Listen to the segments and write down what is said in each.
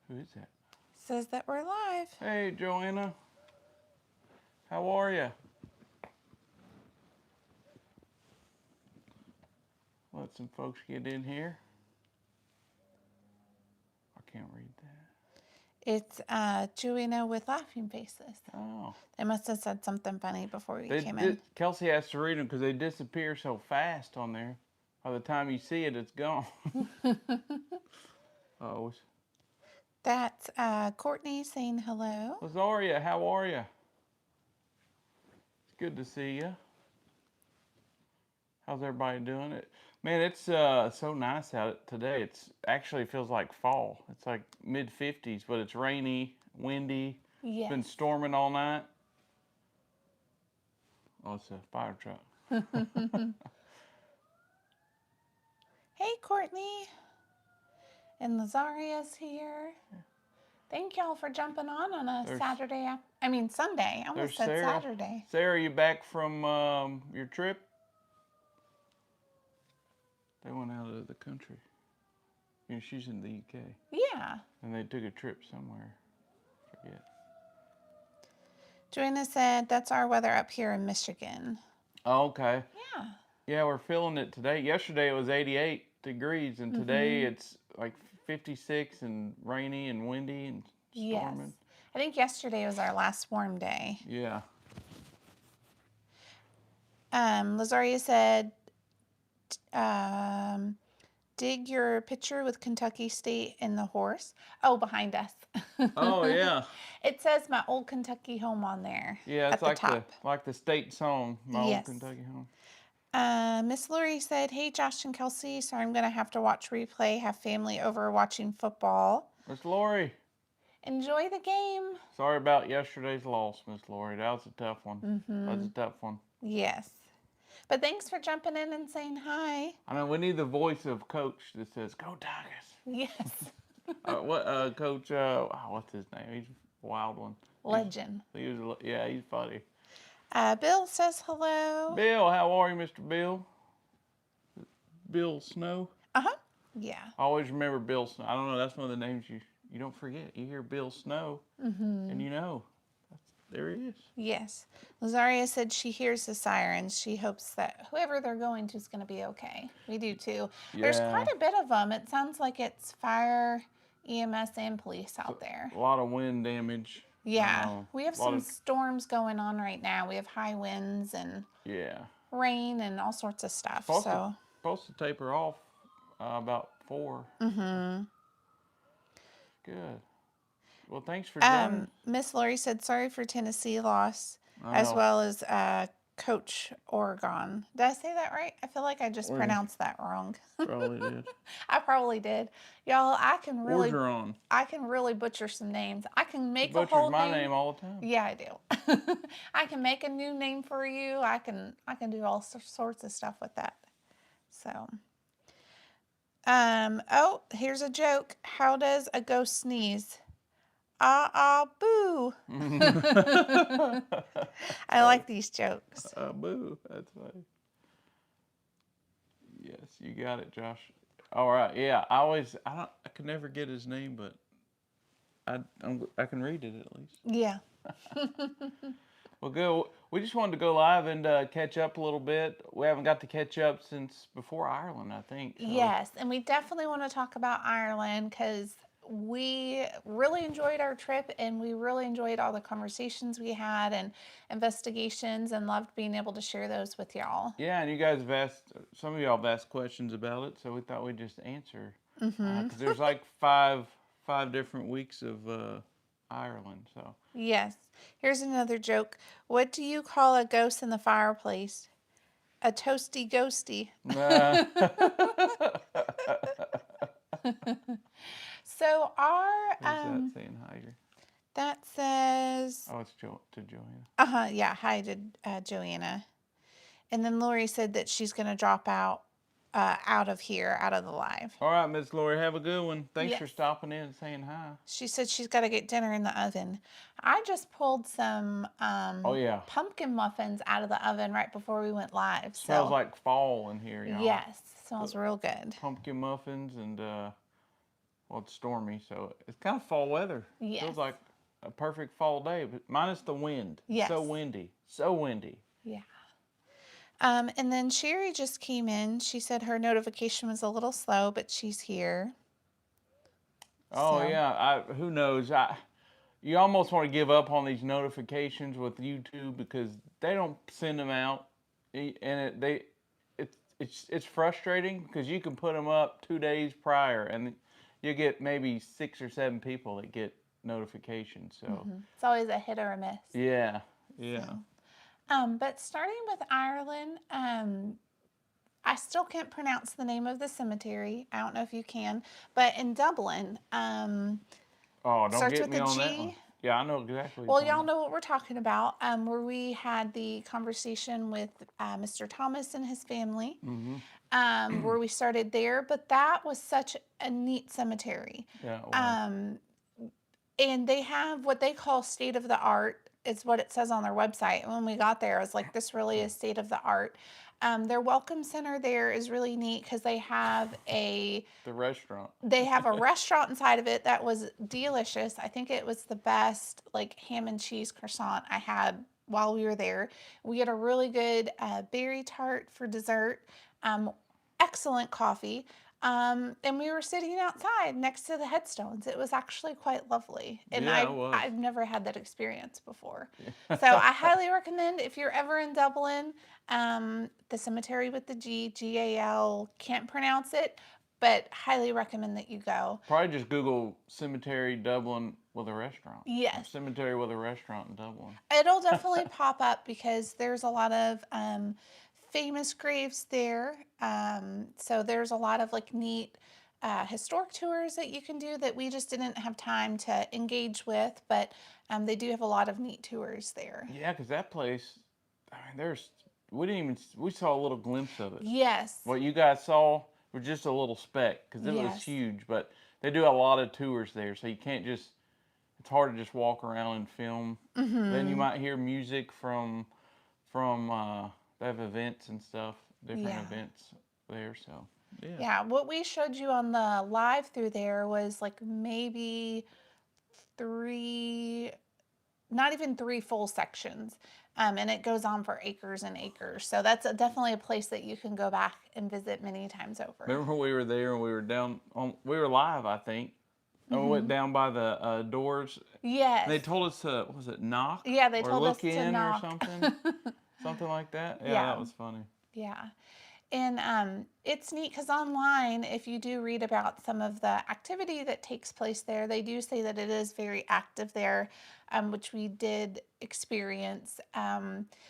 Who is that? Says that we're live. Hey, Joanna. How are you? Let some folks get in here. I can't read that. It's Joanna with laughing faces. Oh. They must have said something funny before we came in. Kelsey has to read them because they disappear so fast on there. By the time you see it, it's gone. Oh. That's Courtney saying hello. Lazaria, how are you? It's good to see you. How's everybody doing? Man, it's so nice out today. It's actually feels like fall. It's like mid-50s, but it's rainy, windy. Yes. It's been storming all night. Oh, it's a fire truck. Hey, Courtney. And Lazaria's here. Thank y'all for jumping on a Sunday. I almost said Sarah. Saturday. Sarah, you back from your trip? They went out of the country. You know, she's in the UK. Yeah. And they took a trip somewhere. Forget. Joanna said that's our weather up here in Michigan. Oh, okay. Yeah. Yeah, we're feeling it today. Yesterday it was 88 degrees, and today it's like 56 and rainy and windy and storming. Yes. I think yesterday was our last warm day. Yeah. Lazaria said, dig your picture with Kentucky State and the horse. Oh, behind us. Oh, yeah. It says my old Kentucky home on there. Yeah, it's at like the state song, my old Kentucky home. Miss Lori said, hey, Josh and Kelsey, sorry I'm going to have to watch replay, have family over watching football. Miss Lori. Enjoy the game. Sorry about yesterday's loss, Miss Lori. That was a tough one. That's a tough one. Yes. But thanks for jumping in and saying hi. I know we need the voice of Coach that says, go Tigers. Yes. Coach, what's his name? He's a wild one. Legend. He's funny. Bill says hello. Bill, how are you, Mr. Bill? Bill Snow? Uh-huh. Yeah. I always remember Bill Snow. I don't know, that's one of the names you don't forget. You hear Bill Snow, and you know, there he is. Yes. Lazaria said she hears the sirens. She hopes that whoever they're going to is going to be okay. We do too. Yeah. There's quite a bit of them. It sounds like it's fire, EMS, and police out there. A lot of wind damage. Yeah. We have some storms going on right now. We have high winds and rain and all sorts of stuff. Supposed to taper off about 4. Mm-hmm. Good. Well, thanks for joining. Miss Lori said sorry for Tennessee loss, as well as Coach Oregon. Did I say that right? I feel like I just pronounced that wrong. Probably did. I probably did. Y'all, I can really Orgeron. Butcher some names. I can make a whole my name all the time. Yeah, I do. I can make a new name for you. I can do all sorts of stuff with that. So, oh, here's a joke. How does a ghost sneeze? Boo. I like these jokes. Boo. That's funny. Yes, you got it, Josh. All right. Yeah, I could never get his name, but I can read it at least. Yeah. Well, good. We just wanted to go live and catch up a little bit. We haven't got to catch up since before Ireland, I think. So. Yes, and we definitely want to talk about Ireland because we really enjoyed our trip and we really enjoyed all the conversations we had and investigations and loved being able to share those with y'all. Yeah, and you guys some of y'all have asked questions about it, so we thought we'd just answer. Because there's like five different weeks of Ireland, so. Yes. Here's another joke. What do you call a ghost in the fireplace? A toasty ghosty. So our Who's that saying hi? That says. Oh, it's to Joanna. Yeah. Hi to Joanna. And then Lori said that she's going to drop out of here, out of the live. All right, Miss Lori, have a good one. Thanks for stopping in and saying hi. She said she's got to get dinner in the oven. I just pulled some pumpkin muffins out of the oven right before we went live. Smells like fall in here, y'all. Yes, smells real good. Pumpkin muffins and well, it's stormy, so it's kind of fall weather. Yes. Feels like a perfect fall day, but minus the wind. Yes. So windy. So windy. Yeah. And then Sherry just came in. She said her notification was a little slow, but she's here. Oh So. yeah, who knows? You almost want to give up on these notifications with YouTube because they don't send them out, and it's frustrating because you can put them up 2 days prior, and you get maybe 6 or 7 people that get notifications. So It's always a hit or a miss. yeah. But starting with Ireland, I still can't pronounce the name of the cemetery. I don't know if you can, but in Dublin, Oh, don't starts get with me a on that G. one. Yeah, I know exactly. Well, y'all know what we're talking about. Where we had the conversation with Mr. Thomas and his family. Where we started there, but that was such a neat cemetery. Yeah, it was. And they have what they call state of the art. It's what it says on their website. And when we got there, I was like, this really is state of the art. Their welcome center there is really neat because they have the restaurant. They have a restaurant inside of it that was delicious. I think it was the best like ham and cheese croissant I had while we were there. We had a really good berry tart for dessert. Excellent coffee. And we were sitting outside next to the headstones. It was actually quite lovely. And Yeah, it was. I've never had that experience before. So I highly recommend if you're ever in Dublin, the cemetery with the Gal, can't pronounce it, but highly recommend that you go. Probably just Google cemetery Dublin with a restaurant. Yes. Cemetery with a restaurant in Dublin. It'll definitely pop up because there's a lot of famous graves there. So there's a lot of like neat historic tours that you can do that we just didn't have time to engage with, but they do have a lot of neat tours there. Yeah, because that place, I mean, we saw a little glimpse of it. Yes. What you guys saw was just a little speck because it was huge, but they do a lot of tours there, so you can't just, it's hard to just walk around and film. Then you might hear music from they have events and stuff, different events there, so yeah. What we showed you on the live through there was like maybe not even 3 full sections. And it goes on for acres and acres. So that's definitely a place that you can go back and visit many times over. Remember when we were there and we were live, I think. And we went down by the doors. Yes. And they told us to, was it knock? Yeah, they told us to to knock. Or something. Something like that. Yeah, that was funny. Yeah. And it's neat because online, if you do read about some of the activity that takes place there, they do say that it is very active there, which we did experience,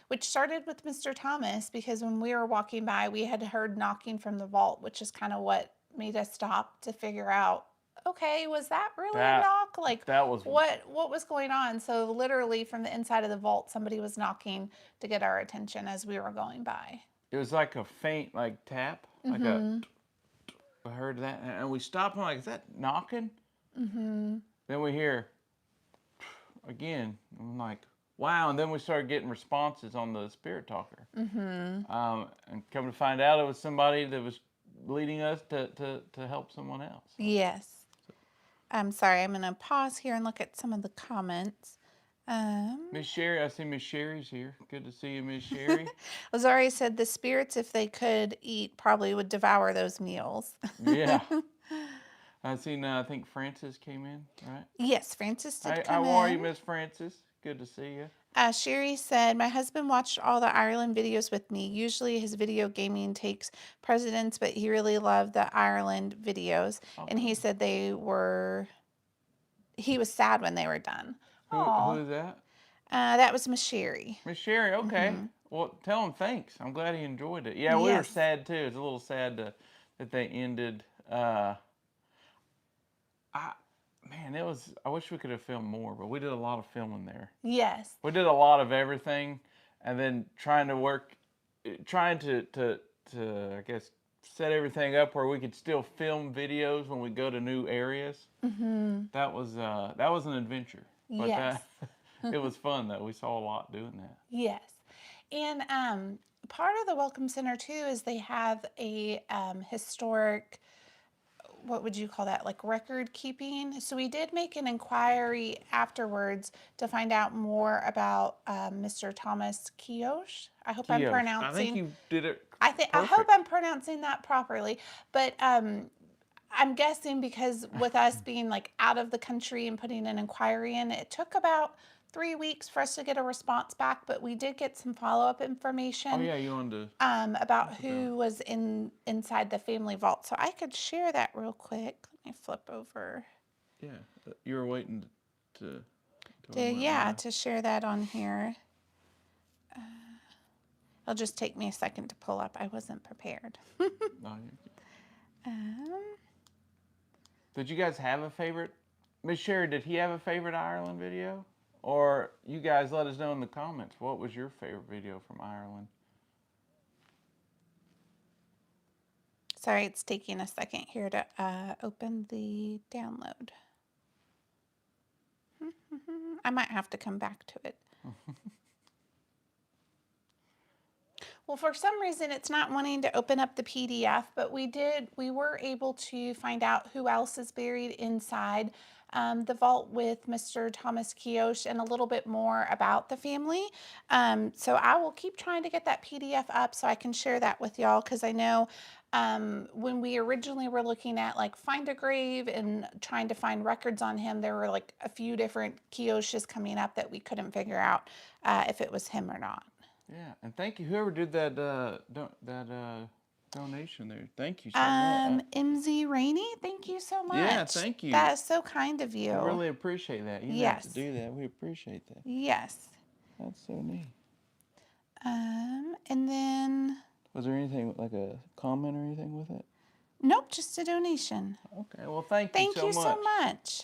which started with Mr. Thomas because when we were walking by, we had heard knocking from the vault, which is kind of what made us stop to figure out, okay, was that really a knock? Like, that was what was going on? So literally from the inside of the vault, somebody was knocking to get our attention as we were going by. It was like a faint, like tap, like I heard that, and we stopped and like, is that knocking? Then we hear again. I'm like, wow! And then we started getting responses on the spirit talker. And come to find out, it was somebody that was leading us to help someone else. Yes. I'm sorry. I'm gonna pause here and look at some of the comments. Miss Sherry, I see Miss Sherry's here. Good to see you, Miss Sherry. Lazari said the spirits, if they could eat, probably would devour those meals. Yeah. I seen, I think Francis came in, right? Yes, Francis did come in. How are you, Miss Francis? Good to see you. Sherry said, my husband watched all the Ireland videos with me. Usually his video gaming takes precedence, but he really loved the Ireland videos. Okay. And he said he was sad when they were done. Who is that? That was Miss Sherry. Miss Sherry, okay. Well, tell him thanks. I'm glad he enjoyed it. Yeah, we were sad too. It's a little sad that they ended. I wish we could have filmed more, but we did a lot of filming there. Yes. We did a lot of everything, and then trying to I guess set everything up where we could still film videos when we go to new areas. That was an adventure. But yes. It was fun though. We saw a lot doing that. Yes. And part of the Welcome Center too is they have a historic what would you call that? Like record keeping. So we did make an inquiry afterwards to find out more about Mr. Thomas Kiyosh. I hope I'm Kiosh. I think pronouncing. you did it I hope perfect. I'm pronouncing that properly. But I'm guessing because with us being like out of the country and putting an inquiry in, it took about 3 weeks for us to get a response back. But we did get some follow-up Oh information yeah, you wanted to about talk about who was inside the family vault. So I could share that real quick. Let me flip over. it. Yeah, you were waiting to Yeah, to share that on here. It'll just take me a second to pull up. I wasn't prepared. um, Did you guys have a favorite? Miss Sherry, did he have a favorite Ireland video? Or you guys let us know in the comments, what was your favorite video from Ireland? Sorry, it's taking a second here to open the download. I might have to come back to it. Well, for some reason, it's not wanting to open up the PDF, but we were able to find out who else is buried inside the vault with Mr. Thomas Kiyosh and a little bit more about the family. So I will keep trying to get that PDF up so I can share that with y'all, because I know when we originally were looking at like Find a Grave and trying to find records on him, there were like a few different Kiyoshes coming up that we couldn't figure out if it was him or not. Yeah, and thank you whoever did that donation there. Thank you so much. MZ Rainey, thank you so much. Yeah, thank you. That is so kind of you. We really appreciate that. You didn't have to do that. We appreciate that. Yes. That's so neat. And then. Was there anything like a comment or anything with it? Nope, just a donation. Okay, well thank you Thank you so much.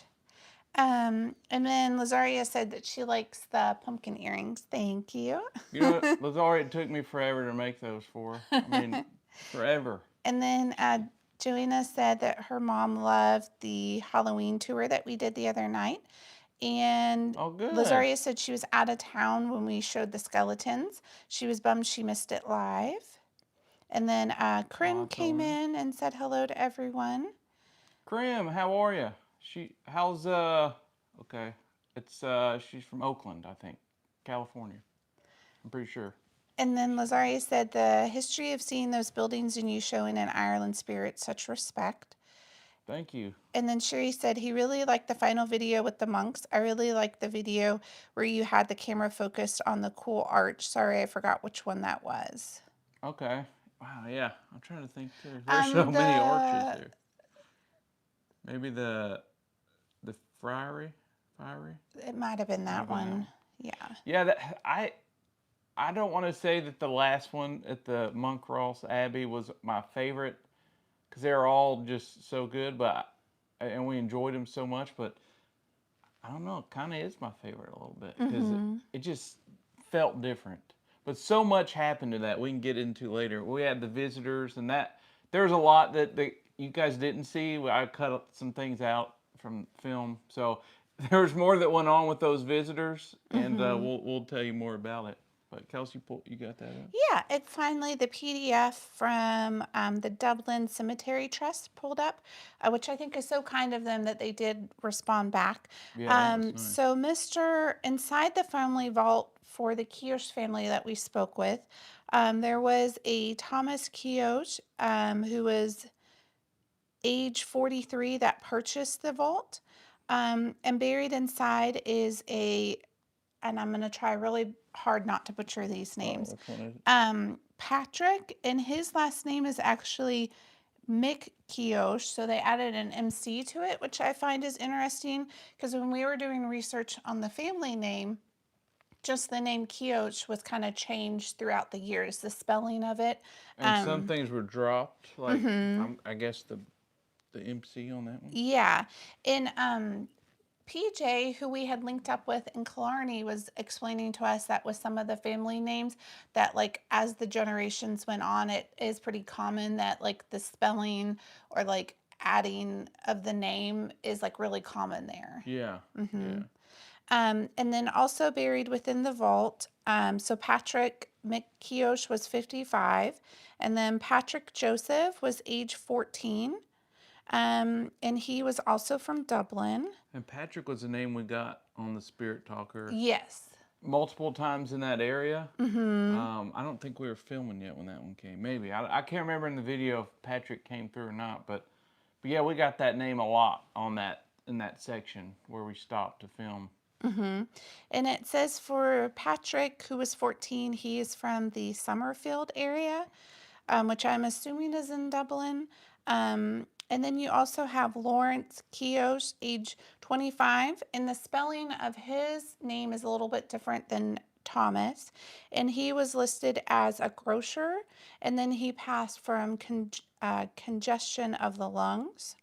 And then Lazaria said that she likes the pumpkin earrings. Thank you. You know, Lazaria, it took me forever to make those for her. I mean, forever. And then Joanna said that her mom loved the Halloween tour that we did the other night. And oh, good. Lazaria said she was out of town when we showed the skeletons. She was bummed she missed it live. And then Krim came in and said hello to everyone. Krim, how are you? How's okay. It's she's from Oakland, I think. California. I'm pretty sure. And then Lazaria said the history of seeing those buildings and you showing an Ireland spirit, such respect. Thank you. And then Sherry said he really liked the final video with the monks. I really liked the video where you had the camera focused on the cool arch. Sorry, I forgot which one that was. Okay. Wow, yeah. I'm trying to think too. There's so many arches there. Maybe the friary? It might have been that one. Yeah. Yeah, I don't want to say that the last one at the Monkross Abbey was my favorite, because they're all just so good, and we enjoyed them so much, but I don't know, it kind of is my favorite a little bit, because it just felt different. But so much happened to that we can get into later. We had the visitors, and there's a lot that you guys didn't see. I cut some things out from film, so there's more that went on with those visitors, and we'll tell you more about it. But Kelsey, you got that up? Yeah, it's finally the PDF from the Dublin Cemetery Trust pulled up, which I think is so kind of them that they did respond back. Yeah, that was nice. So inside the family vault for the Kiyosh family that we spoke with, there was a Thomas Kiyosh who was age 43 that purchased the vault. And buried inside is and I'm going to try really hard not to butcher these names. Patrick, and his last name is actually Mick Kiyosh, so they added an MC to it, which I find is interesting, because when we were doing research on the family name, just the name Kiyosh was kind of changed throughout the years, the spelling of it. And some things were dropped, like I guess the MC on that one. Yeah, and PJ, who we had linked up with in Killarney, was explaining to us that with some of the family names that like as the generations went on, it is pretty common that like the spelling or like adding of the name is like really common there. Yeah. Yeah. And then also buried within the vault, so Patrick McKeosh was 55, and then Patrick Joseph was age 14. And he was also from Dublin. And Patrick was the name we got on the Spirit Talker Yes. multiple times in that area. Mm-hmm. I don't think we were filming yet when that one came. Maybe. I can't remember in the video if Patrick came through or not, but yeah, we got that name a lot on that in that section where we stopped to film. Mm-hmm. And it says for Patrick, who was 14, he is from the Summerfield area, which I'm assuming is in Dublin. And then you also have Lawrence Keosh, age 25, and the spelling of his name is a little bit different than Thomas. And he was listed as a grocer, and then he passed from congestion of the lungs.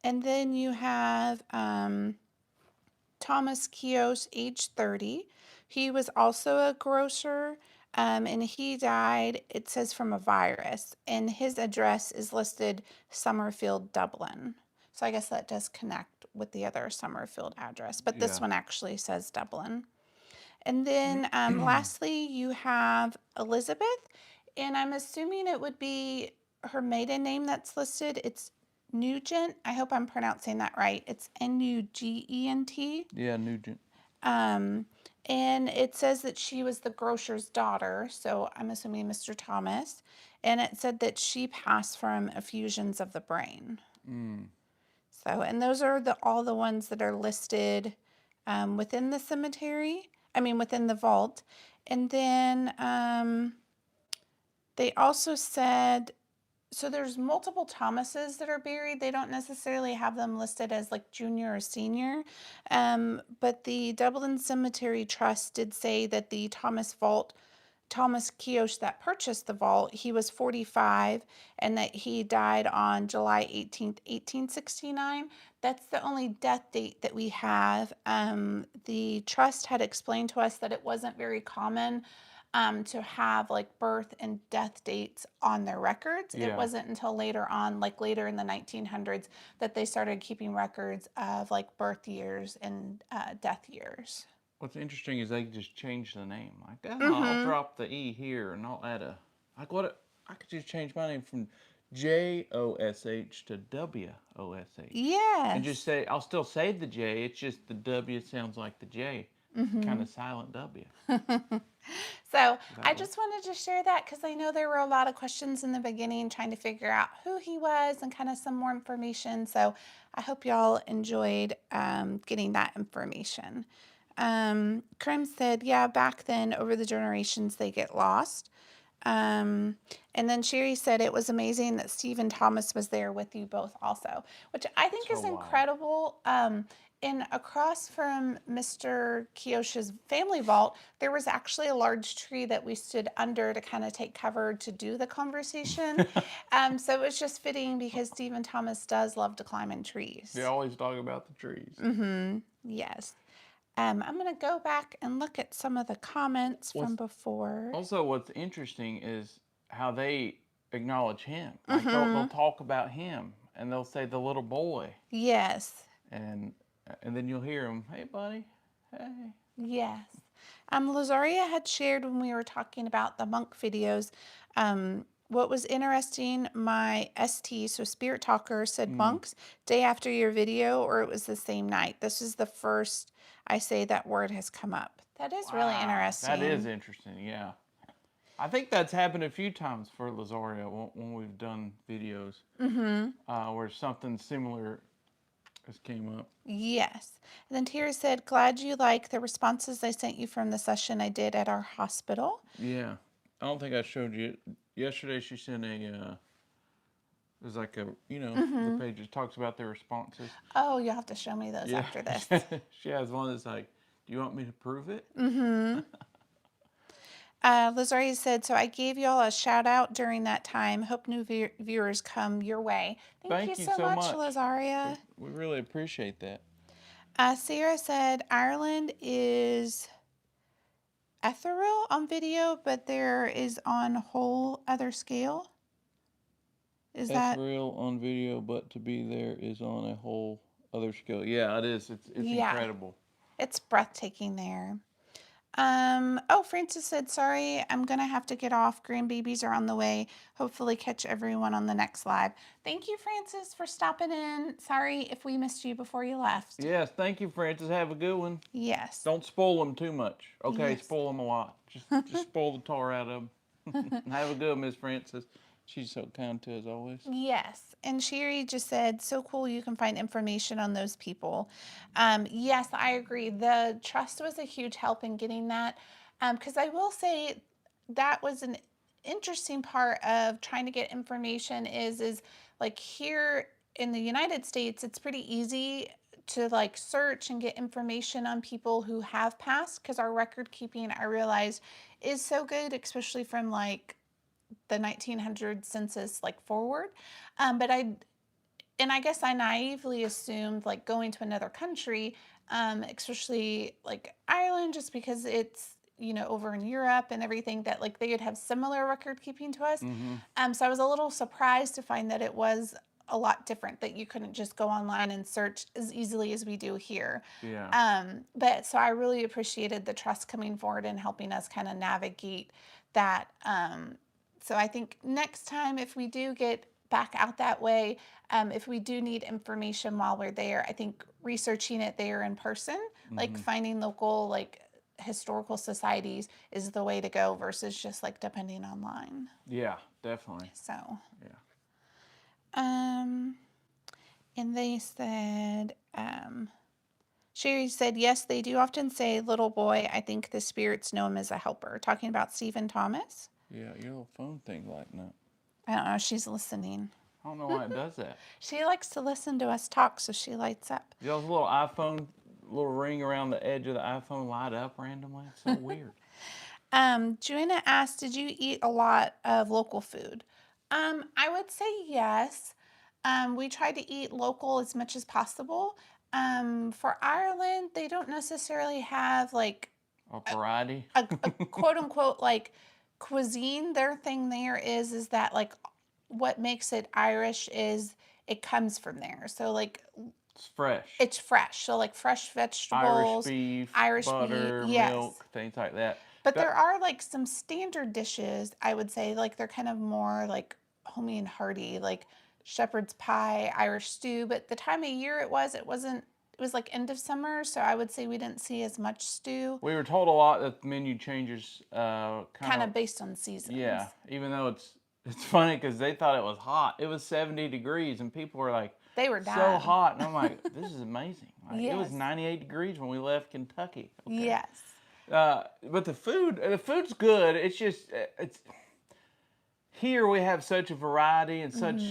And then you have Thomas Keogh's age 30. He was also a grocer, and he died, it says, from a virus. And his address is listed Summerfield, Dublin. So I guess that does connect with the other Summerfield address, but this Yeah. one actually says Dublin. And then lastly, you have Elizabeth, and I'm assuming it would be her maiden name that's listed. It's Nugent. I hope I'm pronouncing that right. It's Nugent. Yeah, Nugent. And it says that she was the grocer's daughter, so I'm assuming Mr. Thomas. And it said that she passed from effusions of the brain. So, and those are all the ones that are listed within the cemetery. I mean, within the vault. And then they also said, so there's multiple Thomases that are buried. They don't necessarily have them listed as like junior or senior. But the Dublin Cemetery Trust did say that the Thomas Keoch that purchased the vault, he was 45 and that he died on July 18th, 1869. That's the only death date that we have. The trust had explained to us that it wasn't very common to have like birth and death dates on their records. Yeah. It wasn't until later on, like later in the 1900s, that they started keeping records of like birth years and death years. What's interesting is they just changed the name. Like, oh, I'll drop the E here and I'll add a. Like, what? I could just change my name from Josh to Wosh. Yes. And just say, I'll still say the J, it's just the W sounds like the J. Kind of silent W. So I just wanted to share that because I know there were a lot of questions in the beginning trying to figure out who he was and kind of some more information. So I hope y'all enjoyed getting that information. Krim said, yeah, back then over the generations they get lost. And then Sherry said it was amazing that Stephen Thomas was there with you both also, which I think is incredible. And across from Mr. Keosh's family vault, there was actually a large tree that we stood under to kind of take cover to do the conversation. So it was just fitting because Stephen Thomas does love to climb in trees. They always talk about the trees. Yes. I'm going to go back and look at some of the comments from before. Also, what's interesting is how they acknowledge him. Like they'll talk about him and they'll say the little boy. Yes. And then you'll hear him, hey, buddy, hey. Yes. Lazaria had shared when we were talking about the monk videos. What was interesting, my ST, so Spirit Talker, said monks day after your video, or it was the same night. This is the first I say that word has come up. That is really interesting. That is interesting, yeah. I think that's happened a few times for Lazaria when we've done videos where something similar has came up. Yes. And then Tara said, glad you like the responses I sent you from the session I did at our hospital. Yeah. I don't think I showed you. Yesterday she sent a, there's like a, the page that talks about their responses. Oh, you'll have to show me those after this. She has one that's like, do you want me to prove it? Lazaria said, so I gave y'all a shout out during that time. Hope new viewers come your way. Thank you so much, Lazaria. We really appreciate that. Sarah said, Ireland is ethereal on video, but there is on whole other scale. Is that ethereal on video, but to be there is on a whole other scale. Yeah, it is. It's incredible. It's breathtaking there. Oh, Francis said, sorry, I'm gonna have to get off. Grandbabies are on the way. Hopefully catch everyone on the next live. Thank you, Francis, for stopping in. Sorry if we missed you before you left. Yes, thank you, Francis. Have a good one. Yes. Don't spoil them too much. Okay, Yes. spoil them a lot. Just spoil the tar out of them. Have a good one, Miss Francis. She's so kind to us always. Yes. And Sherry just said, so cool you can find information on those people. Yes, I agree. The trust was a huge help in getting that. Because I will say that was an interesting part of trying to get information is like here in the United States, it's pretty easy to like search and get information on people who have passed because our record keeping, I realize, is so good, especially from like the 1900 census like forward. But I guess I naively assumed like going to another country, especially like Ireland, just because it's over in Europe and everything, that like they would have similar record keeping to us. Mm-hmm. So I was a little surprised to find that it was a lot different, that you couldn't just go online and search as easily as we do here. Yeah. But so I really appreciated the trust coming forward and helping us kind of navigate that. So I think next time, if we do get back out that way, if we do need information while we're there, I think researching it there in person, like finding local like historical societies, is the way to go versus just like depending online. Yeah, definitely. So, Yeah. and they said, Sherry said, yes, they do often say little boy. I think the spirits know him as a helper. Talking about Stephen Thomas. Yeah, your little phone thing lighting up. I don't know. She's listening. I don't know why it does that. She likes to listen to us talk, so she lights up. Y'all's little iPhone, little ring around the edge of the iPhone light up randomly. It's so weird. Joanna asked, did you eat a lot of local food? I would say yes. We try to eat local as much as possible. For Ireland, they don't necessarily have like A variety. a quote unquote like cuisine. Their thing there is that like what makes it Irish is it comes from there. So like It's fresh. it's fresh. So like fresh Irish vegetables, beef, Irish butter, beef, yes. milk, things like that. But there are like some standard dishes, I would say, like they're kind of more like homey and hearty, like shepherd's pie, Irish stew. But the time of year it wasn't, it was like end of summer. So I would say we didn't see as much stew, We were told a lot that the menu changes kind of based on seasons. Yeah, even though it's funny because they thought it was hot. It was 70 degrees, and people were like, They were so dying. hot. And I'm like, this is amazing. Like, It was Yes. 98 degrees when we left Kentucky. Okay. Yes. But the food's good. It's just, it's here we have such a variety and such,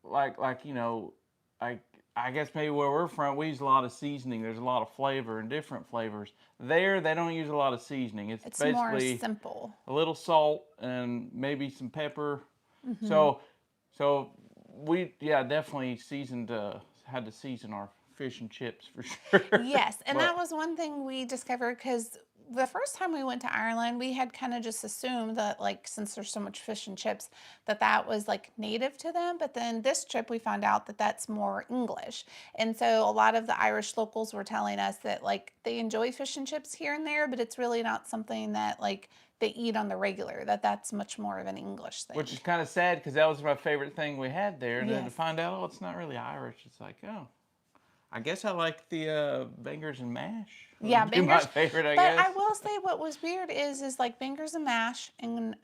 like, I guess maybe where we're from, we use a lot of seasoning. There's a lot of flavor and different flavors. There, they don't use a lot of seasoning. It's It's more basically simple. a little salt and maybe some pepper. So we definitely had to season our fish and chips for sure. Yes, and But- that was one thing we discovered because the first time we went to Ireland, we had kind of just assumed that, like, since there's so much fish and chips, that was like native to them. But then this trip, we found out that that's more English. And so a lot of the Irish locals were telling us that, like, they enjoy fish and chips here and there, but it's really not something that, like, they eat on the regular, that's much more of an English thing. Which is kind of sad because that was my favorite thing we had there. And then to Yes. find out, oh, it's not really Irish. It's like, oh, I guess I like the bangers and mash. Yeah, Would be my bangers. favorite, I But guess. I will say what was weird is like bangers and mash and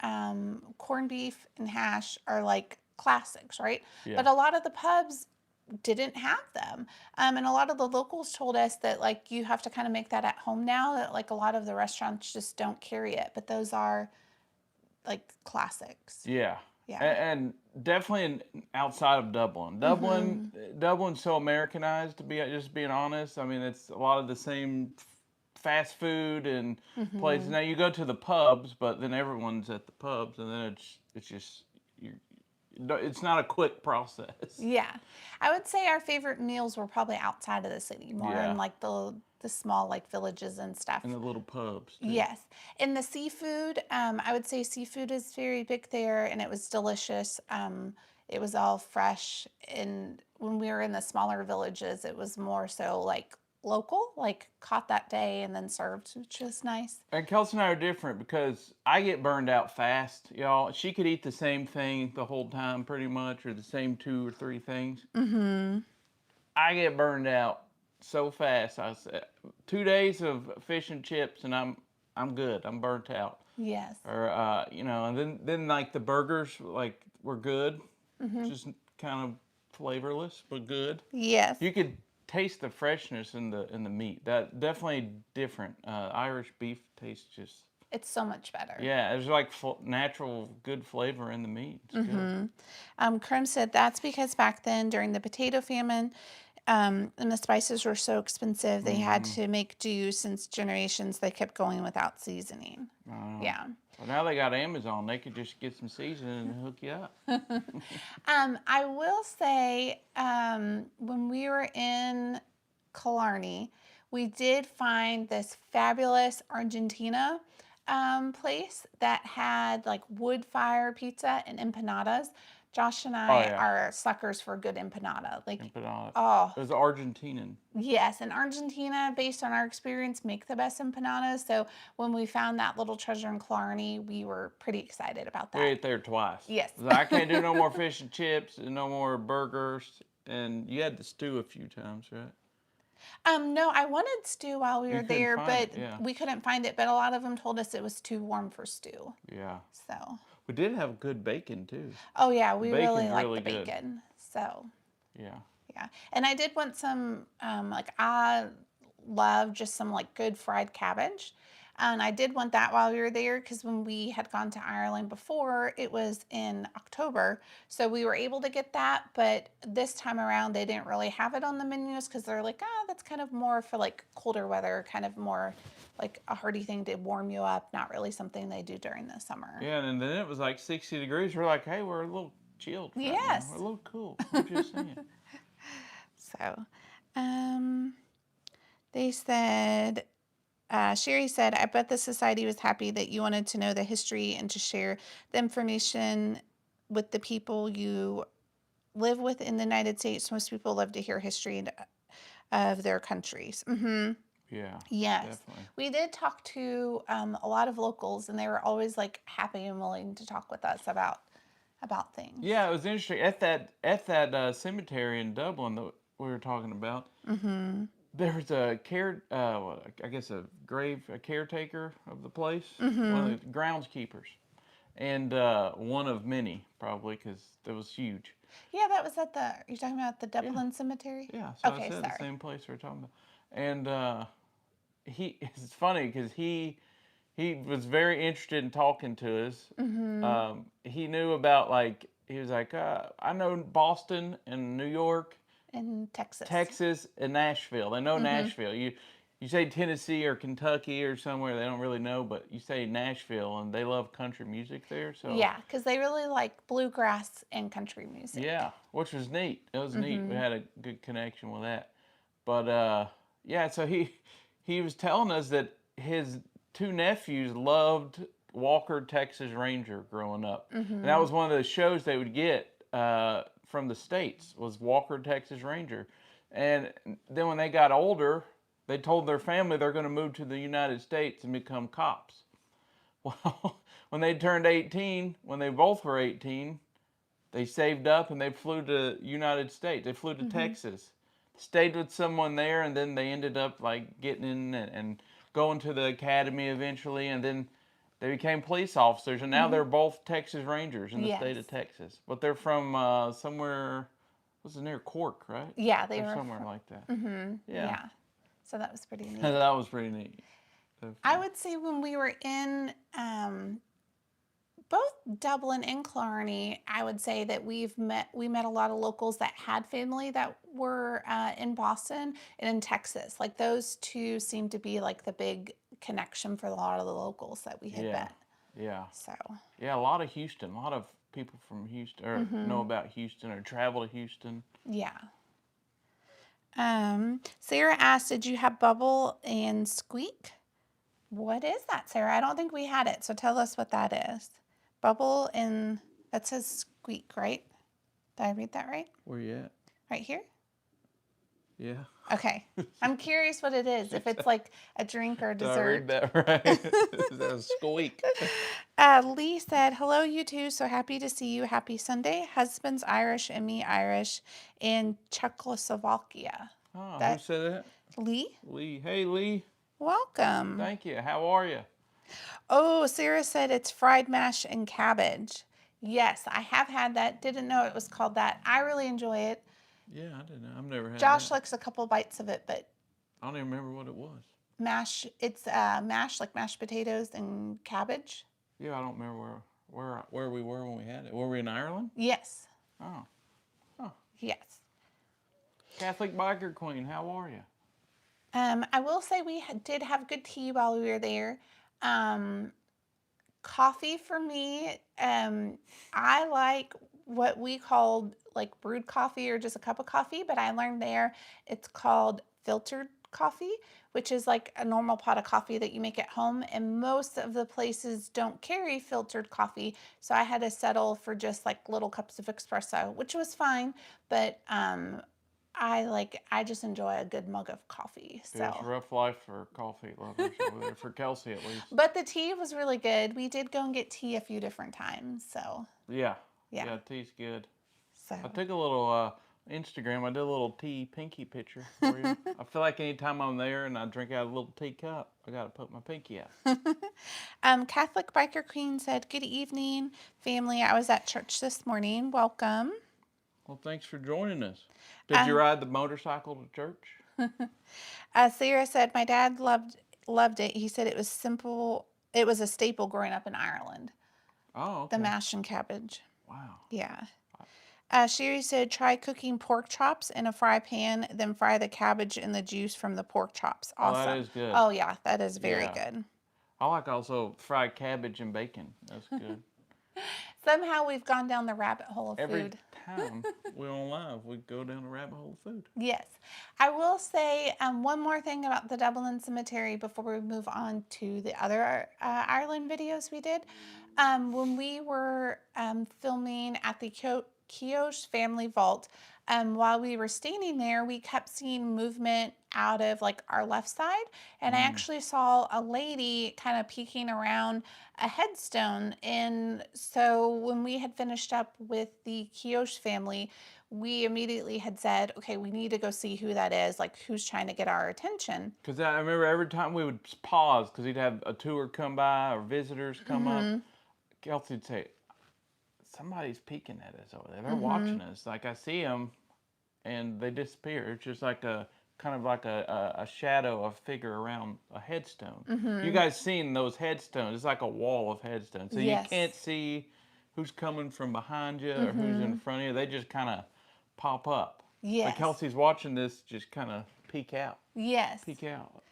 corned beef and hash are like classics, right? Yeah. But a lot of the pubs didn't have them. And a lot of the locals told us that like you have to kind of make that at home now, that like a lot of the restaurants just don't carry it. But those are like classics. Yeah. Yeah. And definitely outside of Dublin. Dublin's so Americanized, to be just being honest. I mean, it's a lot of the same fast food and places. Now you go to the pubs, but then everyone's at the pubs, and then it's just it's not a quick process. Yeah. I would say our favorite meals were probably outside of the city, more Yeah. in like the small like villages and stuff. In the little pubs. Too. Yes. And the seafood, I would say seafood is very big there and it was delicious. It was all fresh. And when we were in the smaller villages, it was more so like local, like caught that day and then served, which was nice. And Kelsey and I are different because I get burned out fast, y'all. She could eat the same thing the whole time, pretty much, or the same 2 or 3 things. Mm-hmm. I get burned out so fast. I said 2 days of fish and chips, and I'm good. I'm burnt out. Yes. Or and then like the burgers like were good, Mm-hmm. just kind of flavorless but good. Yes. You could taste the freshness in the meat. That definitely different. Irish beef tastes just It's so much better. yeah. There's like natural good flavor in the meat. It's good. Krim said that's because back then during the potato famine, and the spices were so expensive, they had to make do since generations they kept going without seasoning. Yeah. Well, now they got Amazon. They could just get some seasoning and hook you up. I will say, when we were in Killarney, we did find this fabulous Argentina place that had like wood fire pizza and empanadas. Josh and I yeah. are suckers for good empanada. Like, Empanada. oh, It was Argentinian. yes, and Argentina, based on our experience, make the best empanadas. So when we found that little treasure in Killarney, we were pretty excited about We that. ate there twice. Yes. I can't do no more fish and chips and no more burgers. And you had the stew a few times, right? No, I wanted stew while we You were couldn't there, find but it, yeah. we couldn't find it. But a lot of them told us it was too warm for stew. Yeah. So, We did have good bacon too. oh yeah, we Bacon's really liked really the good. bacon. So, Yeah. yeah, and I did want some, like I love just some like good fried cabbage. And I did want that while we were there because when we had gone to Ireland before, it was in October. So we were able to get that. But this time around, they didn't really have it on the menus because they're like, that's kind of more for like colder weather, kind of more like a hearty thing to warm you up, not really something they do during the summer. Yeah, and then it was like 60 degrees. We're like, hey, we're a little chilled right now. Yes. We're a little cool. I'm just saying. So, they said, Sherry said, I bet the society was happy that you wanted to know the history and to share the information with the people you live with in the United States. Most people love to hear history of their countries. Yeah. Yes. Definitely. We did talk to a lot of locals, and they were always like happy and willing to talk with us about things. Yeah, it was interesting. At that cemetery in Dublin that we were talking about, there was a caretaker of the place, one of the groundskeepers, and one of many probably because it was huge. Yeah, that was at you're talking about the Dublin Cemetery? Yeah, so Okay, I said sorry. the same place we were talking about, and it's funny because he was very interested in talking to us. He knew about he was like, I know Boston and New York, In Texas. Texas, and Nashville. They know Nashville. You say Tennessee or Kentucky or somewhere they don't really know, but you say Nashville and they love country music there. So Yeah, because they really like bluegrass and country music. yeah, which was neat. It was neat. We had a good connection with that. But yeah, so he was telling us that his 2 nephews loved Walker Texas Ranger growing up, and that was one of the shows they would get from the States was Walker Texas Ranger, and then when they got older, they told their family they're going to move to the United States and become cops. Well, when they turned 18, when they both were 18, they saved up and they flew to United States. They flew to Texas, stayed with someone there, and then they ended up like getting in and going to the academy eventually, and then they became police officers, and now they're both Texas Rangers in the state of Texas. But they're from somewhere, was it near Cork, right? Yeah, they They're were somewhere like that. Yeah. So that was pretty neat. That was pretty neat. I would say when we were in both Dublin and Killarney, I would say that we met a lot of locals that had family that were in Boston and in Texas. Like those two seemed to be like the big connection for a lot of the locals that we had met. Yeah. So Yeah, a lot of Houston. A lot of people from Houston or know about Houston or travel to Houston. yeah. Sarah asked, did you have Bubble and Squeak? What is that, Sarah? I don't think we had it, so tell us what that is. Bubble and that says Squeak, right? Did I read that right? Where you at? Right here? Yeah. Okay. I'm curious what it is. If it's like a drink or a Did I read dessert. that right? Is that a squeak? Lee said, "Hello, you two. So happy to see you. Happy Sunday. Husband's Irish and me Irish in Czechoslovakia." Oh, who That said that? Lee, Lee. Hey, Lee. welcome. Thank you. How are you? Oh, Sarah said it's fried mash and cabbage. Yes, I have had that. Didn't know it was called that. I really enjoy it. Yeah, I didn't know. I've never had Josh that. likes a couple bites of it, but I don't even remember what it was. mash, it's mash like mashed potatoes and cabbage. Yeah, I don't remember where we were when we had it. Were we in Ireland? Yes. Oh. Oh. Yes. Catholic Biker Queen, how are you? I will say we did have good tea while we were there. Um, Coffee for me, I like what we called like brewed coffee or just a cup of coffee, but I learned there it's called filtered coffee, which is like a normal pot of coffee that you make at home. And most of the places don't carry filtered coffee. So I had to settle for just like little cups of espresso, which was fine. But I just enjoy a good mug of coffee. Yeah, it's a So, rough life for coffee lovers over there, for Kelsey at least. but the tea was really good. We did go and get tea a few different times. So, Yeah. yeah. Yeah, tea's good. So, I took a little Instagram. I did a little tea pinky picture for you. I feel like anytime I'm there and I drink out of a little teacup, I got to put my pinky out. Catholic Biker Queen said, "Good evening, family. I was at church this morning. Welcome." Well, thanks for joining us. Did you ride the motorcycle to church? Sarah said, "My dad loved it. He said it was simple. It was a staple growing up in Ireland. Oh, The okay. mash and cabbage." Wow. Yeah. Sherry said, "Try cooking pork chops in a fry pan, then fry the cabbage in the juice from the pork chops." Oh, that Awesome. is good. Oh, yeah, that is very Yeah. good. I like also fried cabbage and bacon. That's good. Somehow we've gone down the rabbit hole of Every food. time we're on live, we go down a rabbit hole of food. Yes. I will say one more thing about the Dublin Cemetery before we move on to the other Ireland videos we did. When we were filming at the Keosh Family Vault, while we were standing there, we kept seeing movement out of like our left side. And I actually saw a lady kind of peeking around a headstone. And so when we had finished up with the Keosh family, we immediately had said, okay, we need to go see who that is, like who's trying to get our attention. Because I remember every time we would pause because he'd have a tour come by or visitors come up, Kelsey'd say, somebody's peeking at us over there. They're watching us. Like I see them and they disappear. It's just like a kind of like a shadow, a figure around a headstone. You guys seen those headstones? It's like a wall of headstones. So you can't see who's coming from behind you or who's in front of you. They just kind of pop up. Yes. But Kelsey's watching this just kind of peek out. Yes. Peek out.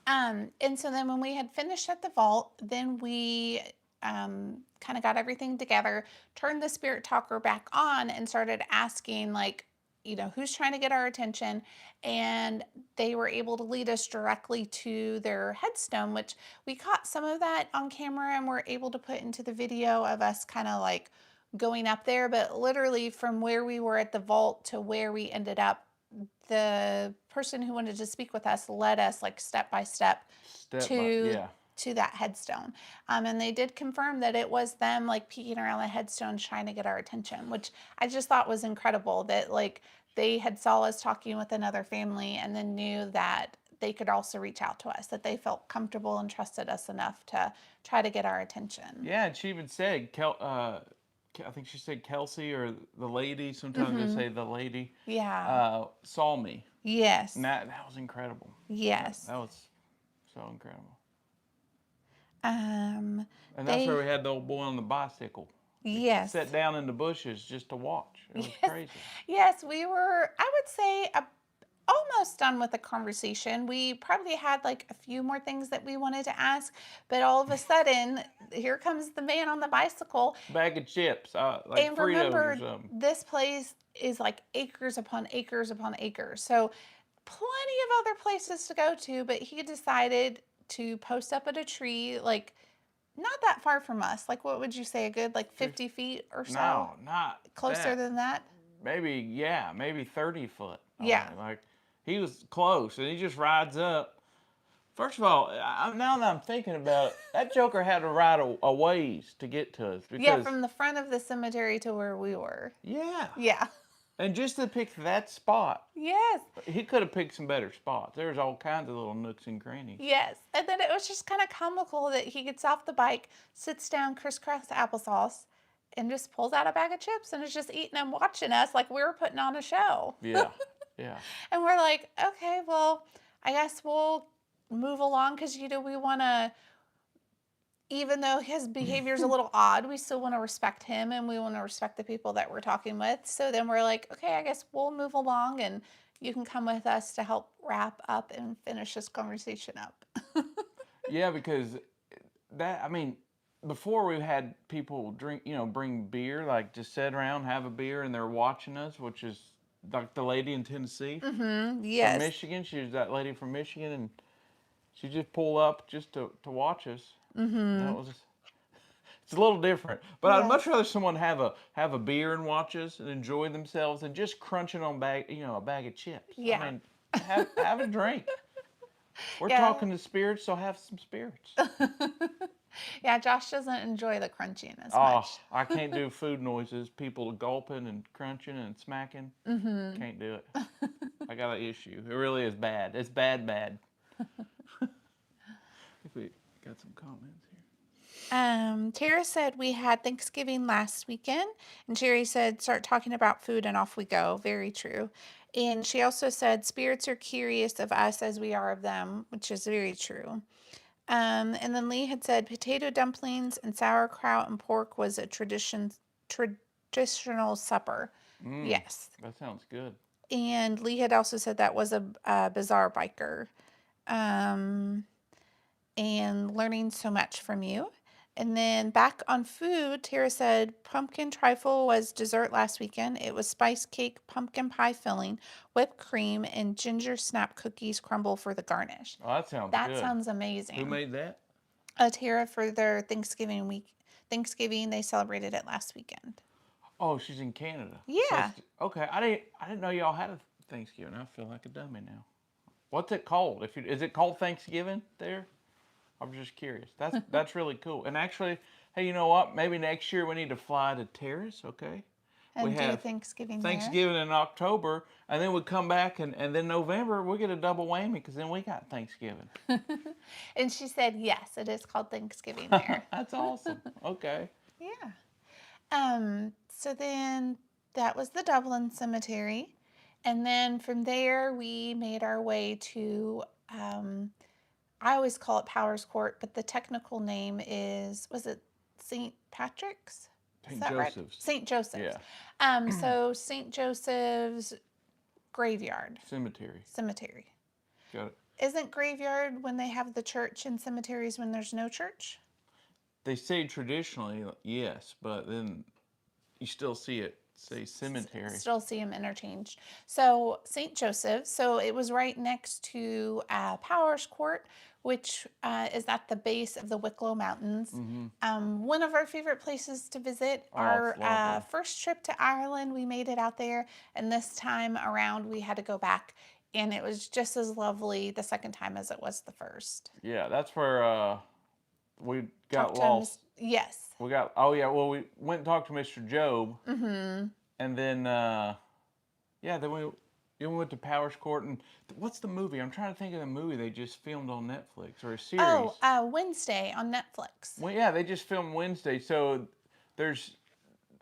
And so then when we had finished at the vault, then we kind of got everything together, turned the spirit talker back on and started asking like, you know, who's trying to get our attention. And they were able to lead us directly to their headstone, which we caught some of that on camera and were able to put into the video of us kind of like going up there. But literally from where we were at the vault to where we ended up, the person who wanted to speak with us led us like step by step to that headstone. And they did confirm that it was them like peeking around the headstone trying to get our attention, which I just thought was incredible that like they had saw us talking with another family and then knew that they could also reach out to us, that they felt comfortable and trusted us enough to try to get our attention. Yeah, and she even said, I think she said Kelsey or the lady. Sometimes they say the lady. Yeah. Saw me. Yes. And that was incredible. Yes. That was so incredible. And that's where we had the old boy on the bicycle. Yes. Sat down in the bushes just to watch. It was crazy. Yes, we were, I would say, almost done with the conversation. We probably had like a few more things that we wanted to ask, but all of a sudden, here comes the man on the bicycle. Bag of chips, like and Fritos remember, or something. This place is like acres upon acres upon acres. So plenty of other places to go to, but he decided to post up at a tree, like not that far from us. Like, what would you say, a good like 50 feet or so? No, not closer that. Than that. Maybe 30 foot. Yeah. Like he was close, and he just rides up. First of all, now that I'm thinking about it, that joker had to ride a ways to get to us Yeah, because, from the front of the cemetery to where we were. yeah, Yeah. and just to pick that spot, Yes. he could have picked some better spots. There's all kinds of little nooks and crannies. Yes. And then it was just kind of comical that he gets off the bike, sits down, crisscross applesauce, and just pulls out a bag of chips and is just eating them, watching us like we were putting on a show. Yeah, yeah. And we're like, okay, well, I guess we'll move along because, we want to, even though his behavior is a little odd, we still want to respect him and we want to respect the people that we're talking with. So then we're like, okay, I guess we'll move along and you can come with us to help wrap up and finish this conversation up. Yeah, because before we had people drink, bring beer, like just sit around, have a beer, and they're watching us, which is like the lady in Tennessee from Yes. Michigan. She was that lady from Michigan, and she just pulled up just to watch us. That was it's a little different, but I'd much rather someone have a beer and watch us and enjoy themselves than just crunching on a bag of chips. Yeah. I mean, have a drink. We're talking to spirits, so have some spirits. Yeah, Josh doesn't enjoy the crunching as Oh, much. I can't do food noises, people gulping and crunching and smacking. Can't do it. I got an issue. It really is bad. It's bad. I think we got some comments here. Tara said we had Thanksgiving last weekend, and Jerry said start talking about food and off we go. Very true. And she also said spirits are curious of us as we are of them, which is very true. And then Lee had said potato dumplings and sauerkraut and pork was a traditional supper. Yes. That sounds good. And Lee had also said that was a bizarre biker. And learning so much from you. And then back on food, Tara said pumpkin trifle was dessert last weekend. It was spice cake, pumpkin pie filling, whipped cream, and ginger snap cookies crumble for the garnish. Oh, that sounds That good. sounds amazing. Who made that? Tara for their Thanksgiving week. Thanksgiving, they celebrated it last weekend. Oh, she's in Canada. Yeah. So okay, I didn't know y'all had a Thanksgiving. I feel like a dummy now. What's it called? Is it called Thanksgiving there? I'm just curious. That's really cool. And actually, hey, you know what? Maybe next year we need to fly to Terrace, okay? And we do have Thanksgiving Thanksgiving in October, and then we come back, and then November we get a double whammy because then we got Thanksgiving. there. And she said, yes, it is called Thanksgiving there. That's awesome. Okay. Yeah. So then that was the Dublin Cemetery. And then from there, we made our way to, I always call it Powers Court, but the technical name was it St. Patrick's? St. Joseph's. St. Joseph's. Yeah. So St. Joseph's Graveyard. Cemetery. Got it. Isn't graveyard when they have the church and cemeteries when there's no church? They say traditionally, yes, but then you still see it say cemetery. Still see them interchanged. So St. Joseph, so it was right next to Powers Court, which is at the base of the Wicklow Mountains. One of our favorite places to visit. Our first trip to Ireland, we made it out there, and this time around we had to go back, and it was just as lovely the second time as it was the first. Yeah, that's where we got lost. Yes. We went and talked to Mr. Job. And then, then we went to Powers Court. And what's the movie? I'm trying to think of the movie they just filmed on Netflix or a series. Oh, Wednesday on Netflix. Well, yeah, they just filmed Wednesday. So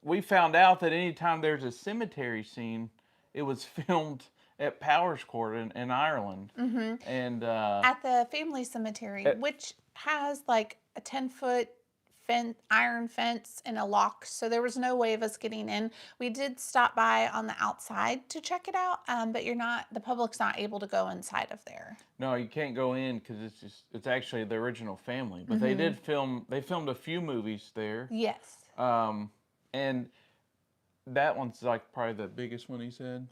we found out that anytime there's a cemetery scene, it was filmed at Powers Court in Ireland. And at the family cemetery, which has like a 10-foot iron fence and a lock, so there was no way of us getting in. We did stop by on the outside to check it out, but the public's not able to go inside of there. No, you can't go in because it's actually the original family. But they filmed a few movies there. Yes. And that one's like probably the biggest one he said.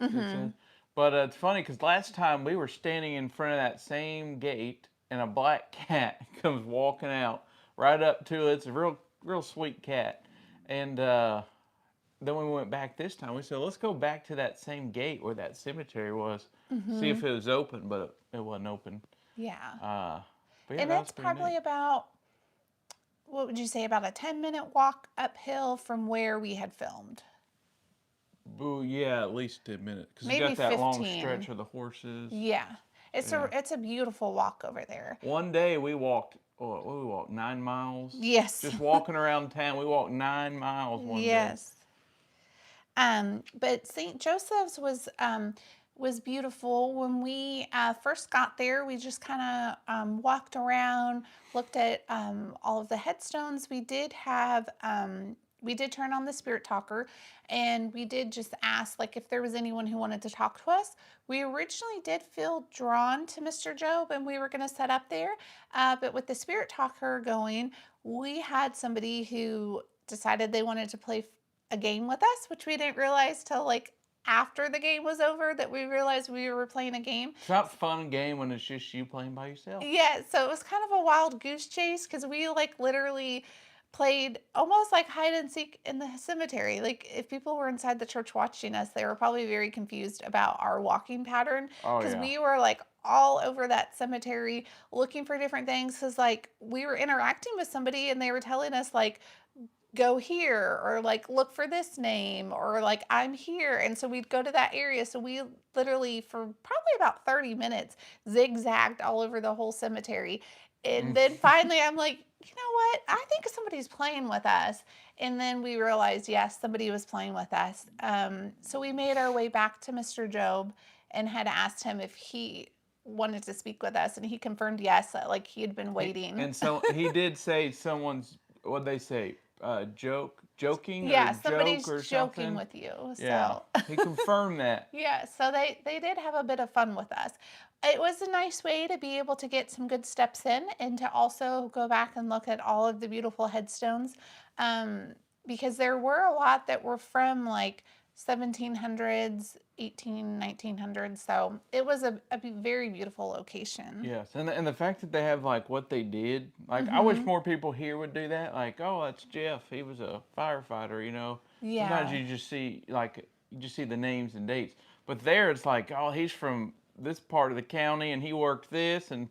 But it's funny because last time we were standing in front of that same gate and a black cat comes walking out right up to it. It's a real sweet cat. And then we went back this time. We said, let's go back to that same gate where that cemetery was. see if it was open, but it wasn't open. Yeah. But yeah, And that was it's pretty probably neat. about, what would you say, about a 10-minute walk uphill from where we had filmed. Boo, yeah, at least 10 minutes, because you Maybe got that long 15. stretch of the horses. Yeah. Yeah. It's a beautiful walk over there. One day we walked, what we walked 9 miles. Yes. Just walking around town, we walked 9 miles one day. Yes. But St. Joseph's was beautiful. When we first got there, we just kind of walked around, looked at all of the headstones. We did turn on the spirit talker, and we did just ask like if there was anyone who wanted to talk to us. We originally did feel drawn to Mr. Job, and we were going to set up there, but with the spirit talker going, we had somebody who decided they wanted to play a game with us, which we didn't realize till like after the game was over that we realized we were playing a game. It's not a fun game when it's just you playing by yourself. Yeah, so it was kind of a wild goose chase because we like literally played almost like hide and seek in the cemetery. Like if people were inside the church watching us, they were probably very confused about our walking pattern Oh, because yeah. we were like all over that cemetery looking for different things because like we were interacting with somebody and they were telling us like go here or like look for this name or like I'm here. And so we'd go to that area. So we literally for probably about 30 minutes zigzagged all over the whole cemetery. And then finally I'm like, you know what? I think somebody's playing with us. And then we realized, yes, somebody was playing with us. So we made our way back to Mr. Job and had asked him if he wanted to speak with us. And he confirmed yes, that like he had been waiting. And so he did say someone's, what'd they say? Joking Yeah, or somebody's joke or joking something? with you. Yeah, So he confirmed that. yeah, so they did have a bit of fun with us. It was a nice way to be able to get some good steps in and to also go back and look at all of the beautiful headstones, um, because there were a lot that were from like 1700s, 1900s. So it was a very beautiful location. Yes, and the fact that they have like what they did, like I wish more people here would do that. Like, oh, that's Jeff. He was a firefighter. Sometimes Yeah. you just see the names and dates, but there it's like, oh, he's from this part of the county and he worked this, and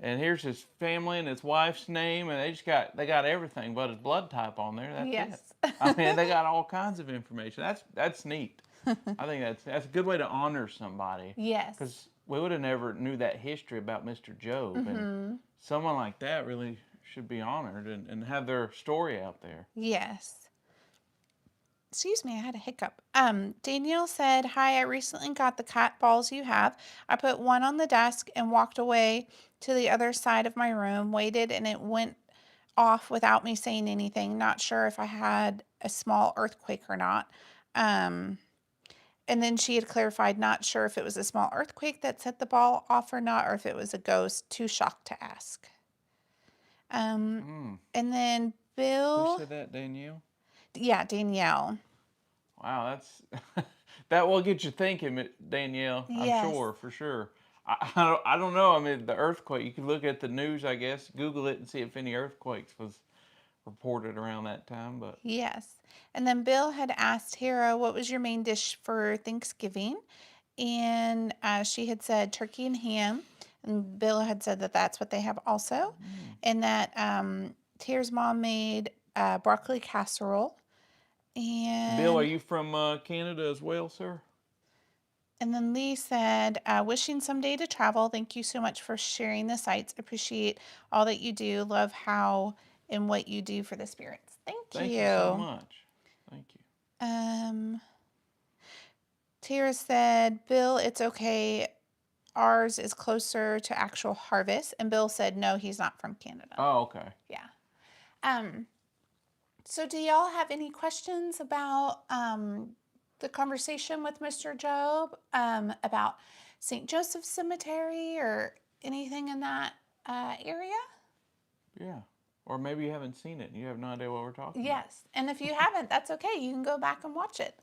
here's his family and his wife's name, and they got everything but his blood type on there. That's it. Yes. I mean, they got all kinds of information. That's neat. I think that's a good way to honor somebody. Yes. Because we would have never knew that history about Mr. Job, and someone like that really should be honored and have their story out there. Yes. Excuse me, I had a hiccup. Danielle said, "Hi, I recently got the cat balls you have. I put one on the desk and walked away to the other side of my room, waited, and it went off without me saying anything. Not sure if I had a small earthquake or not." Um, and then she had clarified, not sure if it was a small earthquake that set the ball off or not, or if it was a ghost. Too shocked to ask. And then Who Bill, said that, Danielle? yeah, Danielle. Wow, that will get you thinking, Danielle. I'm Yes. sure, for sure. I don't know. I mean, the earthquake. You can look at the news, I guess, Google it and see if any earthquakes was reported around that time. But Yes. And then Bill had asked Hera, what was your main dish for Thanksgiving? And she had said turkey and ham. And Bill had said that that's what they have also. And that Tara's mom made broccoli casserole. Bill, are And you from Canada as well, sir? and then Lee said, wishing someday to travel. Thank you so much for sharing the sites. Appreciate all that you do. Love how and what you do for the spirits. Thank you so much. Thank you. Tara said, Bill, it's okay. Ours is closer to actual harvest. And Bill said, no, he's not from Canada. Oh, okay. Yeah. So do y'all have any questions about the conversation with Mr. Job, about St. Joseph Cemetery or anything in that area? Yeah. Or maybe you haven't seen it and you have no idea what we're talking about. Yes. And if you haven't, that's okay. You can go back and watch it.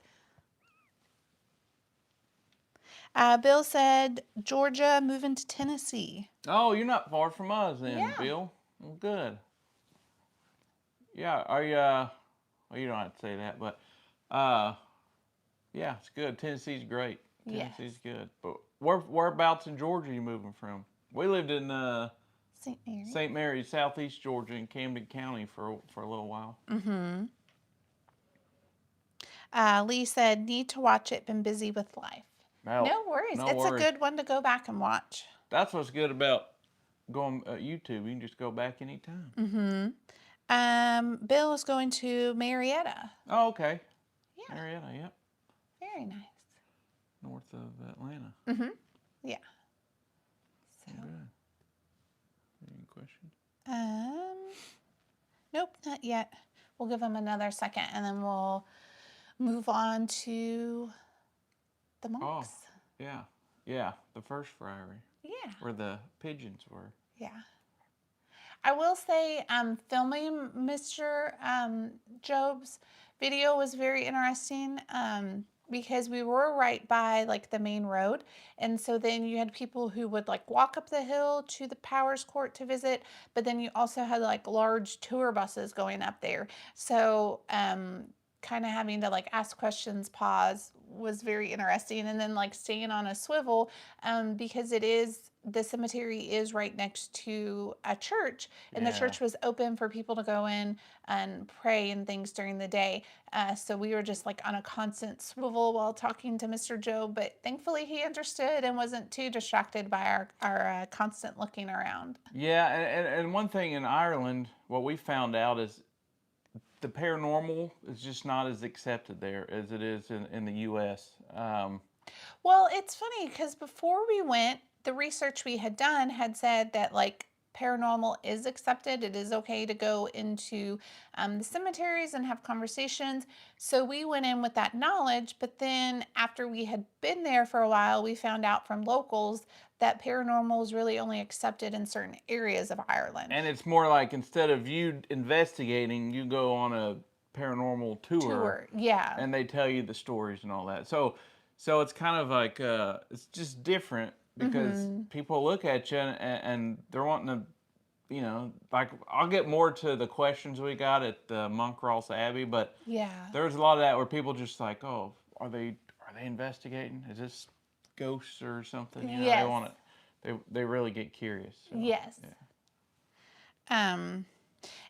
Bill said, Georgia moving to Tennessee. Oh, you're not far from us then, Yeah. Bill. Well, good. Yeah, are you, well, you don't have to say that, but, yeah, it's good. Tennessee's great. Yes. Tennessee's good. But whereabouts in Georgia are you moving from? We lived in St. Mary. St. Mary's, southeast Georgia, in Camden County for a little while. Mm-hmm. Lee said, need to watch it, been busy with life. No worries. No it's worries. a good one to go back and watch. That's what's good about going YouTube. You can just go back anytime. Mm-hmm. Bill is going to Marietta. Oh, okay. Yeah. Marietta, yep. Very nice. North of Atlanta. Mm-hmm. Yeah. So. Good. Any questions? Nope, not yet. We'll give them another second, and then we'll move on to the monks. Oh, yeah. The first friary. Yeah. Where the pigeons were. Yeah. I will say, filming Mr. Job's video was very interesting. Because we were right by like the main road, and so then you had people who would like walk up the hill to the Powers Court to visit, but then you also had like large tour buses going up there. So kind of having to like ask questions, pause, was very interesting, and then like staying on a swivel because the cemetery is right next to a church, and the church was open for people to go in and pray and things during the day. So we were just like on a constant swivel while talking to Mr. Job, but thankfully he understood and wasn't too distracted by our constant looking around. Yeah, and one thing in Ireland, what we found out is the paranormal is just not as accepted there as it is in the U.S. Well, it's funny because before we went, the research we had done had said that like paranormal is accepted. It is okay to go into the cemeteries and have conversations. So we went in with that knowledge, but then after we had been there for a while, we found out from locals that paranormal is really only accepted in certain areas of Ireland. And it's more like instead of you investigating, you go on a paranormal tour. Yeah. And they tell you the stories and all that. So it's kind of like it's just different because people look at you and they're wanting to, like I'll get more to the questions we got at the Monk Ross Abbey, but there's a lot of that where people just like, oh, are they investigating? Is this ghosts or something? They want it. They really get curious. So, yes. Yeah.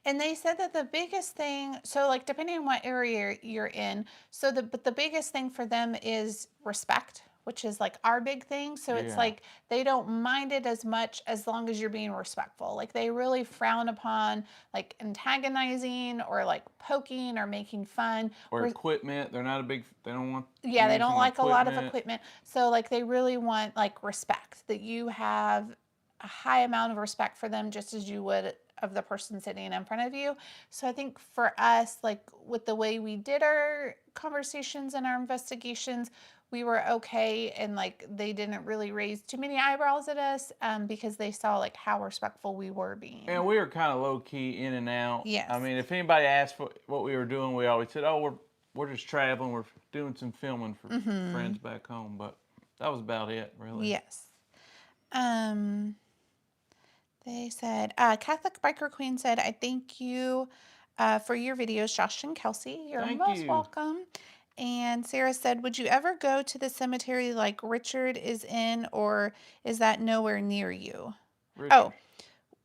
And they said that the biggest thing, so like depending on what area you're in, but the biggest thing for them is respect, which is like our big thing. So it's like they don't mind it as much as long as you're being respectful. Like they really frown upon like antagonizing or like poking or making fun. Or equipment. They're not they don't want. Yeah, they don't like a lot of equipment. So like they really want like respect, that you have a high amount of respect for them just as you would of the person sitting in front of you. So I think for us, like with the way we did our conversations and our investigations, we were okay, and like they didn't really raise too many eyebrows at us because they saw like how respectful we were being. And we were kind of low key in and out. Yes. I mean, if anybody asked what we were doing, we always said, "Oh, we're just traveling. We're doing some filming for friends back home." But that was about it, really. Yes. They said, Catholic Biker Queen said, I thank you for your videos, Josh and Kelsey. You're most welcome. And Sarah said, would you ever go to the cemetery like Richard is in, or is that nowhere near you? Richard. Oh,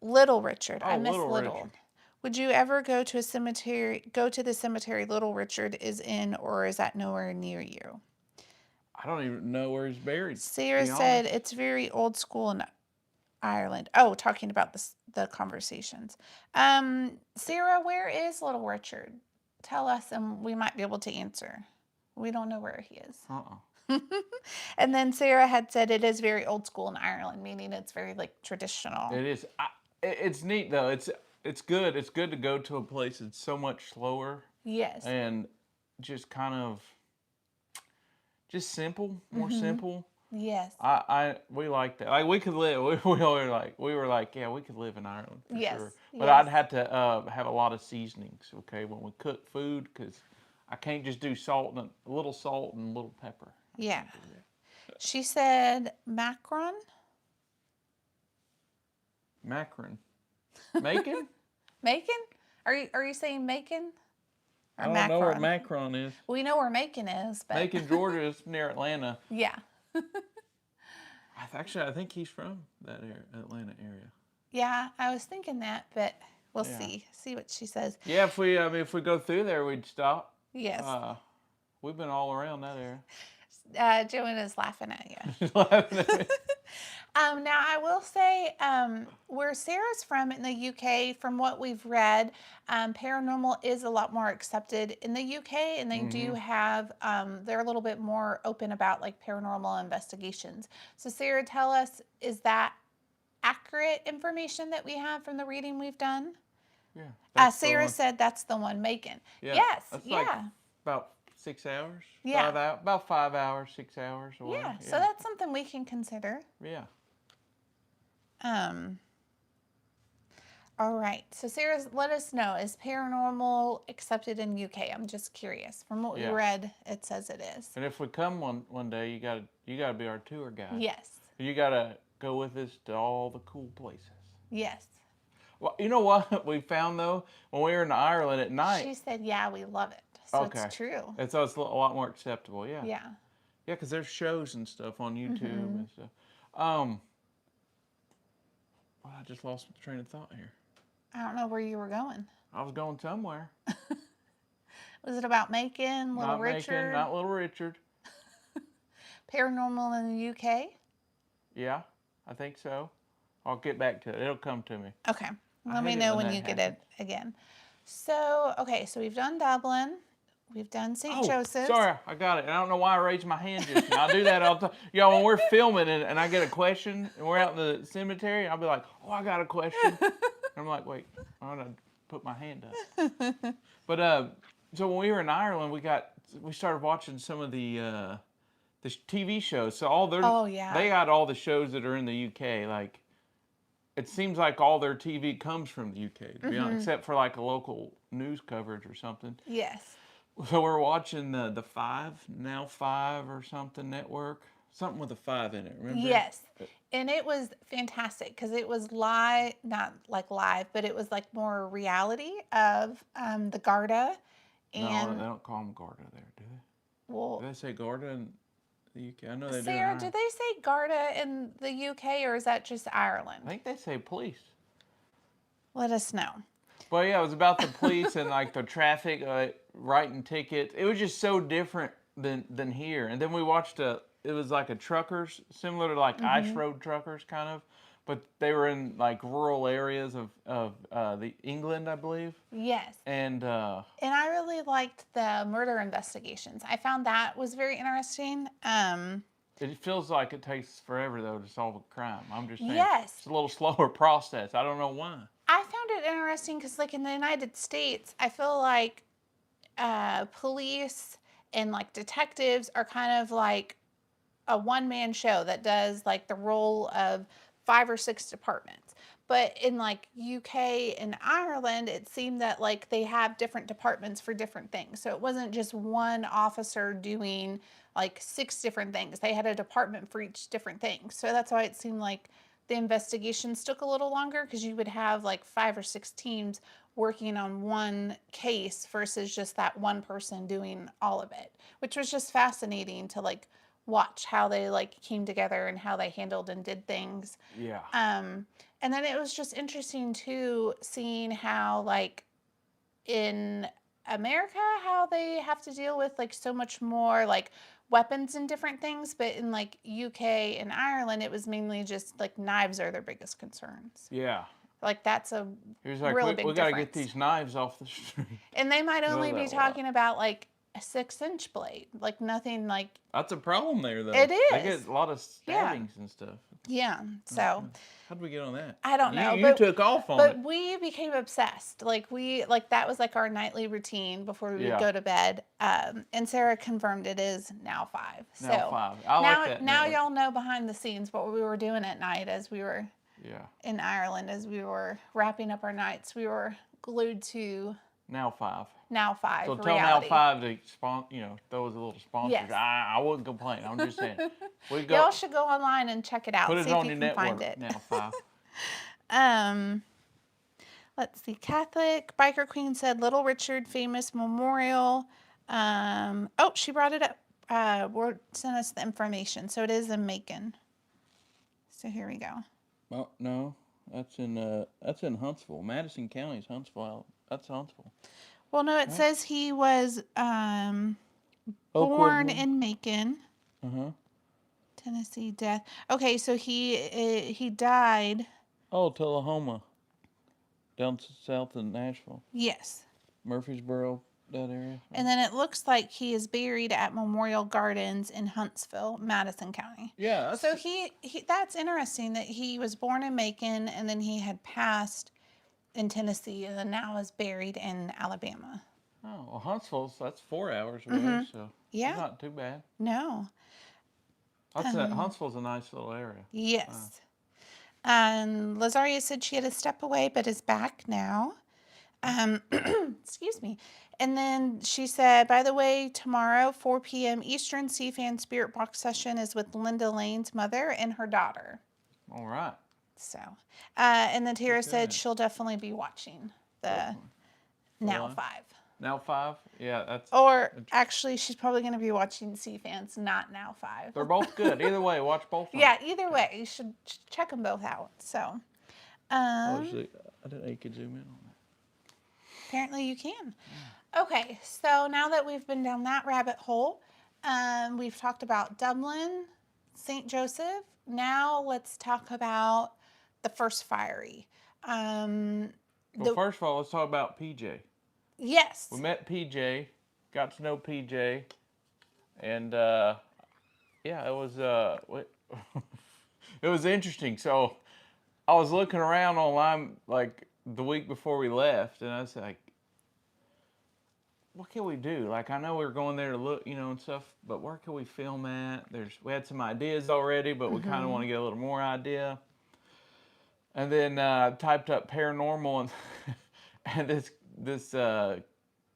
Little Richard. Oh, I miss Little. Richard. Would you ever go to the cemetery Little Richard is in, or is that nowhere near you? I don't even know where he's buried. Sarah said, it's very old school and Ireland. Oh, talking about the conversations. Sarah, where is Little Richard? Tell us and we might be able to answer. We don't know where he is. And then Sarah had said it is very old school in Ireland, meaning it's very like traditional. It is. It's neat though. It's good. It's good to go to a place that's so much slower. Yes. And just kind of just simple, more simple. Yes. We like that. Like we could live. We were like, yeah, we could live in Ireland for sure. But yes. I'd have to have a lot of seasonings, okay, when we cook food, because I can't just do a little salt and a little pepper. Yeah. She said Macron. Macron. Macon? Macon? Are you saying Macon? I don't know where Macron is. We know where Macon is, but Macon, Georgia is near Atlanta. Yeah. Actually, I think he's from that area, Atlanta area. Yeah, I was thinking that, but we'll Yeah. see what she says. Yeah, if we go through there, we'd stop. Yes. We've been all around that area. Joanna's laughing at you. She's laughing at me. Now, I will say where Sarah's from in the UK, from what we've read, paranormal is a lot more accepted in the UK, and they do have, they're a little bit more open about like paranormal investigations. So, Sarah, tell us, is that accurate information that we have from the reading we've done? Yeah. that's the Sarah one. said that's the one, Macon. Yeah, Yes, that's yeah. like about 6 hours. Yeah. About 5 hours, 6 hours away. Yeah, so that's something we can consider. Yeah. All right. So Sarah, let us know, is paranormal accepted in UK? I'm just curious. From what we read, it says it is. And if we come one day, you gotta be our tour guide. Yes. You gotta go with us to all the cool places. Yes. Well, you know what we found though when we were in Ireland at night. She said, "Yeah, we love it." So it's true. And so it's a lot more acceptable. Yeah. Yeah. Yeah, because there's shows and stuff on YouTube and stuff. Well, I just lost the train of thought here. I don't know where you were going. I was going somewhere. Was it about Macon, Little Not Richard? Macon, not Little Richard. Paranormal in the UK? Yeah, I think so. I'll get back to it. It'll come to me. Okay. Let me know when you get it again. So, okay, so we've done Dublin. We've done St. Joseph's. Sorry, I got it. And I don't know why I raised my hand just now. I do that all the time. Y'all, when we're filming and I get a question and we're out in the cemetery, I'll be like, oh, I got a question. And I'm like, wait, I'm going to put my hand up. But so when we were in Ireland, we started watching some of the TV shows. So all their they got all the shows that are in the UK. Like, it seems like all their TV comes from the UK, to be honest, except for like a local news coverage or something. Yes. So we're watching the Now 5 or something network. Something with a 5 in it, remember? Yes. And it was fantastic because it was live, not like live, but it was like more reality of the Garda. And no, they don't call them Garda there, do they? Well, do they say Garda in the UK? I know they do. Sarah, do they say Garda in the UK or is that just Ireland? I think they say police. Let us know. But yeah, it was about the police and like the traffic, writing tickets. It was just so different than here. And then we watched it was like a truckers, similar to like ice road truckers kind of, but they were in like rural areas of the England, I believe. Yes. And I really liked the murder investigations. I found that was very interesting. It feels like it takes forever though to solve a crime. I'm just saying. Yes. It's a little slower process. I don't know why. I found it interesting because, like in the United States, I feel like police and like detectives are kind of like a one-man show that does like the role of 5 or 6 departments. But in like UK and Ireland, it seemed that like they have different departments for different things. So it wasn't just one officer doing like 6 different things. They had a department for each different thing. So that's why it seemed like the investigations took a little longer because you would have like 5 or 6 teams working on one case versus just that one person doing all of it, which was just fascinating to like watch how they like came together and how they handled and did things. Yeah. And then it was just interesting too, seeing how like in America, how they have to deal with like so much more like weapons and different things, but in like UK and Ireland, it was mainly just like knives are their biggest concerns. Yeah. Like that's a like, really big we got to difference. get these knives off the street. And they might only be talking about like a 6-inch blade, like nothing like. That's a problem there, though. It is. They get a lot of stabbings and stuff. Yeah. So. How did we get on that? I don't know. You took off on it. But we became obsessed. Like that was like our nightly routine before we would go to bed. And Sarah confirmed it is Now 5. Now 5. I like that. Now y'all know behind the scenes what we were doing at night as we were in Ireland, as we were wrapping up our nights. We were glued to Now 5. Now 5. So reality. tell Now 5 to throw us a little sponsor. Yes. I wouldn't complain. I'm just saying. Y'all should go online and check it out. Put it see on if you your can network. Find it. Now 5. Let's see. Catholic Biker Queen said Little Richard famous memorial. She brought it up. Sent us the information. So it is in Macon. So here we go. Oh no, that's in Huntsville. Madison County's Huntsville. That's Huntsville. Well, no, it Right? says he was Oakwood born one. in Macon, Uh-huh. Tennessee. Death. Okay, so he died. Oh, Tullahoma, down south of Nashville, Yes. Murfreesboro, that area. And then it looks like he is buried at Memorial Gardens in Huntsville, Madison County. Yeah, So that's he that's interesting that he was born in Macon and then he had passed in Tennessee and then now is buried in Alabama. oh well, that's 4 hours away, Mm-hmm. so it's Yeah. not too bad. No. Huntsville's a nice little area. Yes. Lazaria said she had to step away but is back now. Excuse me. And then she said, by the way, tomorrow, 4 p.m. Eastern, CFAN Spirit Box session is with Linda Lane's mother and her daughter. All right. So, and then Tara said Good. she'll definitely be watching the Definitely. Now live? 5. Now 5? Yeah, that's. Or actually, she's probably going to be watching CFAN's Not Now 5. They're both good. Either way, watch both of them. Yeah, either way, you should check them both out. So, Oh, see, I didn't know you could zoom in on that. apparently you can. Okay, so now that we've been down that rabbit hole, we've talked about Dublin, St. Joseph. Now let's talk about the first fiery. Well, first of all, let's talk about PJ. Yes. We met PJ, got to know PJ, and yeah, it was it was interesting. So I was looking around online like the week before we left, and I was like, what can we do? Like, I know we were going there to look, and stuff, but where can we film at? We had some ideas already, but we kind of want to get a little more idea. And then typed up paranormal, and and this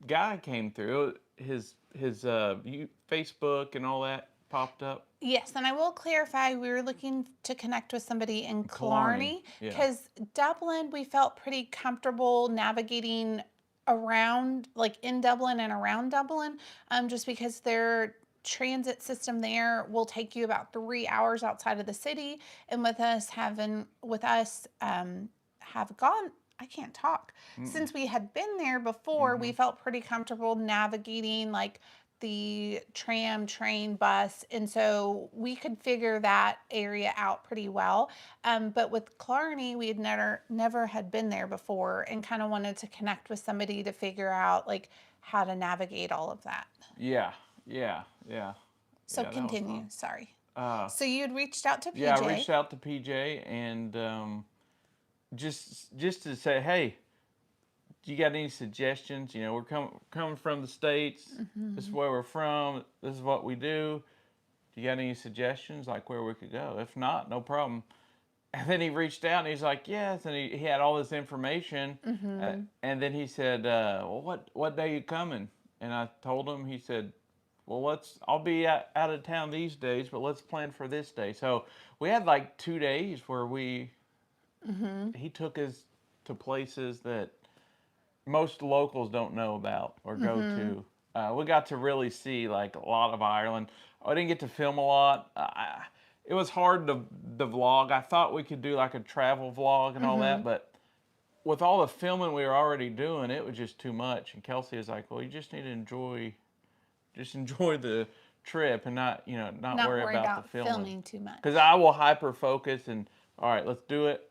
guy came through. His Facebook and all that popped up. Yes, and I will clarify, we were looking to connect with somebody in Killarney Yeah. because Dublin, we felt pretty comfortable navigating around, like in Dublin and around Dublin, just because their transit system there will take you about 3 hours outside of the city. And with us have gone, I can't talk. Since we had been there before, we felt pretty comfortable navigating like the tram, train, bus, and so we could figure that area out pretty well. But with Killarney, we had never had been there before, and kind of wanted to connect with somebody to figure out like how to navigate all of that. Yeah. So Yeah, that was continue. fun. Sorry. So you had reached out to PJ. Yeah, I reached out to PJ and just to say, hey, do you got any suggestions? We're coming from the States. This is where we're from. This is what we do. Do you got any suggestions, like where we could go? If not, no problem. And then he reached out and he's like, yes. And he had all this information. And then he said, well, what day you coming? And I told him, he said, well, I'll be out of town these days, but let's plan for this day. So we had like 2 days where he took us to places that most locals don't know about or go to. We got to really see like a lot of Ireland. I didn't get to film a lot. It was hard to vlog. I thought we could do like a travel vlog and all that, but with all the filming we were already doing, it was just too much. And Kelsey was like, "Well, you just need to enjoy the trip and not worry about the filming too much." Because I will hyper focus and all right, let's do it.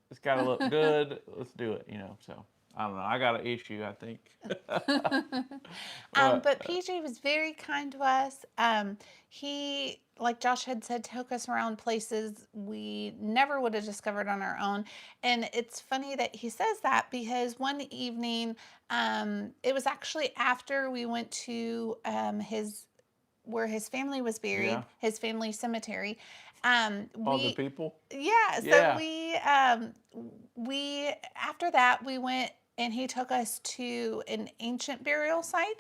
It's got to look good. Let's do it. So. I don't know. I got an issue, I think. But PJ was very kind to us. He, like Josh had said, took us around places we never would have discovered on our own. And it's funny that he says that because one evening, it was actually after we went to where his family was buried, his family cemetery. All the people? Yeah. So we after that we went and he took us to an ancient burial site.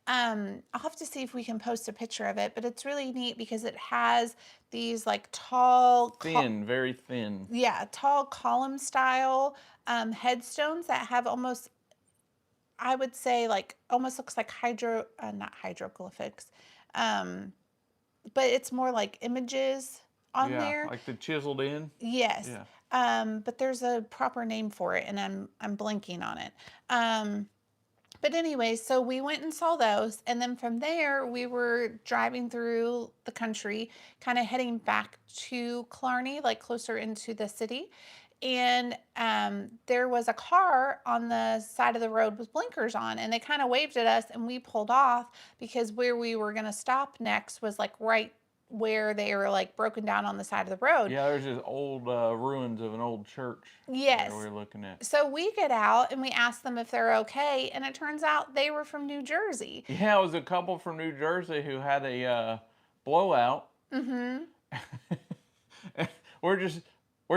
I'll have to see if we can post a picture of it, but it's really neat because it has these like tall, very thin. Yeah, tall column style headstones that have almost, I would say, like almost looks like not hieroglyphics, but it's more like images on Yeah, there. like the chiseled in. Yes. Yeah. But there's a proper name for it, and I'm blanking on it. But anyway, so we went and saw those, and then from there we were driving through the country, kind of heading back to Killarney, like closer into the city. And there was a car on the side of the road with blinkers on, and they kind of waved at us, and we pulled off because where we were going to stop next was like right where they were like broken down on the side of the road. Yeah, there's just old ruins of an old church there Yes. we're looking at. So we get out and we ask them if they're okay, and it turns out they were from New Jersey. Yeah, it was a couple from New Jersey who had a blowout. Mm-hmm. we're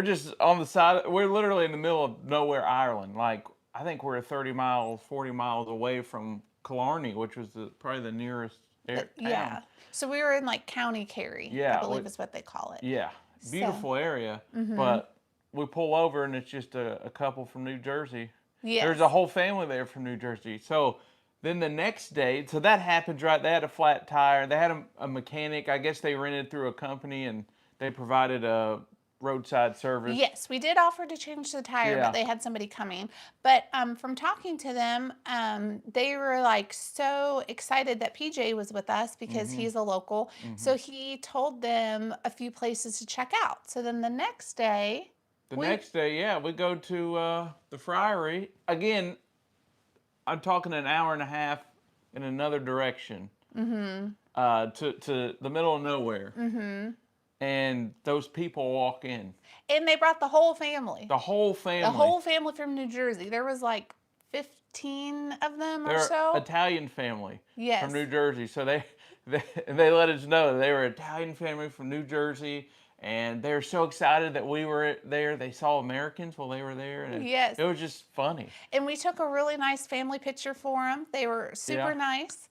just on the side. We're literally in the middle of nowhere, Ireland. Like I think we're 30 miles, 40 miles away from Killarney, which was probably the nearest town. Yeah. So we were in like County Kerry, Yeah, I believe is what they call it. Yeah, So, beautiful area, but we pull over and it's just a couple from New Jersey. yes. There's a whole family there from New Jersey. So then the next day, so that happened, right? They had a flat tire. They had a mechanic. I guess they rented through a company and they provided a roadside service. Yes, we did offer to change the tire, Yeah. but they had somebody coming. But from talking to them, they were like so excited that PJ was with us because he's a local. So he told them a few places to check out. So then the next day, Next day, yeah, we go to the Friary. Again, I'm talking an hour and a half in another direction to the middle of nowhere. And those people walk in. and they brought the whole family. The whole family. The whole family from New Jersey. There was like 15 of them or so. Italian family Yes. from New Jersey. So they let us know they were an Italian family from New Jersey, and they were so excited that we were there. They saw Americans while they were there, and Yes. it was just funny. And we took a really nice family picture for them. They were super Yeah. nice.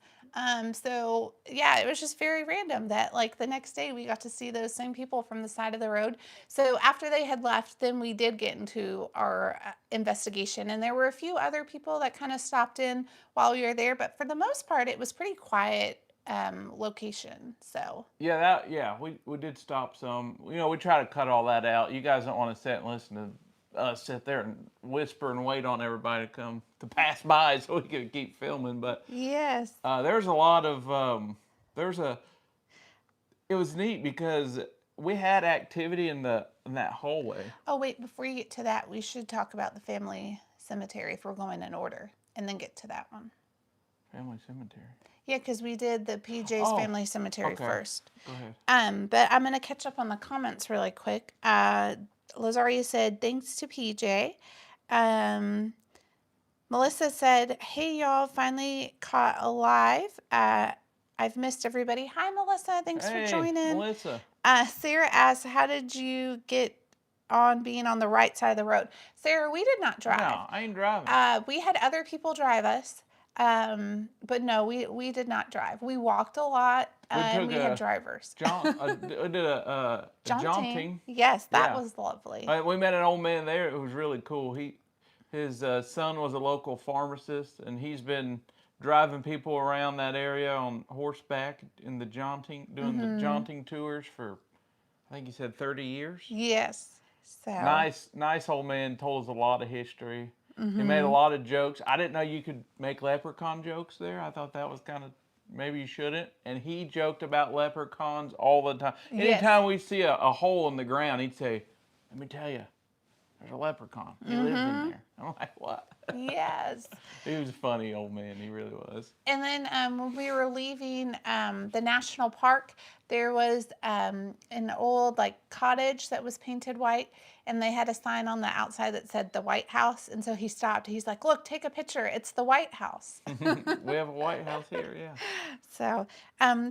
So yeah, it was just very random that like the next day we got to see those same people from the side of the road. So after they had left, then we did get into our investigation, and there were a few other people that kind of stopped in while we were there, but for the most part, it was pretty quiet location. So Yeah, we did stop some. You know, we try to cut all that out. You guys don't want to sit and listen to us sit there and whisper and wait on everybody to come to pass by so we could keep filming. But yes, there's a lot of it was neat because we had activity in that hallway. oh wait, before you get to that, we should talk about the family cemetery if we're going in order, and then get to that one. Family cemetery. Yeah, because we did the PJ's Oh, family cemetery okay. first. Go ahead. But I'm gonna catch up on the comments really quick. Lazaria said thanks to PJ. Melissa said, "Hey y'all, finally caught alive. I've missed everybody. Hi Melissa, thanks Hey, for joining." Melissa. Sarah asked, "How did you get on being on the right side of the road?" Sarah, we did not drive. No, I ain't driving. We had other people drive us. But no, we did not drive. We walked a lot, and we had drivers. We did a jaunting. Yes, that Yeah. was lovely. We met an old man there. It was really cool. His son was a local pharmacist, and he's been driving people around that area on horseback in the jaunting, doing the jaunting tours for, I think he said 30 years. Yes. So Nice old man. Told us a lot of history. He made a lot of jokes. I didn't know you could make leprechaun jokes there. I thought that was kind of, maybe you shouldn't. And he joked about leprechauns all the time. Yes. Anytime we see a hole in the ground, he'd say, "Let me tell you, there's a leprechaun. He lives in there." I'm like, what? yes. He was a funny old man. He really was. And then when we were leaving the national park, there was an old like cottage that was painted white, and they had a sign on the outside that said the White House. And so he stopped. He's like, "Look, take a picture. It's the White House." We have a White House here, yeah. So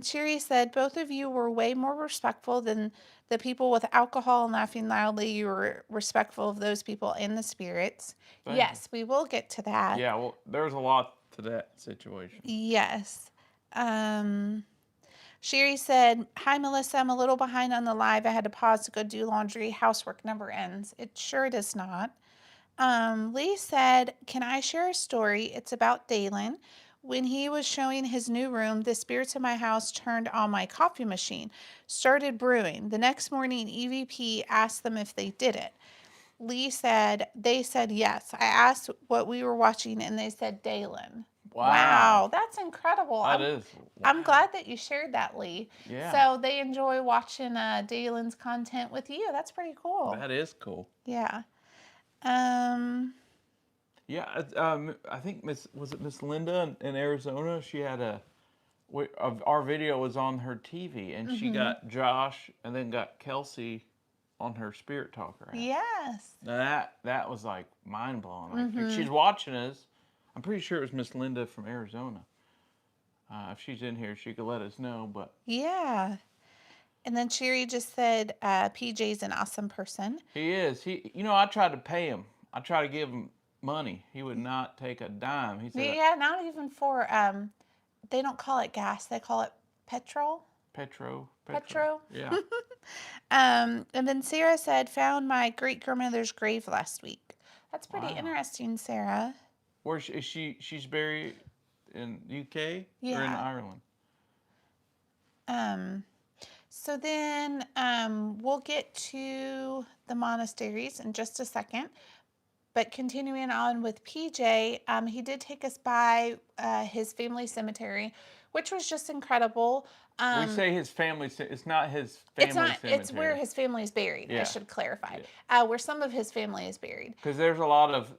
Sherry said, "Both of you were way more respectful than the people with alcohol and laughing loudly. You were respectful of those people and the spirits." Thank Yes, we will get to that. Yeah, well, there's a lot to that situation. Yes. Sherry said, "Hi, Melissa. I'm a little behind on the live. I had to pause to go do laundry. Housework never ends." It sure does not. Lee said, "Can I share a story? It's about Dalen. When he was showing his new room, the spirits in my house turned on my coffee machine, started brewing. The next morning, EVP asked them if they did it. Lee said, they said yes. I asked what we were watching, and they said Dalen. Wow. Wow, that's incredible. That is. I'm Wow. glad that you shared that, Lee. Yeah. So they enjoy watching Dalen's content with you. That's pretty cool. That is cool. Yeah. Yeah, I think Miss Linda in Arizona? She had our video was on her TV, and she got Josh and then got Kelsey on her Spirit Talker app. Yes. Now that was like mind blowing. Like, she's watching us. I'm pretty sure it was Miss Linda from Arizona. If she's in here, she could let us know. But Yeah. And then Sherry just said PJ's an awesome person. he is. I tried to pay him. I tried to give him money. He would not take a dime. He said, Yeah, not even for they don't call it gas, they call it petrol. Petro. Yeah. And then Sarah said, found my great grandmother's grave last week. That's pretty Wow. interesting, Sarah. Where is she? She's buried in UK or in Yeah. Ireland? So then we'll get to the monasteries in just a second. But continuing on with PJ, he did take us by his family cemetery, which was just incredible. We say his family. It's not his family cemetery. It's where his family is buried. Yeah. I should clarify. Yeah. Where some of his family is buried. Because there's a lot of,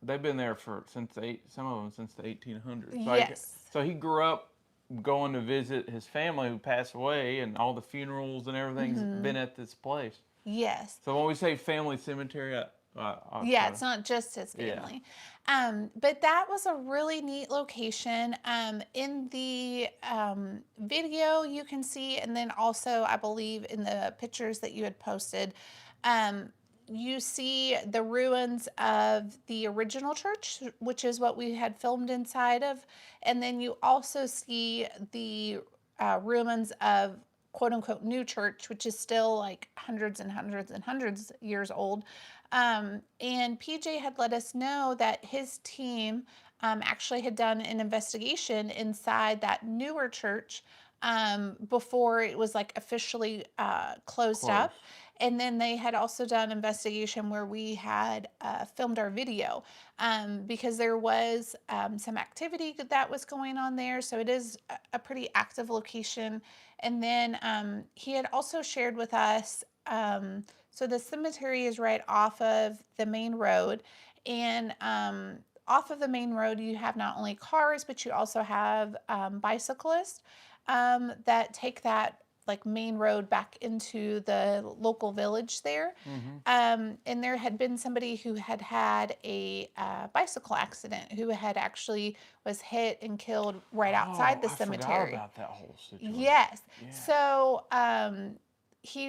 they've been there some of them since the 1800s. Yes. So he grew up going to visit his family who passed away, and all the funerals and everything's been at this place. Yes. So when we say family cemetery, it's not just his family. Yeah. But that was a really neat location. In the video you can see, and then also I believe in the pictures that you had posted, you see the ruins of the original church, which is what we had filmed inside of. And then you also see the ruins of quote unquote new church, which is still like hundreds and hundreds and hundreds years old. And PJ had let us know that his team actually had done an investigation inside that newer church before it was like officially closed up. And then they had also done an investigation where we had filmed our video because there was some activity that was going on there. So it is a pretty active location. And then he had also shared with us, so the cemetery is right off of the main road. And off of the main road, you have not only cars, but you also have bicyclists that take that like main road back into the local village there. And there had been somebody who had a bicycle accident, who had actually was hit and killed right outside the cemetery. I forgot about that whole situation. Yes. Yeah. So do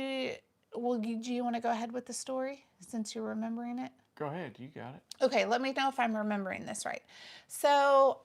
you want to go ahead with the story since you're remembering it? Go ahead, you got it. Okay, let me know if I'm remembering this right. So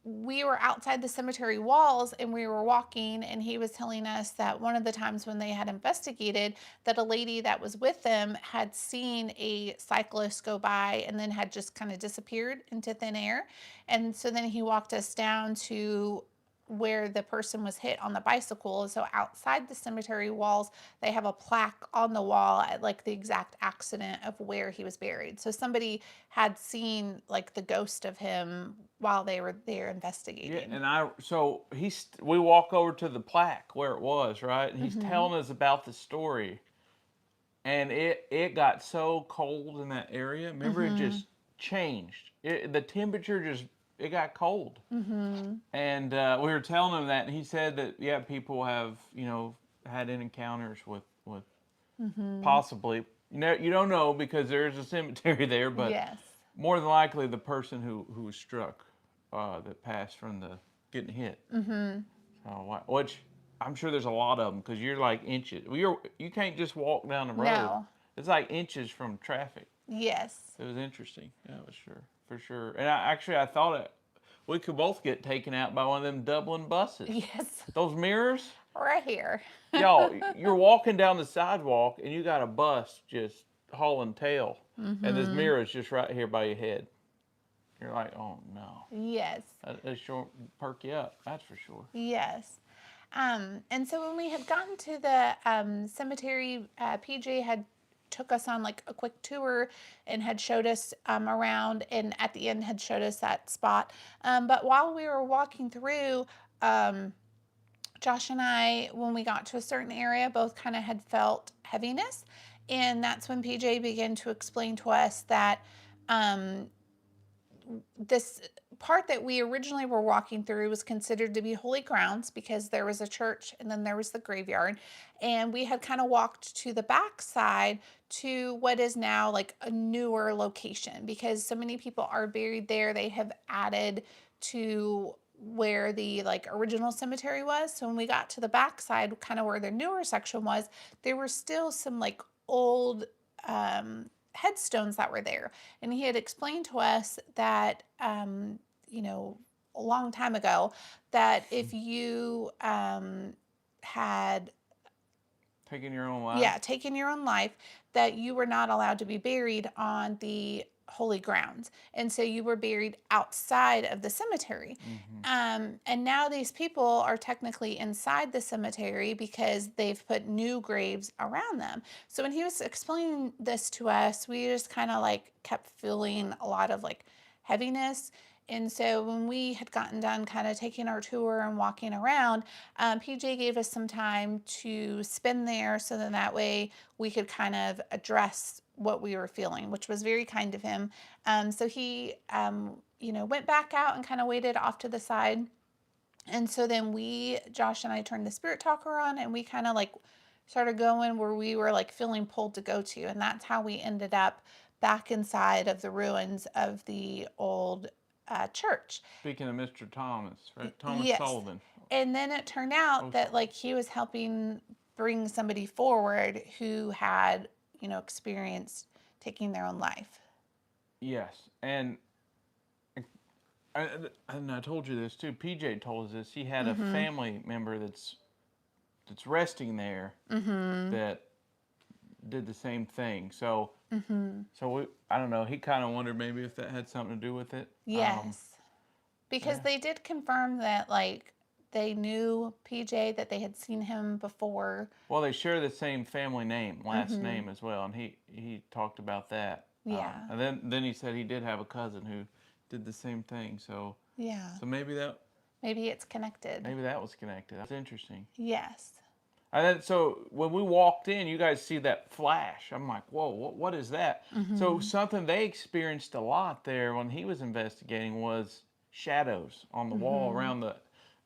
we were outside the cemetery walls and we were walking, and he was telling us that one of the times when they had investigated, that a lady that was with them had seen a cyclist go by and then had just kind of disappeared into thin air. And so then he walked us down to where the person was hit on the bicycle. So outside the cemetery walls, they have a plaque on the wall at like the exact accident of where he was buried. So somebody had seen like the ghost of him while they were there investigating. Yeah, and we walk over to the plaque where it was, right? And he's telling us about the story. And it got so cold in that area. Remember, it just changed. The temperature it got cold. And we were telling him that, and he said that, people have, had encounters with possibly, you don't know because there's a cemetery there, but more than likely the person who was struck, that passed from the getting hit. So, which I'm sure there's a lot of them because you're like inches. You can't just walk down the road. No. It's like inches from traffic. Yes. It was interesting. Yeah, it was for sure. And I thought we could both get taken out by one of them Dublin buses. Yes. Those mirrors. Right here. Y'all, you're walking down the sidewalk and you got a bus just hauling tail, and this mirror is just right here by your head. you're like, oh no. Yes. That sure perk you up, that's for sure. Yes. And so when we had gotten to the cemetery, PJ had took us on like a quick tour and had showed us around, and at the end had showed us that spot. But while we were walking through, Josh and I, when we got to a certain area, both kind of had felt heaviness. And that's when PJ began to explain to us that um, this part that we originally were walking through was considered to be holy grounds because there was a church and then there was the graveyard. And we had kind of walked to the back side to what is now like a newer location because so many people are buried there. They have added to where the like original cemetery was. So when we got to the back side, kind of where the newer section was, there were still some like old headstones that were there. And he had explained to us that, you know, a long time ago, that if you had Taking your own life? yeah, taken your own life, that you were not allowed to be buried on the holy grounds. And so you were buried outside of the cemetery. And now these people are technically inside the cemetery because they've put new graves around them. So when he was explaining this to us, we just kind of like kept feeling a lot of like heaviness. And so when we had gotten done kind of taking our tour and walking around, PJ gave us some time to spend there so that way we could kind of address what we were feeling, which was very kind of him. So he, you know, went back out and kind of waited off to the side. And so then Josh and I turned the spirit talker on and we kind of like started going where we were like feeling pulled to go to. And that's how we ended up back inside of the ruins of the old church. Speaking of Mr. Thomas, right? Thomas Yes. Sullivan. And then it turned out that like he was helping bring somebody forward who had, you know, experienced taking their own life. Yes, and I told you this too. PJ told us this. He had a family member that's resting there that did the same thing. So I don't know. He kind of wondered maybe if that had something to do with it. Yes. Because they did confirm that like they knew PJ, that they had seen him before. Well, they share the same family name, last name as well, and he talked about that. Yeah. And then he said he did have a cousin who did the same thing. So Yeah. so maybe it's connected. Maybe that was connected. That's interesting. Yes. And then, so when we walked in, you guys see that flash. I'm like, whoa, what is that? So something they experienced a lot there when he was investigating was shadows on the wall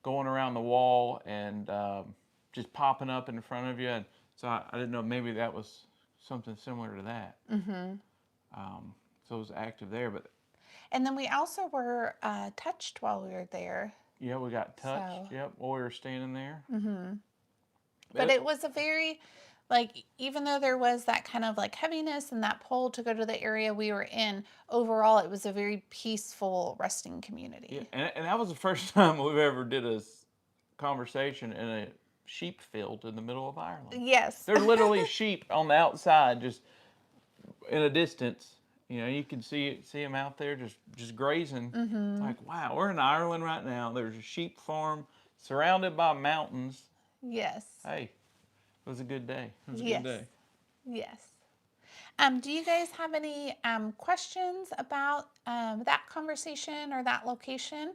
going around the wall and just popping up in front of you. And so I didn't know, maybe that was something similar to that. So it was active there, but And then we also were touched while we were there. yeah, we got touched. So. Yep, while we were standing there. But it was a very, like, even though there was that kind of like heaviness and that pull to go to the area we were in, overall it was a very peaceful resting community. Yeah, and that was the first time we've ever did a conversation in a sheep field in the middle of Ireland. Yes. There's literally sheep on the outside, just in a distance. You know, you can see them out there just grazing. Like, wow, we're in Ireland right now. There's a sheep farm surrounded by mountains. Yes. Hey, it was a good day. It was a Yes. good day. Yes. Do you guys have any questions about that conversation or that location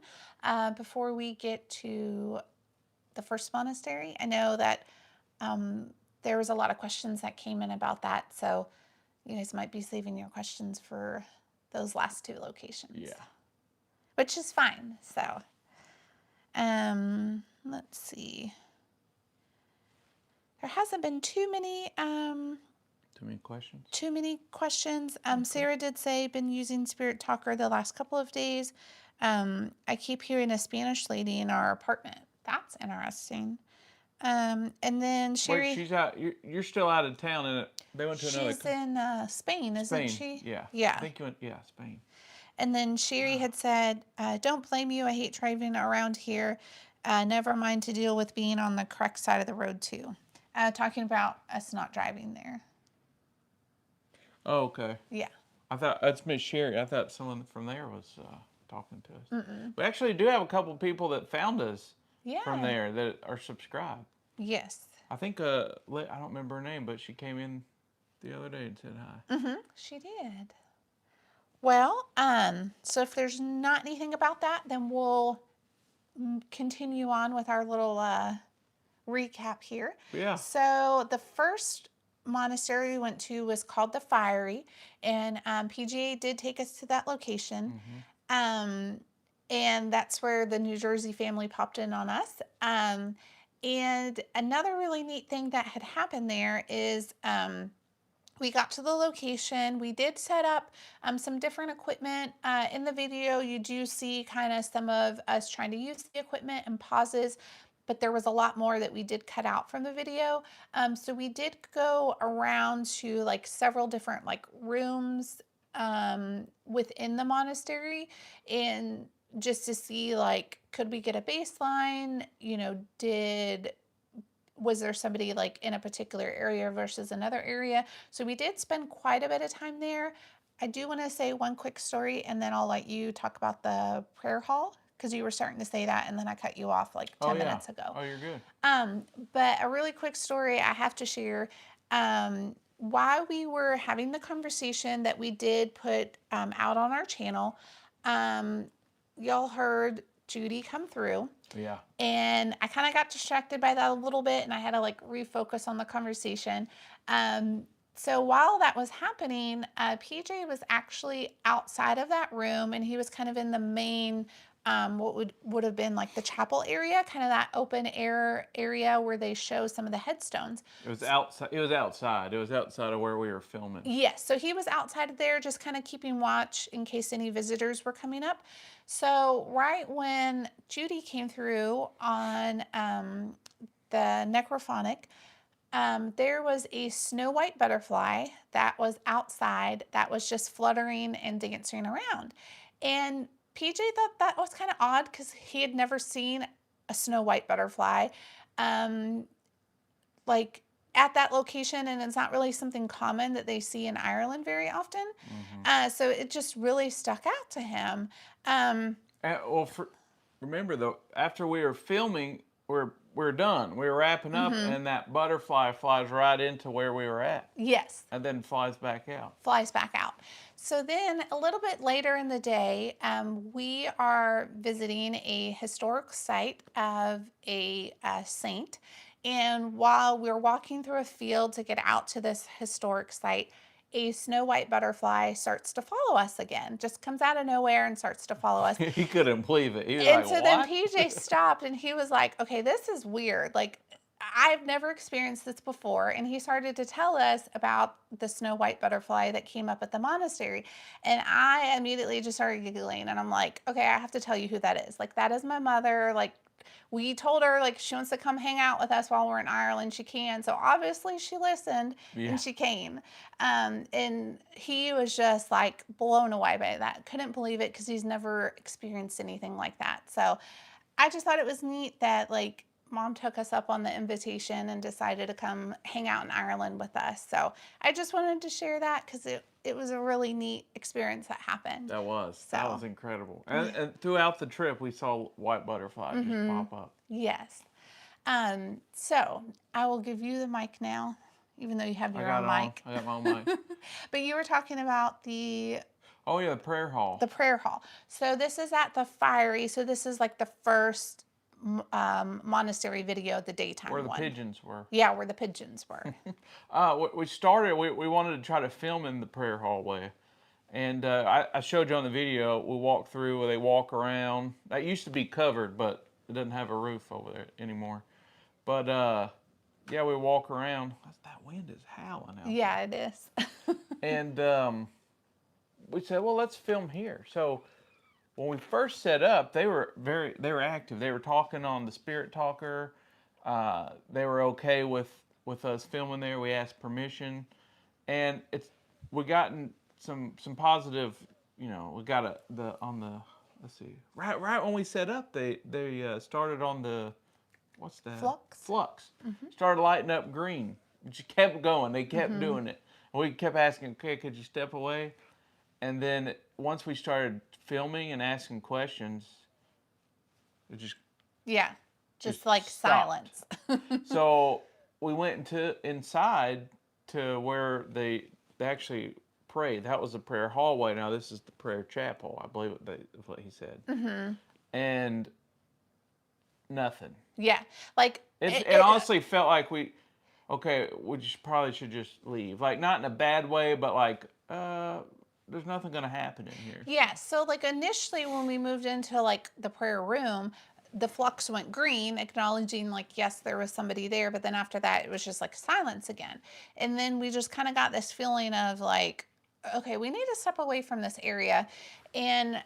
before we get to the first monastery? I know that there was a lot of questions that came in about that, so you guys might be saving your questions for those last two locations. Yeah. Which is fine. So, let's see. There hasn't been too many questions. Too many questions. Sarah did say, been using Spirit Talker the last couple of days. I keep hearing a Spanish lady in our apartment. That's interesting. And then Sherry. Wait, she's out. You're still out of town, and they went to another. She's in Spain, isn't she? Yeah. Yeah. I think you went. Yeah, Spain. And then Sherry had said, "Don't blame you. I hate driving around here. Never mind to deal with being on the correct side of the road too." Talking about us not driving there. Oh, okay. Yeah. I thought that's Miss Sherry. I thought someone from there was talking to us. We actually do have a couple of people that found us from Yeah. there that are subscribed. Yes. I think I don't remember her name, but she came in the other day and said hi. She did. Well, so if there's not anything about that, then we'll continue on with our little recap here. Yeah. So the first monastery we went to was called the Fiery, and PGA did take us to that location. Um, and that's where the New Jersey family popped in on us. And another really neat thing that had happened there is we got to the location. We did set up some different equipment. In the video, you do see kind of some of us trying to use the equipment and pauses, but there was a lot more that we did cut out from the video. So we did go around to like several different like rooms within the monastery, and just to see like, could we get a baseline? You know, was there somebody like in a particular area versus another area? So we did spend quite a bit of time there. I do want to say one quick story, and then I'll let you talk about the prayer hall, because you were starting to say that and then I cut you off like 10 minutes ago. Oh, you're good. But a really quick story I have to share. While we were having the conversation that we did put out on our channel, y'all heard Judy come through. Yeah. And I kind of got distracted by that a little bit, and I had to like refocus on the conversation. So while that was happening, PJ was actually outside of that room, and he was kind of in the main, what would have been like the chapel area, kind of that open air area where they show some of the headstones. It was outside. It was outside. It was outside of where we were filming. Yes, so he was outside of there, just kind of keeping watch in case any visitors were coming up. So right when Judy came through on the necrophonic, there was a snow white butterfly that was outside that was just fluttering and dancing around. And PJ thought that was kind of odd because he had never seen a snow white butterfly like at that location, and it's not really something common that they see in Ireland very often. So it just really stuck out to him. Remember though, after we were filming, we're done. We were wrapping up, and that butterfly flies right into where we were at. Yes. And then flies back out. Flies back out. So then a little bit later in the day, we are visiting a historic site of a saint. And while we're walking through a field to get out to this historic site, a snow white butterfly starts to follow us again, just comes out of nowhere and starts to follow us. He couldn't believe it. He was And like, so what? then PJ stopped and he was like, okay, this is weird. Like, I've never experienced this before. And he started to tell us about the snow white butterfly that came up at the monastery. And I immediately just started giggling. And I'm like, okay, I have to tell you who that is. Like, that is my mother. Like, we told her like she wants to come hang out with us while we're in Ireland, she can. So obviously she listened and she came. And he was just like blown away by that. Couldn't believe it because he's never experienced anything like that. So I just thought it was neat that like Mom took us up on the invitation and decided to come hang out in Ireland with us. So I just wanted to share that because it was a really neat experience that happened. That was. So. That was incredible. And throughout the trip, we saw white butterflies just pop up. Yes. So I will give you the mic now, even though you have your own mic. I got my own mic. But you were talking about the prayer hall. The prayer hall. So this is at the Fiery. So this is like the first monastery video, the daytime where the one. pigeons were. Yeah, where the pigeons were. We wanted to try to film in the prayer hallway. And I showed you on the video, we walk through where they walk around. That used to be covered, but it doesn't have a roof over there anymore. But yeah, we walk around. That wind is howling out Yeah, it is. And we said, well, let's film here. So when we first set up, they were active. They were talking on the Spirit Talker. They were okay with us filming there. We asked permission, and we gotten some positive. You know, we got let's see, right when we set up, they started on the what's that? Flux. Started lighting up green. But you kept going. They kept doing it. And we kept asking, okay, could you step away? and then once we started filming and asking questions, it Yeah. just Just like stopped. silence. So we went inside to where they actually prayed. That was the prayer hallway. Now this is the prayer chapel, I believe what he said. Mm-hmm. And nothing. Yeah. Like It honestly felt like okay, we probably should just leave. Like not in a bad way, but like there's nothing gonna happen in here. yeah. So like initially when we moved into like the prayer room, the flux went green, acknowledging like yes, there was somebody there, but then after that it was just like silence again. And then we just kind of got this feeling of like, okay, we need to step away from this area. And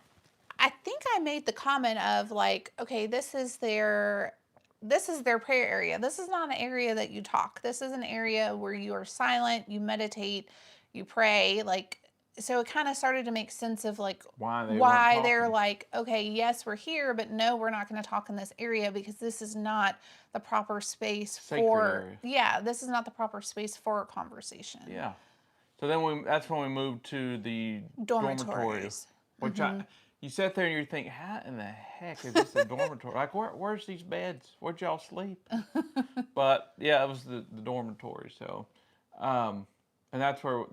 I think I made the comment of like, okay, this is their prayer area. This is not an area that you talk. This is an area where you are silent, you meditate, you pray. Like, so it kind of started to make sense of like Why they weren't why they're talking. like, okay, yes, we're here, but no, we're not going to talk in this area because this is not the proper space Sacred for, area. yeah, this is not the proper space for a conversation. Yeah. So then that's when we moved to the dormitory, Dormitories. which you sat there and you think, how in the heck is this a dormitory? Like, where's these beds? Where'd y'all sleep? But yeah, it was the dormitory. So, and that's where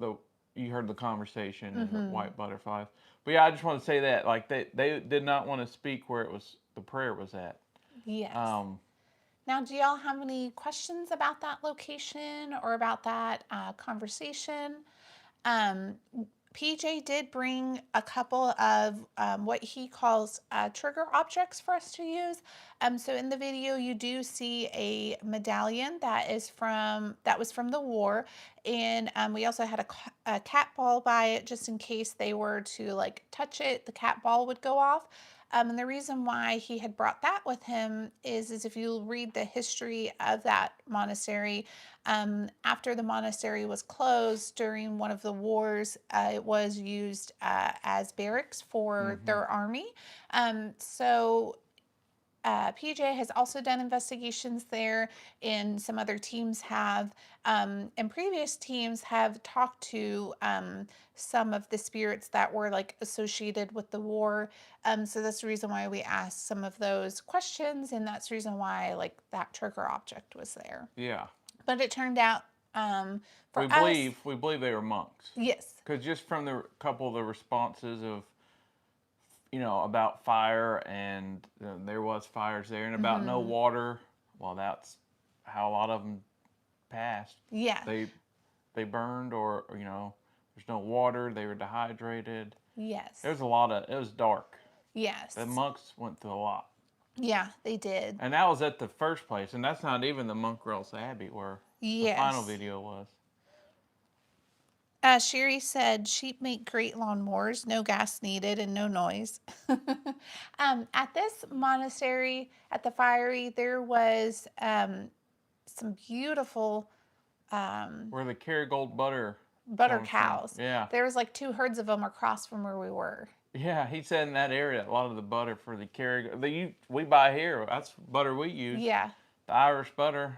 you heard the conversation and the white butterflies. But yeah, I just want to say that like they did not want to speak where the prayer was at. Yes. Um, Now, do y'all have any questions about that location or about that conversation? Um, PJ did bring a couple of what he calls trigger objects for us to use. So in the video, you do see a medallion that was from the war, and we also had a cat ball by it just in case they were to like touch it, the cat ball would go off. And the reason why he had brought that with him is if you read the history of that monastery, after the monastery was closed during one of the wars, it was used as barracks for their army. So PJ has also done investigations there, and some other teams have. And previous teams have talked to some of the spirits that were like associated with the war. So that's the reason why we asked some of those questions, and that's the reason why like that trigger object was there. yeah. But it turned out for We us, believe they were monks. yes. Because just from the couple of the responses of about fire and there was fires there and about no water, well that's how a lot of them passed. Yeah. They burned or there's no water, they were dehydrated. Yes. There was a lot of, it was dark. Yes. The monks went through a lot. Yeah, they did. And that was at the first place, and that's not even the Monkrells Abbey where the final video was. Sherry said sheep make great lawnmowers, no gas needed and no noise. At this monastery, at the Fiery, there was some beautiful Where the Kerrygold butter cows. Yeah. There was like 2 herds of them across from where we were. Yeah, he said in that area a lot of the butter for the Kerrygold we buy here. That's butter we use. Yeah. The Irish butter,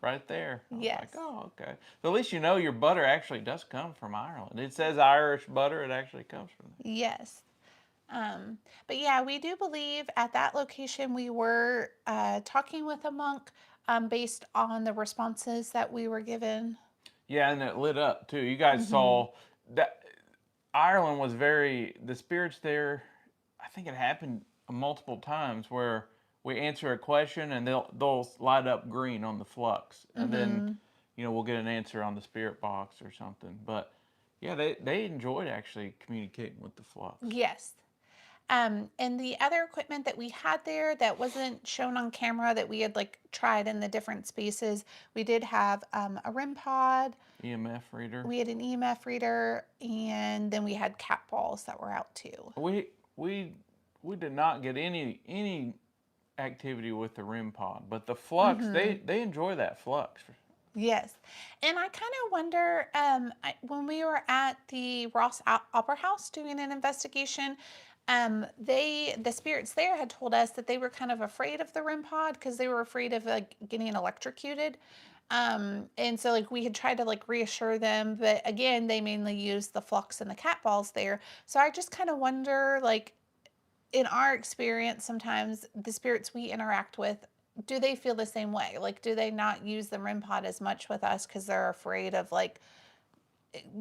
right there. Yes. Like, oh, okay. So at least you know your butter actually does come from Ireland. It says Irish butter. It actually comes from there. Yes. But yeah, we do believe at that location we were talking with a monk based on the responses that we were given. Yeah, and it lit up too. You guys saw that Ireland was the spirits there, I think it happened multiple times where we answer a question and they'll light up green on the flux. And then, we'll get an answer on the spirit box or something. But yeah, they enjoyed actually communicating with the flux. Yes. And the other equipment that we had there that wasn't shown on camera that we had like tried in the different spaces, we did have a REM pod. EMF reader. We had an EMF reader, and then we had cat balls that were out too. We did not get any activity with the REM pod, but the flux, they enjoy that flux. Yes. And I kind of wonder, when we were at the Ross Opera House doing an investigation, the spirits there had told us that they were kind of afraid of the REM pod because they were afraid of like getting electrocuted. And so like we had tried to like reassure them, but again, they mainly use the flux and the cat balls there. So I just kind of wonder, like, in our experience, sometimes the spirits we interact with, do they feel the same way? Like, do they not use the REM pod as much with us because they're afraid of like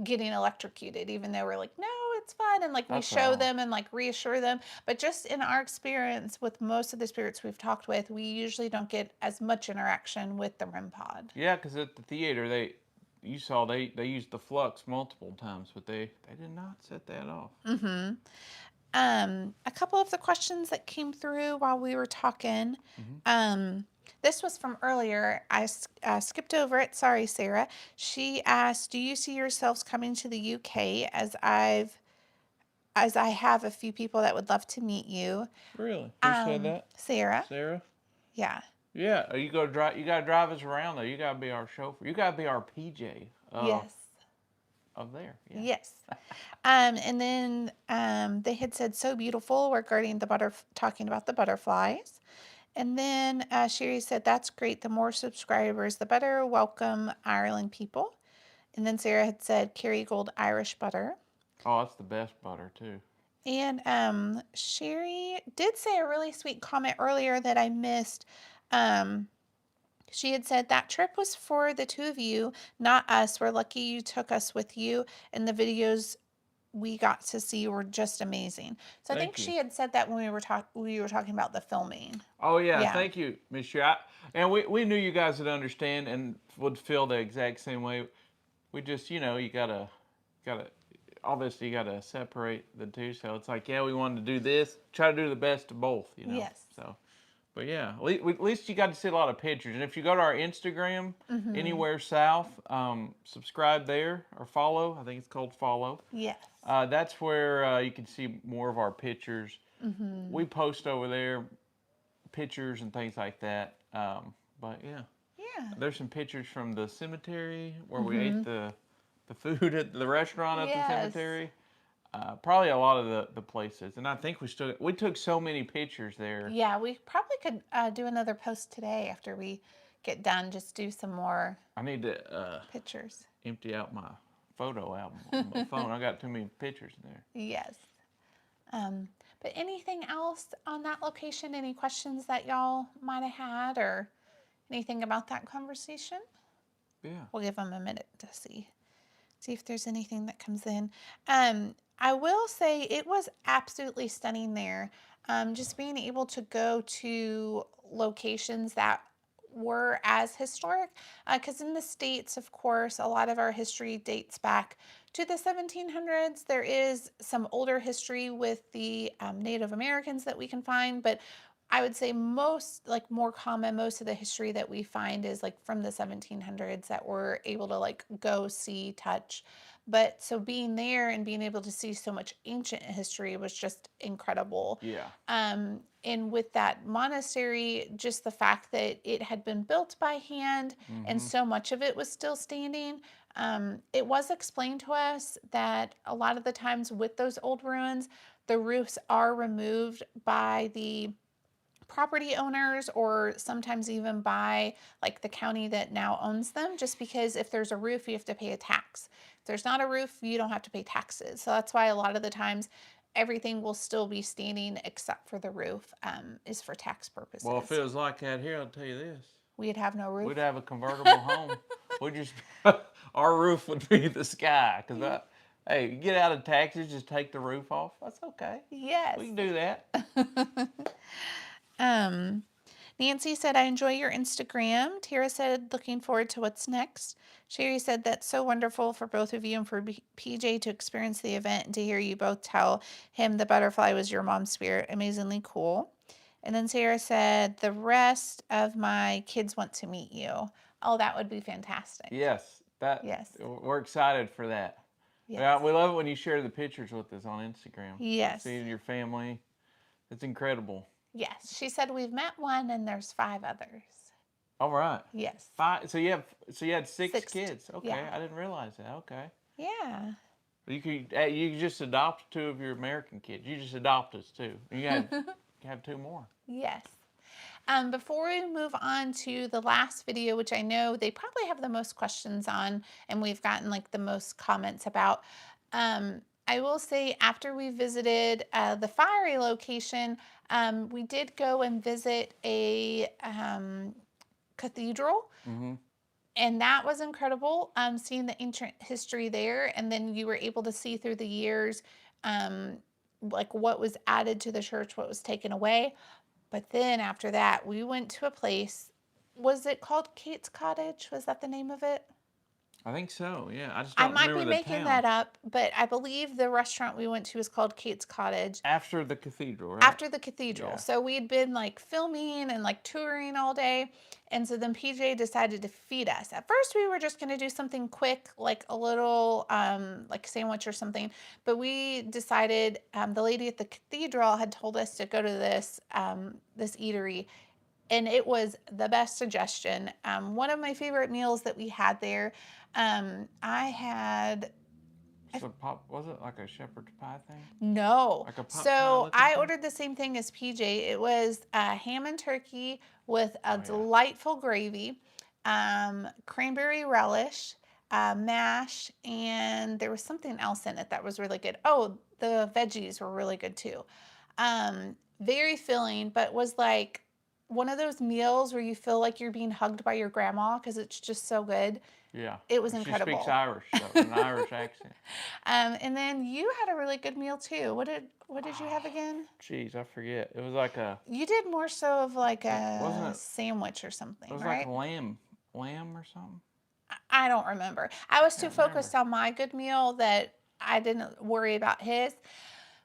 getting electrocuted, even though we're like, no, it's fine. And like we That's show all. them and like reassure them. But just in our experience with most of the spirits we've talked with, we usually don't get as much interaction with the REM pod. Yeah, because at the theater, you saw they used the flux multiple times, but they did not set that off. Mm-hmm. A couple of the questions that came through while we were talking. Hmm. Um, this was from earlier. I skipped over it. Sorry, Sarah. She asked, "Do you see yourselves coming to the UK? As I have a few people that would love to meet you." Really? Who said that? Sarah. Sarah? Yeah. Yeah. You go drive. You gotta drive us around though. You gotta be our chauffeur. You gotta be our PJ Yes. of there. Yeah. Yes. And then they had said so beautiful regarding talking about the butterflies. And then Sherry said, "That's great. The more subscribers, the better. Welcome, Ireland people." And then Sarah had said, "Kerrygold Irish butter." Oh, that's the best butter too. And Sherry did say a really sweet comment earlier that I missed. Um, she had said, "That trip was for the two of you, not us. We're lucky you took us with you, and the videos we got to see were just amazing." So I think Thank you. she had said that when we were talking about the filming. Oh yeah, Yeah. thank you, Miss Shea. And we knew you guys would understand and would feel the exact same way. We just, you gotta obviously you gotta separate the two. So it's like, yeah, we wanted to do this, try to do the best of both. Yes. So, but yeah, at least you got to see a lot of pictures. And if you go to our Instagram, Mm-hmm. Anywhere South, subscribe there or follow. I think it's called follow. Yes. That's where you can see more of our pictures. Mm-hmm. We post over there pictures and things like that. But yeah, Yeah. there's some pictures from the cemetery where we Mm-hmm. ate the food at the restaurant at the Yes. cemetery. Probably a lot of the places, and I think we took so many pictures there. Yeah, we probably could do another post today after we get done. Just do some more I need to pictures. empty out my photo album on my phone. I got too many pictures in there. Yes. Um, but anything else on that location? Any questions that y'all might have had or anything about that conversation? Yeah. We'll give them a minute to see if there's anything that comes in. I will say it was absolutely stunning there. Just being able to go to locations that were as historic, because in the States, of course, a lot of our history dates back to the 1700s. There is some older history with the Native Americans that we can find, but I would say more common, most of the history that we find is like from the 1700s that we're able to like go see, touch. But so being there and being able to see so much ancient history was just incredible. Yeah. And with that monastery, just the fact that it had been built by hand and Hmm. so much of it was still standing. It was explained to us that a lot of the times with those old ruins, the roofs are removed by the property owners or sometimes even by like the county that now owns them, just because if there's a roof you have to pay a tax. If there's not a roof you don't have to pay taxes, so that's why a lot of the times everything will still be standing except for the roof, is for tax Well, if purposes. it was like that here, I'll tell you this: We'd have no we'd roof. have a convertible home. We just our roof would be the sky. Hey, get out of taxes, just take the roof off. That's okay. Yes. We can do that. um Nancy said, "I enjoy your Instagram." Tara said, "Looking forward to what's next." Sherry said, "That's so wonderful for both of you and for PJ to experience the event and to hear you both tell him the butterfly was your mom's spirit. Amazingly cool." And then Sarah said, "The rest of my kids want to meet you." Oh, that would be fantastic. Yes, that Yes. we're excited for that. Yeah, Yes. we love it when you share the pictures with us on Instagram. Yes. Seeing your family, it's incredible. Yes. She said, "We've met one and there's 5 others." All right, Yes. five. So you had six 6. kids. Okay, Yeah. I didn't realize that. Okay, Yeah. you just adopt 2 of your American kids. You just adopt us too. You have 2 more. Yes. Before we move on to the last video, which I know they probably have the most questions on, and we've gotten like the most comments about, I will say after we visited the fiery location, we did go and visit a cathedral. Mm-hmm. And that was incredible, seeing the ancient history there. And then you were able to see through the years, like what was added to the church, what was taken away. But then after that, we went to a place. Was it called Kate's Cottage? Was that the name of it? I think so. Yeah, I just I don't might be remember the making town. that up, but I believe the restaurant we went to was called Kate's Cottage. After the cathedral, right? After the cathedral. Yeah. So we'd been like filming and like touring all day. And so then PJ decided to feed us. At first, we were just going to do something quick, like a little like sandwich or something. But we decided, the lady at the cathedral had told us to go to this eatery. And it was the best suggestion. One of my favorite meals that we had there, I had So was it like a shepherd's pie thing? no. Like a pot pie So looking I thing? ordered the same thing as PJ. It was ham and turkey with a Oh, yeah. delightful gravy, cranberry relish, mash, and there was something else in it that was really good. Oh, the veggies were really good too. Very filling, but was like one of those meals where you feel like you're being hugged by your grandma because it's just so good. Yeah. It was She incredible. speaks Irish, so an Irish accent. And then you had a really good meal too. What did you have again? Jeez, I forget. It was like a. You did more so of like Wasn't a it? sandwich or something, It was right? like lamb or something. I don't remember. I was too Can't focused remember. on my good meal that I didn't worry about his.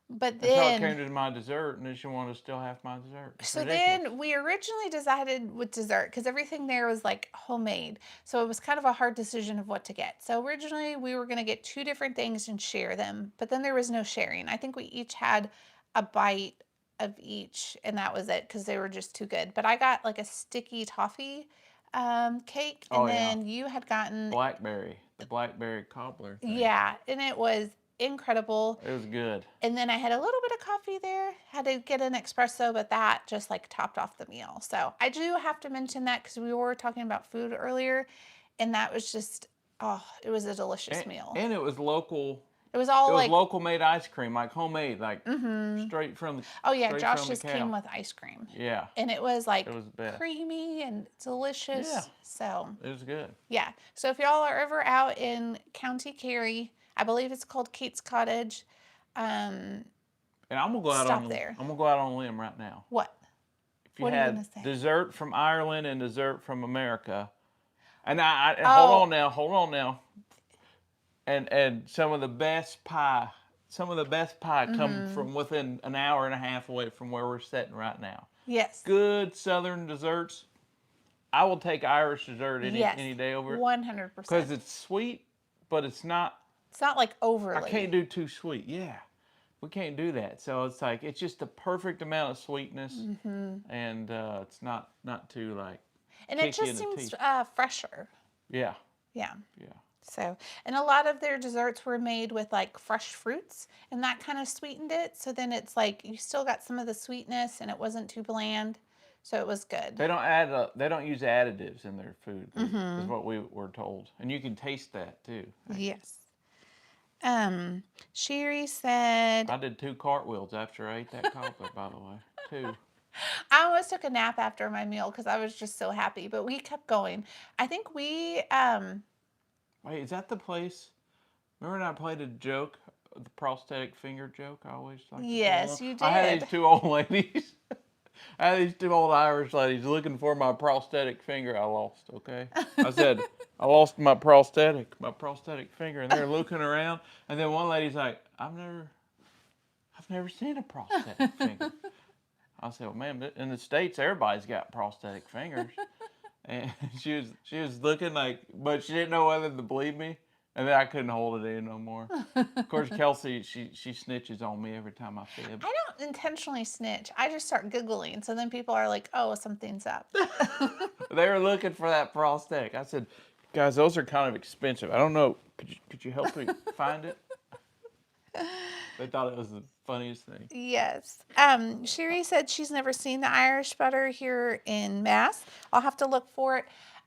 But Until it came then, to my dessert, and then she wanted to still have my dessert. It's so ridiculous. then we originally decided with dessert because everything there was like homemade. So it was kind of a hard decision of what to get. So originally we were going to get two different things and share them, but then there was no sharing. I think we each had a bite of each, and that was it because they were just too good. But I got like a sticky toffee cake, and Oh, yeah. then you had gotten, The blackberry cobbler thing. yeah, and it was incredible. It was good. And then I had a little bit of coffee there. Had to get an espresso, but that just like topped off the meal. So I do have to mention that because we were talking about food earlier, and that was just, oh, it was a delicious meal. And it was local. It was all It was like local made ice cream, like homemade, like straight from the. oh yeah, straight Josh from the just cow. came with ice cream, Yeah, and it was like it was the best. creamy and delicious. Yeah. So It was good. yeah. So if y'all are ever out in County Kerry, I believe it's called Kate's Cottage. And I'm gonna go out Stop on. there. I'm gonna go out on a limb right now. What? If you What are you had gonna say? dessert from Ireland and dessert from America, and I Oh. hold on now, and some of the best pie come from within an hour and a half away from where we're sitting right now. Yes. Good Southern desserts. I will take Irish dessert Yes. any day over 100%. because it's sweet, but it's not. It's not like overly. I can't do too sweet. Yeah, we can't do that. So it's like it's just the perfect amount of sweetness, and it's not too like. And it kick you just in the seems teeth. fresher. Yeah, Yeah. yeah. So, and a lot of their desserts were made with like fresh fruits, and that kind of sweetened it. So then it's like you still got some of the sweetness, and it wasn't too bland. So it was good. They don't use additives in their food, is what we were told, and you can taste that too. Yes. Sherry said, I did 2 cartwheels after I ate that cobbler, by the way. 2. I almost took a nap after my meal because I was just so happy, but we kept going. I think we, Wait, is that the place? Remember when I played a joke, the prosthetic finger joke? I always like. Yes, you I had did. these 2 old ladies. I had these 2 old Irish ladies looking for my prosthetic finger I lost. Okay, I said I lost my prosthetic finger, and they're looking around, and then one lady's like, I've never seen a prosthetic finger. I said, well, man, in the States, everybody's got prosthetic fingers. And she was looking like, but she didn't know whether to believe me. And then I couldn't hold it in no more. Of course, Kelsey, she snitches on me every time I fib. I don't intentionally snitch. I just start giggling. So then people are like, oh, something's up. They were looking for that prosthetic. I said, guys, those are kind of expensive. I don't know. Could you help me find it? They thought it was funniest thing. Yes. Sherry said she's never seen the Irish butter here in Mass. I'll have to look for it.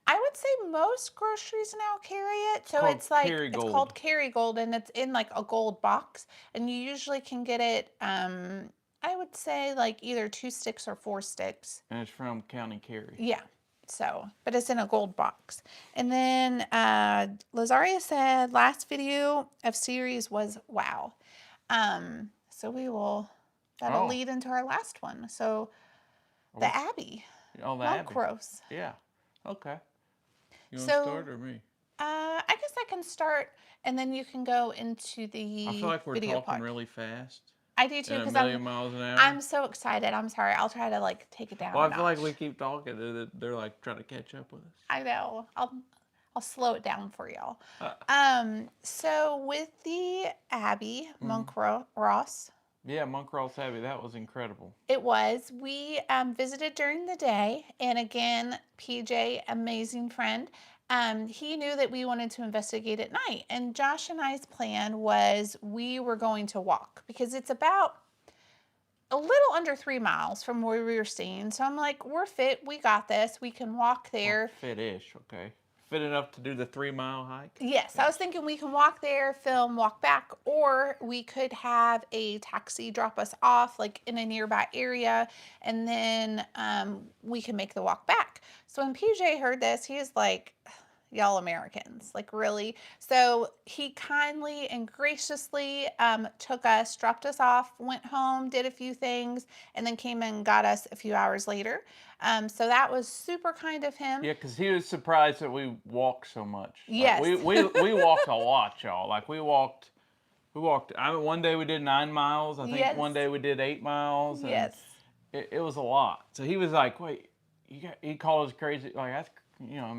I would say most groceries now carry it. So Called it's like it's Kerrygold. called Kerrygold, and it's in like a gold box, and you usually can get it. I would say like either 2 sticks or 4 sticks. And it's from County Kerry. Yeah. So, but it's in a gold box. And then Lazaria said last video of series was wow. So that'll Oh. lead into our last one. So the What's- Abbey, Oh, the Monk Abbey. Rose. Yeah. Okay. You want So, to start or me? I guess I can start, and then you can go into the I feel like we're video talking part. really fast. I do too, At a because million miles an hour. I'm so excited. I'm sorry. I'll try to like take it down. Well, a I feel like notch. we keep talking. They're like trying to catch up with us. I know. I'll slow it down for y'all. Uh, So with the Abbey, Monk Ross, Yeah, Monk Ross Abbey. That was incredible. it was. We visited during the day, and again, PJ, amazing friend. He knew that we wanted to investigate at night, and Josh and I's plan was we were going to walk because it's about a little under 3 miles from where we were staying. So I'm like, we're fit. We got this. We can walk there. Fit-ish, okay. Fit enough to do the 3-mile hike? Yes, I was thinking we can walk there, film, walk back, or we could have a taxi drop us off like in a nearby area, and then we can make the walk back. So when PJ heard this, he was like, y'all Americans, like really? So he kindly and graciously took us, dropped us off, went home, did a few things, and then came and got us a few hours later. So that was super kind of him. Yeah, because he was surprised that we walked so much. Yes. Like, we walked a lot, y'all. Like we walked. I mean, one day we did 9 miles. I think Yes. one day we did 8 miles. And Yes. it was a lot. So he was like, "Wait, he called us crazy." Like that's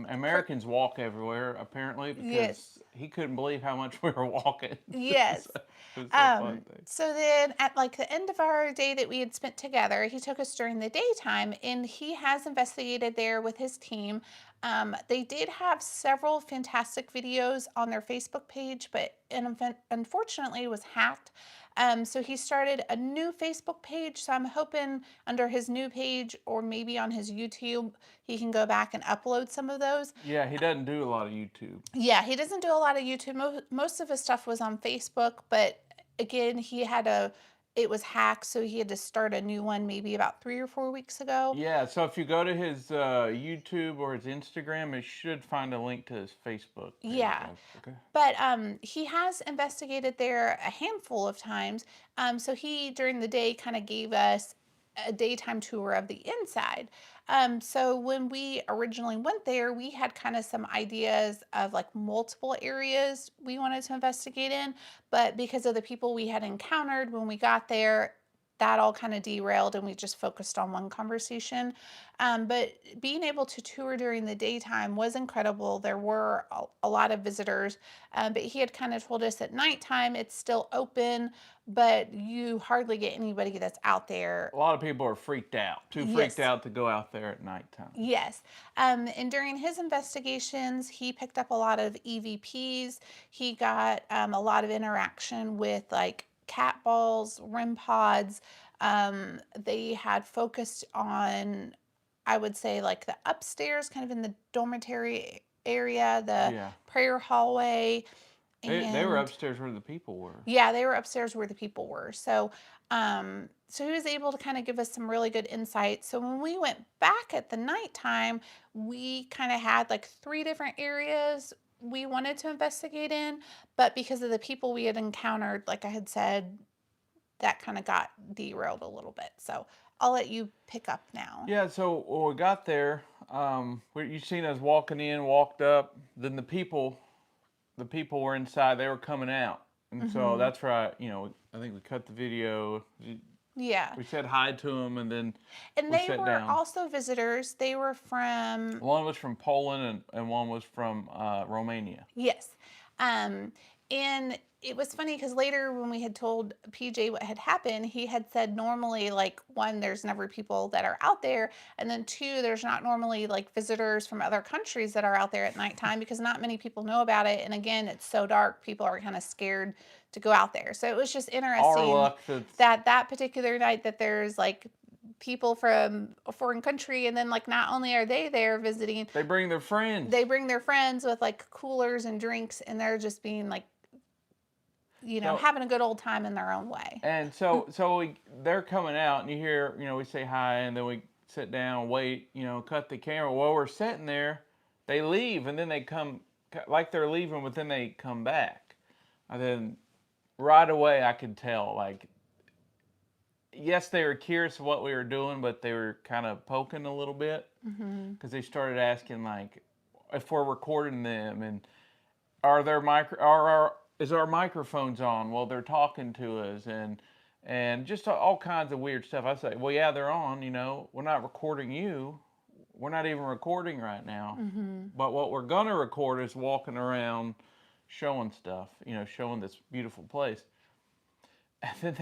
Americans walk everywhere apparently because Yes. he couldn't believe how much we were walking. Yes. It was a fun thing. So then at like the end of our day that we had spent together, he took us during the daytime, and he has investigated there with his team. They did have several fantastic videos on their Facebook page, but unfortunately it was hacked. So he started a new Facebook page. So I'm hoping under his new page, or maybe on his YouTube, he can go back and upload some of those. Yeah, he doesn't do a lot of YouTube. Yeah, he doesn't do a lot of YouTube. Most of his stuff was on Facebook, but again, it was hacked, so he had to start a new one maybe about 3 or 4 weeks ago. Yeah, so if you go to his YouTube or his Instagram, it should find a link to his Facebook page. Yeah. Okay. But he has investigated there a handful of times. So he, during the day, kind of gave us a daytime tour of the inside. So when we originally went there, we had kind of some ideas of like multiple areas we wanted to investigate in, but because of the people we had encountered when we got there, that all kind of derailed, and we just focused on one conversation. But being able to tour during the daytime was incredible. There were a lot of visitors, but he had kind of told us at nighttime it's still open, but you hardly get anybody that's out there. A lot of people are freaked out, freaked out to go out there at nighttime. Yes. And during his investigations, he picked up a lot of EVPs. He got a lot of interaction with like cat balls, REM pods. They had focused on, I would say, like the upstairs, kind of in the dormitory area, the prayer hallway. They were upstairs where the people were. Yeah, they were upstairs where the people were. So he was able to kind of give us some really good insight. So when we went back at the nighttime, we kind of had like 3 different areas we wanted to investigate in, but because of the people we had encountered, like I had said, that kind of got derailed a little bit. So I'll let you pick up now. Yeah, so when we got there, you seen us walking in, walked up, then the people were inside, they were coming out. And so that's right, I think we cut the video. Yeah. We said hi to them, and then they were also visitors. They were from... One was from Poland and one was from Romania. Yes. And it was funny because later when we had told PJ what had happened, he had said normally, like, one, there's never people that are out there. And then two, there's not normally like visitors from other countries that are out there at nighttime because not many people know about it. And again, it's so dark, people are kind of scared to go out there. So it was just Our interesting luck that's that that particular night that there's like people from a foreign country, and then like not only are they there visiting, they bring their they friends. bring their friends with like coolers and drinks, and they're just being like, So having a good old time in their own way. and so they're coming out, and you hear, we say hi, and then we sit down, wait, cut the camera. While we're sitting there, they leave, and then they come like they're leaving, but then they come back, and then right away I could tell, like, yes, they were curious of what we were doing, but they were kind of poking a little bit because they started asking, like, if we're recording them, and are there is our microphones on while they're talking to us, and just all kinds of weird stuff. I say, well, yeah, they're on. We're not recording you. We're not even recording right now. But what we're gonna record is walking around, showing stuff. Showing this beautiful place. And then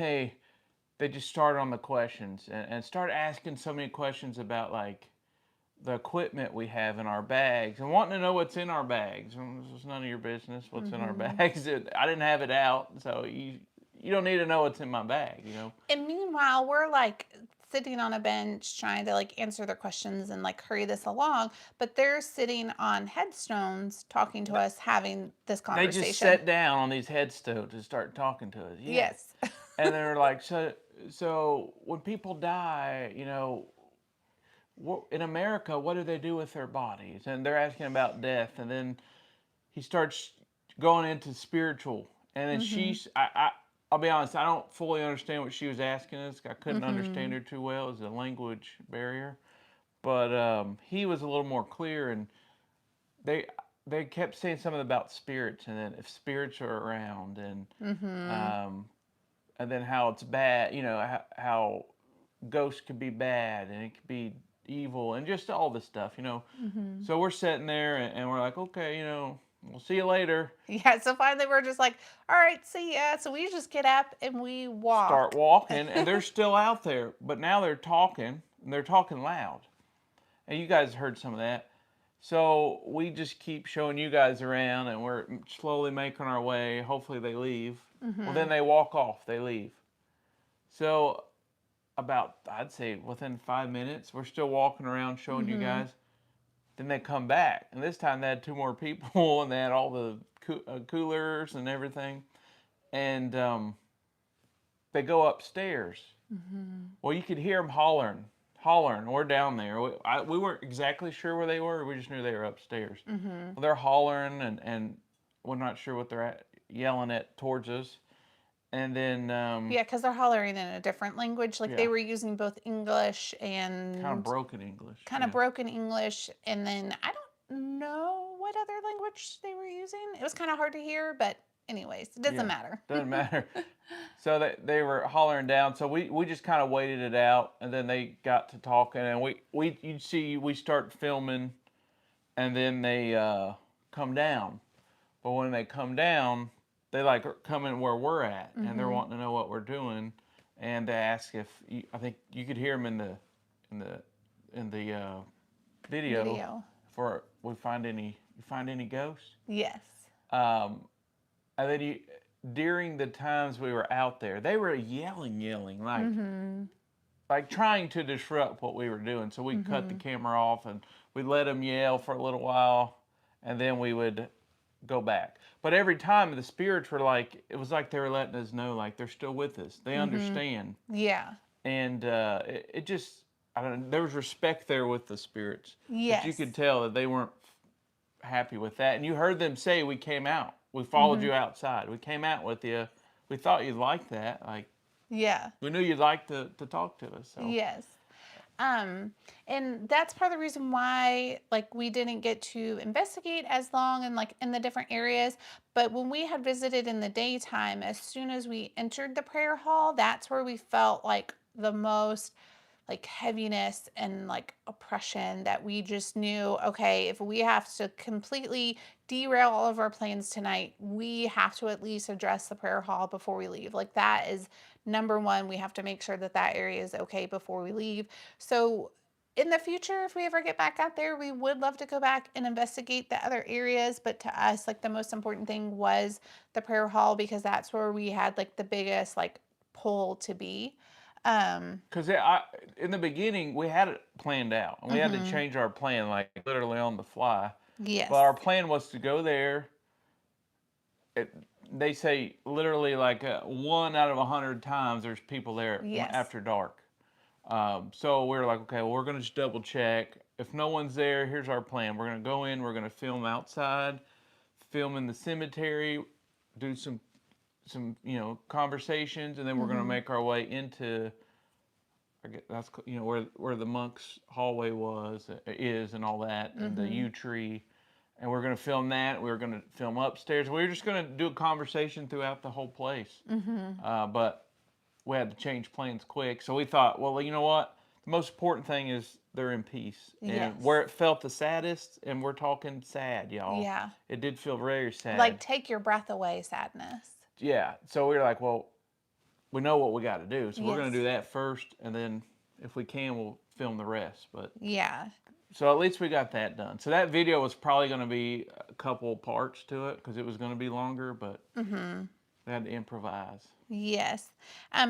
they just started on the questions and start asking so many questions about, like, the equipment we have in our bags and wanting to know what's in our bags. It's none of your business what's in our bags. I didn't have it out, so you don't need to know what's in my bag. And meanwhile, we're like sitting on a bench trying to like answer their questions and like hurry this along, but they're sitting on headstones talking to us, having this They just conversation. sat down on these headstones and start talking to us. Yeah. Yes. And they're like, so when people die, in America, what do they do with their bodies? And they're asking about death, and then he starts going into spiritual, and then I'll be honest, I don't fully understand what she was asking us. I couldn't understand her too well. It was a language barrier, but he was a little more clear, and they they kept saying something about spirits, and then if spirits are around, and then how it's bad, how ghosts could be bad and it could be evil and just all this stuff. So we're sitting there, and we're like, okay, we'll see you later. Yeah. So finally, we're just like, all right, see ya. So we just get up and we Start walk. walking, and they're still out there, but now they're talking, and they're talking loud. And you guys heard some of that. So we just keep showing you guys around, and we're slowly making our way. Hopefully they leave. Well, then they walk off. They leave. So about, I'd say, within 5 minutes, we're still walking around showing you guys. Then they come back, and this time they had two more people, and they had all the coolers and everything. And they go upstairs. Well, you could hear them hollering. We're down there. We weren't exactly sure where they were. We just knew they were upstairs. Well, they're hollering, and we're not sure what they're yelling at towards us. And then Yeah, because they're hollering in a different language. Like they yeah, were using both English and kind of broken English. kind of broken English. And then I don't know what other language they were using. It was kind of hard to hear, but anyways, it doesn't matter. Doesn't matter. So they were hollering down. So we just kind of waited it out, and then they got to talking, and you'd see we start filming, and then they come down. But when they come down, they like are coming where we're at, and they're wanting to know what we're doing, and they ask if I think you could hear them in the video. For you find any ghosts. Yes. And then during the times we were out there, they were yelling, like trying to disrupt what we were doing. So we cut the camera off, and we let them yell for a little while, and then we would go back. But every time the spirits were like, it was like they were letting us know, like, they're still with us. They understand. Yeah. And it just, I don't know, there was respect there with the spirits. Yes. But you could tell that they weren't happy with that. And you heard them say, we came out. We followed you outside. We came out with you. We thought you'd like that. Like, Yeah. we knew you'd like to talk to us. So. Yes. And that's part of the reason why like we didn't get to investigate as long and like in the different areas. But when we had visited in the daytime, as soon as we entered the prayer hall, that's where we felt like the most like heaviness and like oppression that we just knew, okay, if we have to completely derail all of our plans tonight, we have to at least address the prayer hall before we leave. Like that is number one. We have to make sure that that area is okay before we leave. So in the future, if we ever get back out there, we would love to go back and investigate the other areas. But to us, like the most important thing was the prayer hall because that's where we had like the biggest like pull to be. Because in the beginning, we had it planned out, and we had to Mhm. change our plan like literally on the fly. But Yes. our plan was to go there. It, they say literally like 1 out of 100 times there's people there Yes. after dark. So we were like, okay, well, we're gonna just double check. If no one's there, here's our plan. We're gonna go in. We're gonna film outside, film in the cemetery, do some conversations, and then we're gonna Mhm. make our way into. I guess that's where the monks' hallway is and all that, and the Mhm. yew tree, and we're gonna film that. We were gonna film upstairs. We were just gonna do a conversation throughout the whole place, Mhm. but we had to change plans quick. So we thought, well, you know what? The most important thing is they're in peace, and where Yes. it felt the saddest, and we're talking sad, y'all. Yeah. It did feel very Like sad. take your breath away sadness. Yeah. So we were like, well, we know what we got to do, so we're gonna Yes. do that first, and then if we can, we'll film the rest. But Yeah. so at least we got that done. So that video was probably going to be a couple parts to it because it was going to be longer, but Mhm. we had to improvise. Yes.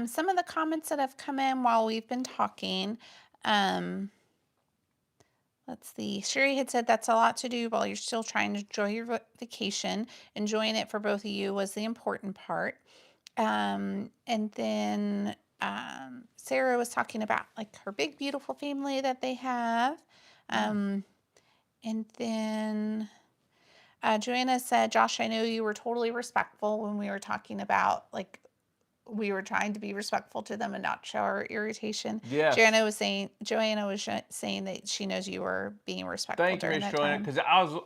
Some of the comments that have come in while we've been talking. Um, let's see. Sherry had said that's a lot to do while you're still trying to enjoy your vacation. Enjoying it for both of you was the important part. And then Sarah was talking about like her big, beautiful family that they have. Yeah. Um, and then Joanna said, Josh, I know you were totally respectful when we were talking about like we were trying to be respectful to them and not show our irritation. Yes. Joanna was saying that she knows you were being respectful Thank you, during Miss that Joanna, time. because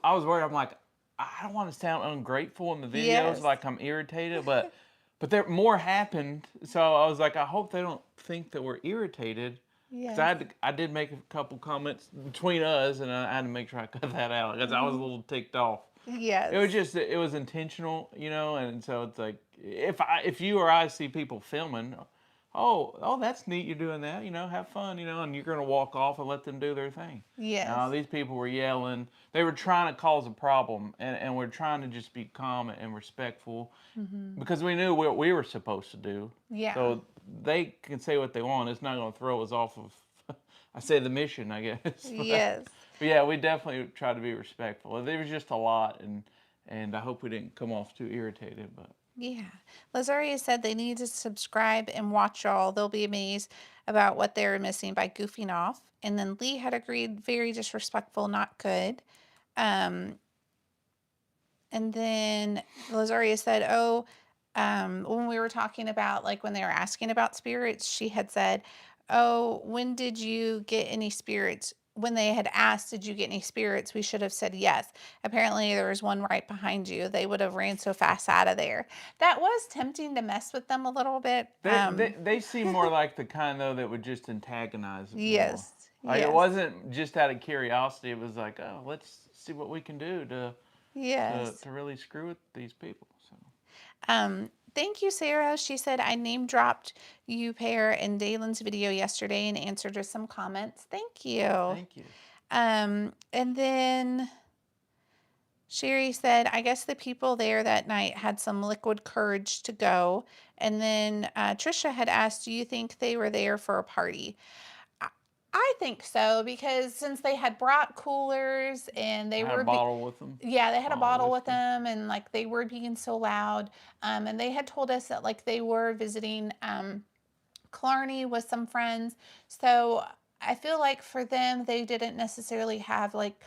I was worried. I'm like, I don't want to sound ungrateful in the videos, Yes. like I'm irritated, but there more happened, so I was like, I hope they don't think that we're irritated. Because Yes. I did make a couple comments between us, and I had to make sure I cut that out because I was a Hmm. little ticked off. Yes. It was intentional, and so it's like if you or I see people filming, oh that's neat, you're doing that, have fun, and you're gonna walk off and let them do their thing. Yes. Now these people were yelling, they were trying to cause a problem, and we're trying to just be calm and respectful Hmm. because we knew what we were supposed to do. Yeah. So they can say what they want. It's not gonna throw us off of. I say the mission, I guess. Yes. But yeah, we definitely try to be respectful. There was just a lot, and I hope we didn't come off too irritated. But Yeah. Lazaria said they need to subscribe and watch all. They'll be amazed about what they're missing by goofing off. And then Lee had agreed, very disrespectful, not good. Um, and then Lazaria said, oh, when we were talking about like when they were asking about spirits, she had said, oh, when did you get any spirits? When they had asked, did you get any spirits? We should have said yes. Apparently, there was one right behind you. They would have ran so fast out of there. That was tempting to mess with them a little bit. they seem more like the kind though that would just antagonize more. Yes, Like it yes, wasn't just out of curiosity. It was like, oh, let's see what we can do yes. to really screw with these people. So Thank you, Sarah. She said I name dropped you pair in Dalen's video yesterday and answered her some comments. Thank you. thank you. And then Sherry said, I guess the people there that night had some liquid courage to go. And then Trisha had asked, do you think they were there for a party? I I think so because since they had brought coolers and they I had a were bottle with them, yeah, they had a bottle of bottle with whiskey. them and like they were being so loud. And they had told us that like they were visiting Killarney with some friends. So I feel like for them, they didn't necessarily have like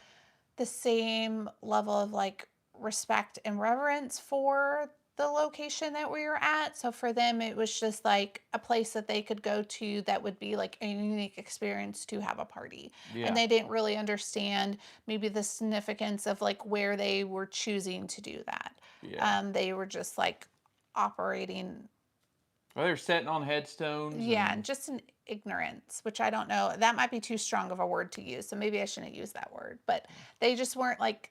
the same level of like respect and reverence for the location that we were at. So for them, it was just like a place that they could go to that would be like a unique experience to have a party. And Yeah, they didn't really understand maybe the significance of like where they were choosing to do that. yeah. They were just like operating Well, they're sitting on headstones Yeah, and just in ignorance, which I don't know. That might be too strong of a word to use, so maybe I shouldn't use that word. But they just weren't like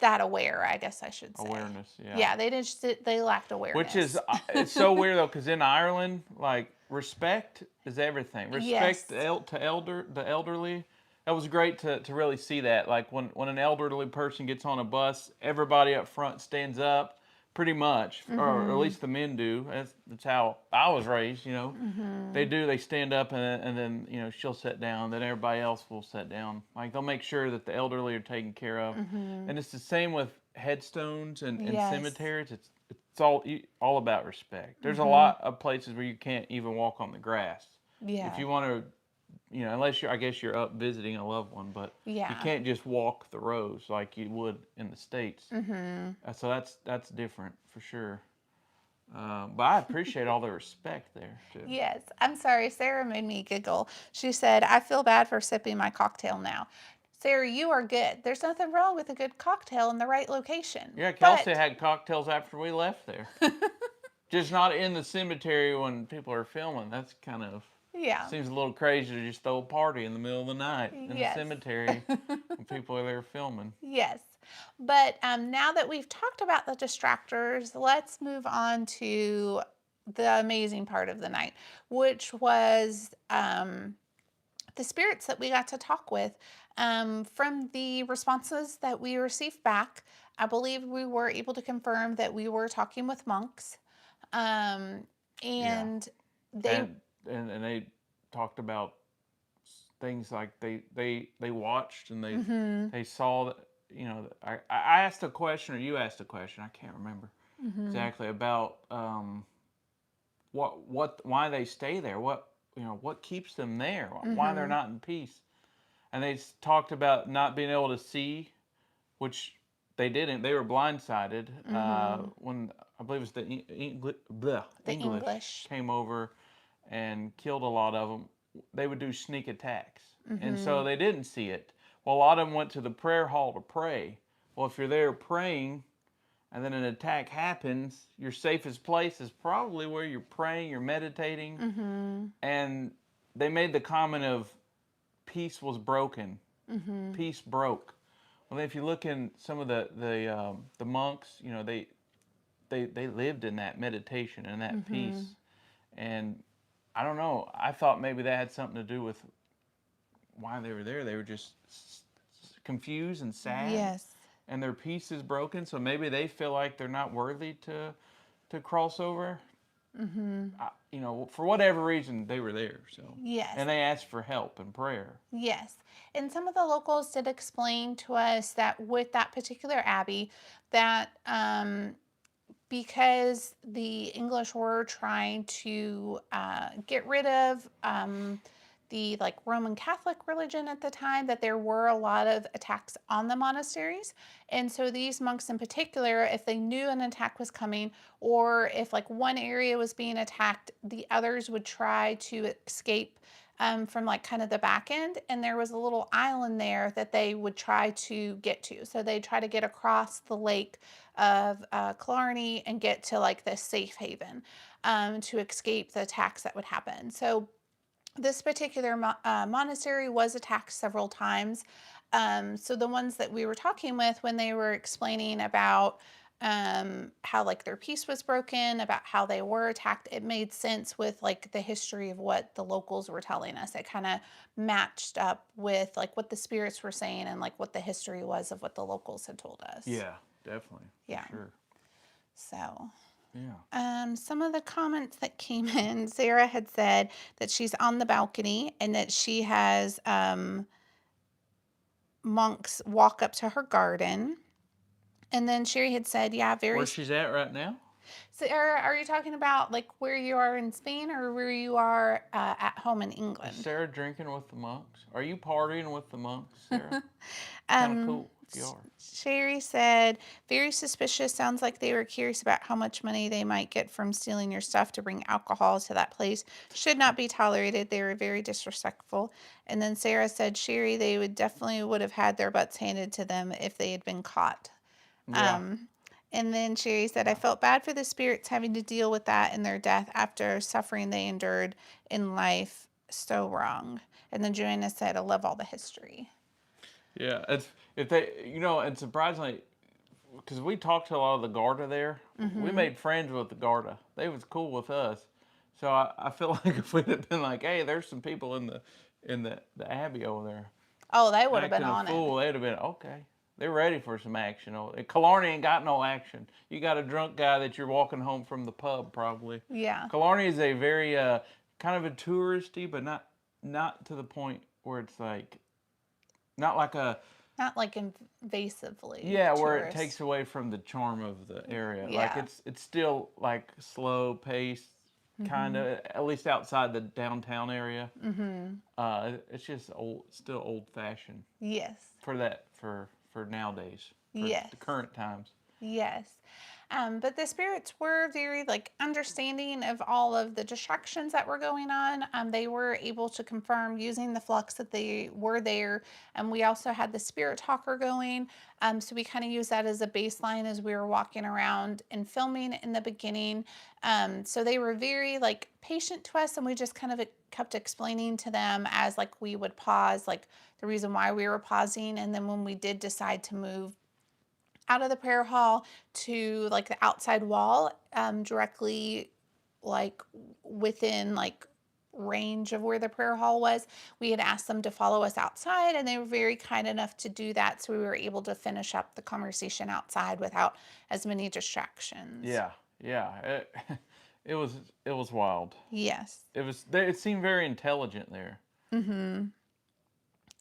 that aware, I guess I should say. awareness. Yeah. Yeah, they lacked Which is awareness. it's so weird though, because in Ireland, like respect is everything. Respect Yes. the elderly. That was great to really see that. Like when an elderly person gets on a bus, everybody up front stands up, pretty much, or at Mhm. least the men do. That's how I was raised. They Mhm. do. They stand up and then she'll sit down. Then everybody else will sit down. Like they'll make sure that the elderly are taken care of. Mhm. And it's the same with headstones and Yes. cemeteries. It's all about respect. There's a Mhm. lot of places where you can't even walk on the grass. If Yeah. you want to, unless I guess you're up visiting a loved one, but you Yeah. can't just walk the rows like you would in the States. Mhm. So that's different for sure. But I appreciate all the respect there too. Yes. I'm sorry. Sarah made me giggle. She said, "I feel bad for sipping my cocktail now." Sarah, you are good. There's nothing wrong with a good cocktail in the right location. Yeah, Kelsey But had cocktails after we left there. Just not in the cemetery when people are filming. That's kind of yeah. seems a little crazy to just throw a party in the middle of the night in the Yes. cemetery when people are there filming. Yes. But now that we've talked about the distractors, let's move on to the amazing part of the night, which was the spirits that we got to talk with. From the responses that we received back, I believe we were able to confirm that we were talking with monks. Um, Yeah, and they, and they talked about things like they watched and mm-hmm, they saw that I asked a question or you asked a question, I can't remember mm-hmm, exactly, about what why they stay there, what keeps them there, why they're mm-hmm, not in peace. And they talked about not being able to see, which they didn't. They were blindsided mm-hmm, when I believe it was the the English English, came over and killed a lot of them. They would do sneak attacks, and mm-hmm, so they didn't see it. Well, a lot of them went to the prayer hall to pray. Well, if you're there praying and then an attack happens, your safest place is probably where you're praying, you're meditating, mm-hmm, and they made the comment of peace was broken. mm-hmm, Peace broke. Well, if you look in some of the monks, they lived in that meditation and that mm-hmm. peace. And I don't know. I thought maybe that had something to do with why they were there. They were just confused and sad, Yes. and their peace is broken. So maybe they feel like they're not worthy to cross over. Mm-hmm. For whatever reason, they were there. So, Yes. and they asked for help and prayer. Yes. And some of the locals did explain to us that with that particular abbey, that because the English were trying to get rid of the like Roman Catholic religion at the time, that there were a lot of attacks on the monasteries. And so these monks in particular, if they knew an attack was coming, or if like one area was being attacked, the others would try to escape from like kind of the back end, and there was a little island there that they would try to get to. So they try to get across the lake of Killarney and get to like this safe haven to escape the attacks that would happen. So this particular monastery was attacked several times. So the ones that we were talking with, when they were explaining about how like their peace was broken, about how they were attacked, it made sense with like the history of what the locals were telling us. It kind of matched up with like what the spirits were saying and like what the history was of what the locals had told us. Yeah, definitely, for Yeah. sure. So Yeah. some of the comments that came in, Sarah had said that she's on the balcony and that she has monks walk up to her garden. And then Sherry had said, yeah, very. Where she's at right now? Sarah, are you talking about like where you are in Spain or where you are at home in Is England? Sarah drinking with the monks? Are you partying with the monks, Sarah? Kind of um, cool if you are. Sherry said, very suspicious. Sounds like they were curious about how much money they might get from stealing your stuff to bring alcohol to that place. Should not be tolerated. They were very disrespectful. And then Sarah said, Sherry, they would have had their butts handed to them if they had been caught. Yeah. Um, And then Sherry said, I felt bad for the spirits having to deal with that in their death after suffering they endured in life. So wrong. And then Joanna said, I love all the history. Yeah, it's if they, and surprisingly, because we talked to a lot of the Garda there, we made friends with the Garda. They was cool with us, so I feel like if we'd have been like, hey, there's some people in the Abbey over there Oh, they would have been acting a on it. fool, they'd have been okay. They're ready for some action. Killarney ain't got no action. You got a drunk guy that you're walking home from the pub probably. Yeah. Killarney is a very kind of a touristy, but not to the point where it's like not like a Not like invasively. yeah, where it tourist. takes away from the charm of the area. Like Yeah. it's still like slow paced, kind of at least outside the downtown area. It's just still old fashioned Yes. for that for nowadays for Yes. the current times. Yes. But the spirits were very understanding of all of the distractions that were going on. They were able to confirm using the flux that they were there. And we also had the spirit talker going. So we kind of used that as a baseline as we were walking around and filming in the beginning. So they were very patient to us, and we just kind of kept explaining to them as we would pause, the reason why we were pausing. And then when we did decide to move out of the prayer hall to the outside wall, directly within range of where the prayer hall was, we had asked them to follow us outside, and they were very kind enough to do that, so we were able to finish up the conversation outside without as many distractions. Yeah, yeah. It was wild. Yes. It seemed very intelligent there.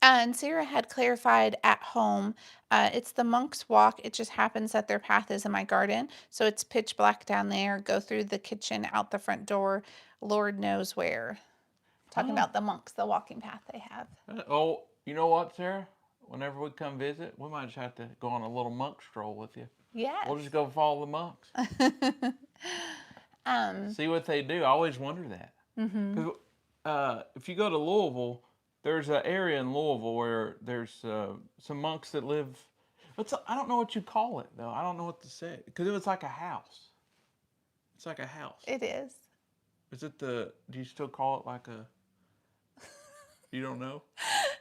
And Sarah had clarified at home, it's the Monk's Walk. It just happens that their path is in my garden. So it's pitch black down there. Go through the kitchen, out the front door, Lord knows where. Talking about the monks, the walking path they have. Oh, you know what, Sarah? Whenever we come visit, we might just have to go on a little monk stroll with you. Yes. We'll just go follow the monks. See what they do. I always wonder that. Because if you go to Louisville, there's an area in Louisville where there's some monks that live. I don't know what you call it though. I don't know what to say because it was like a house. It's like a house. It is. Is it do you still call it like a? You don't know?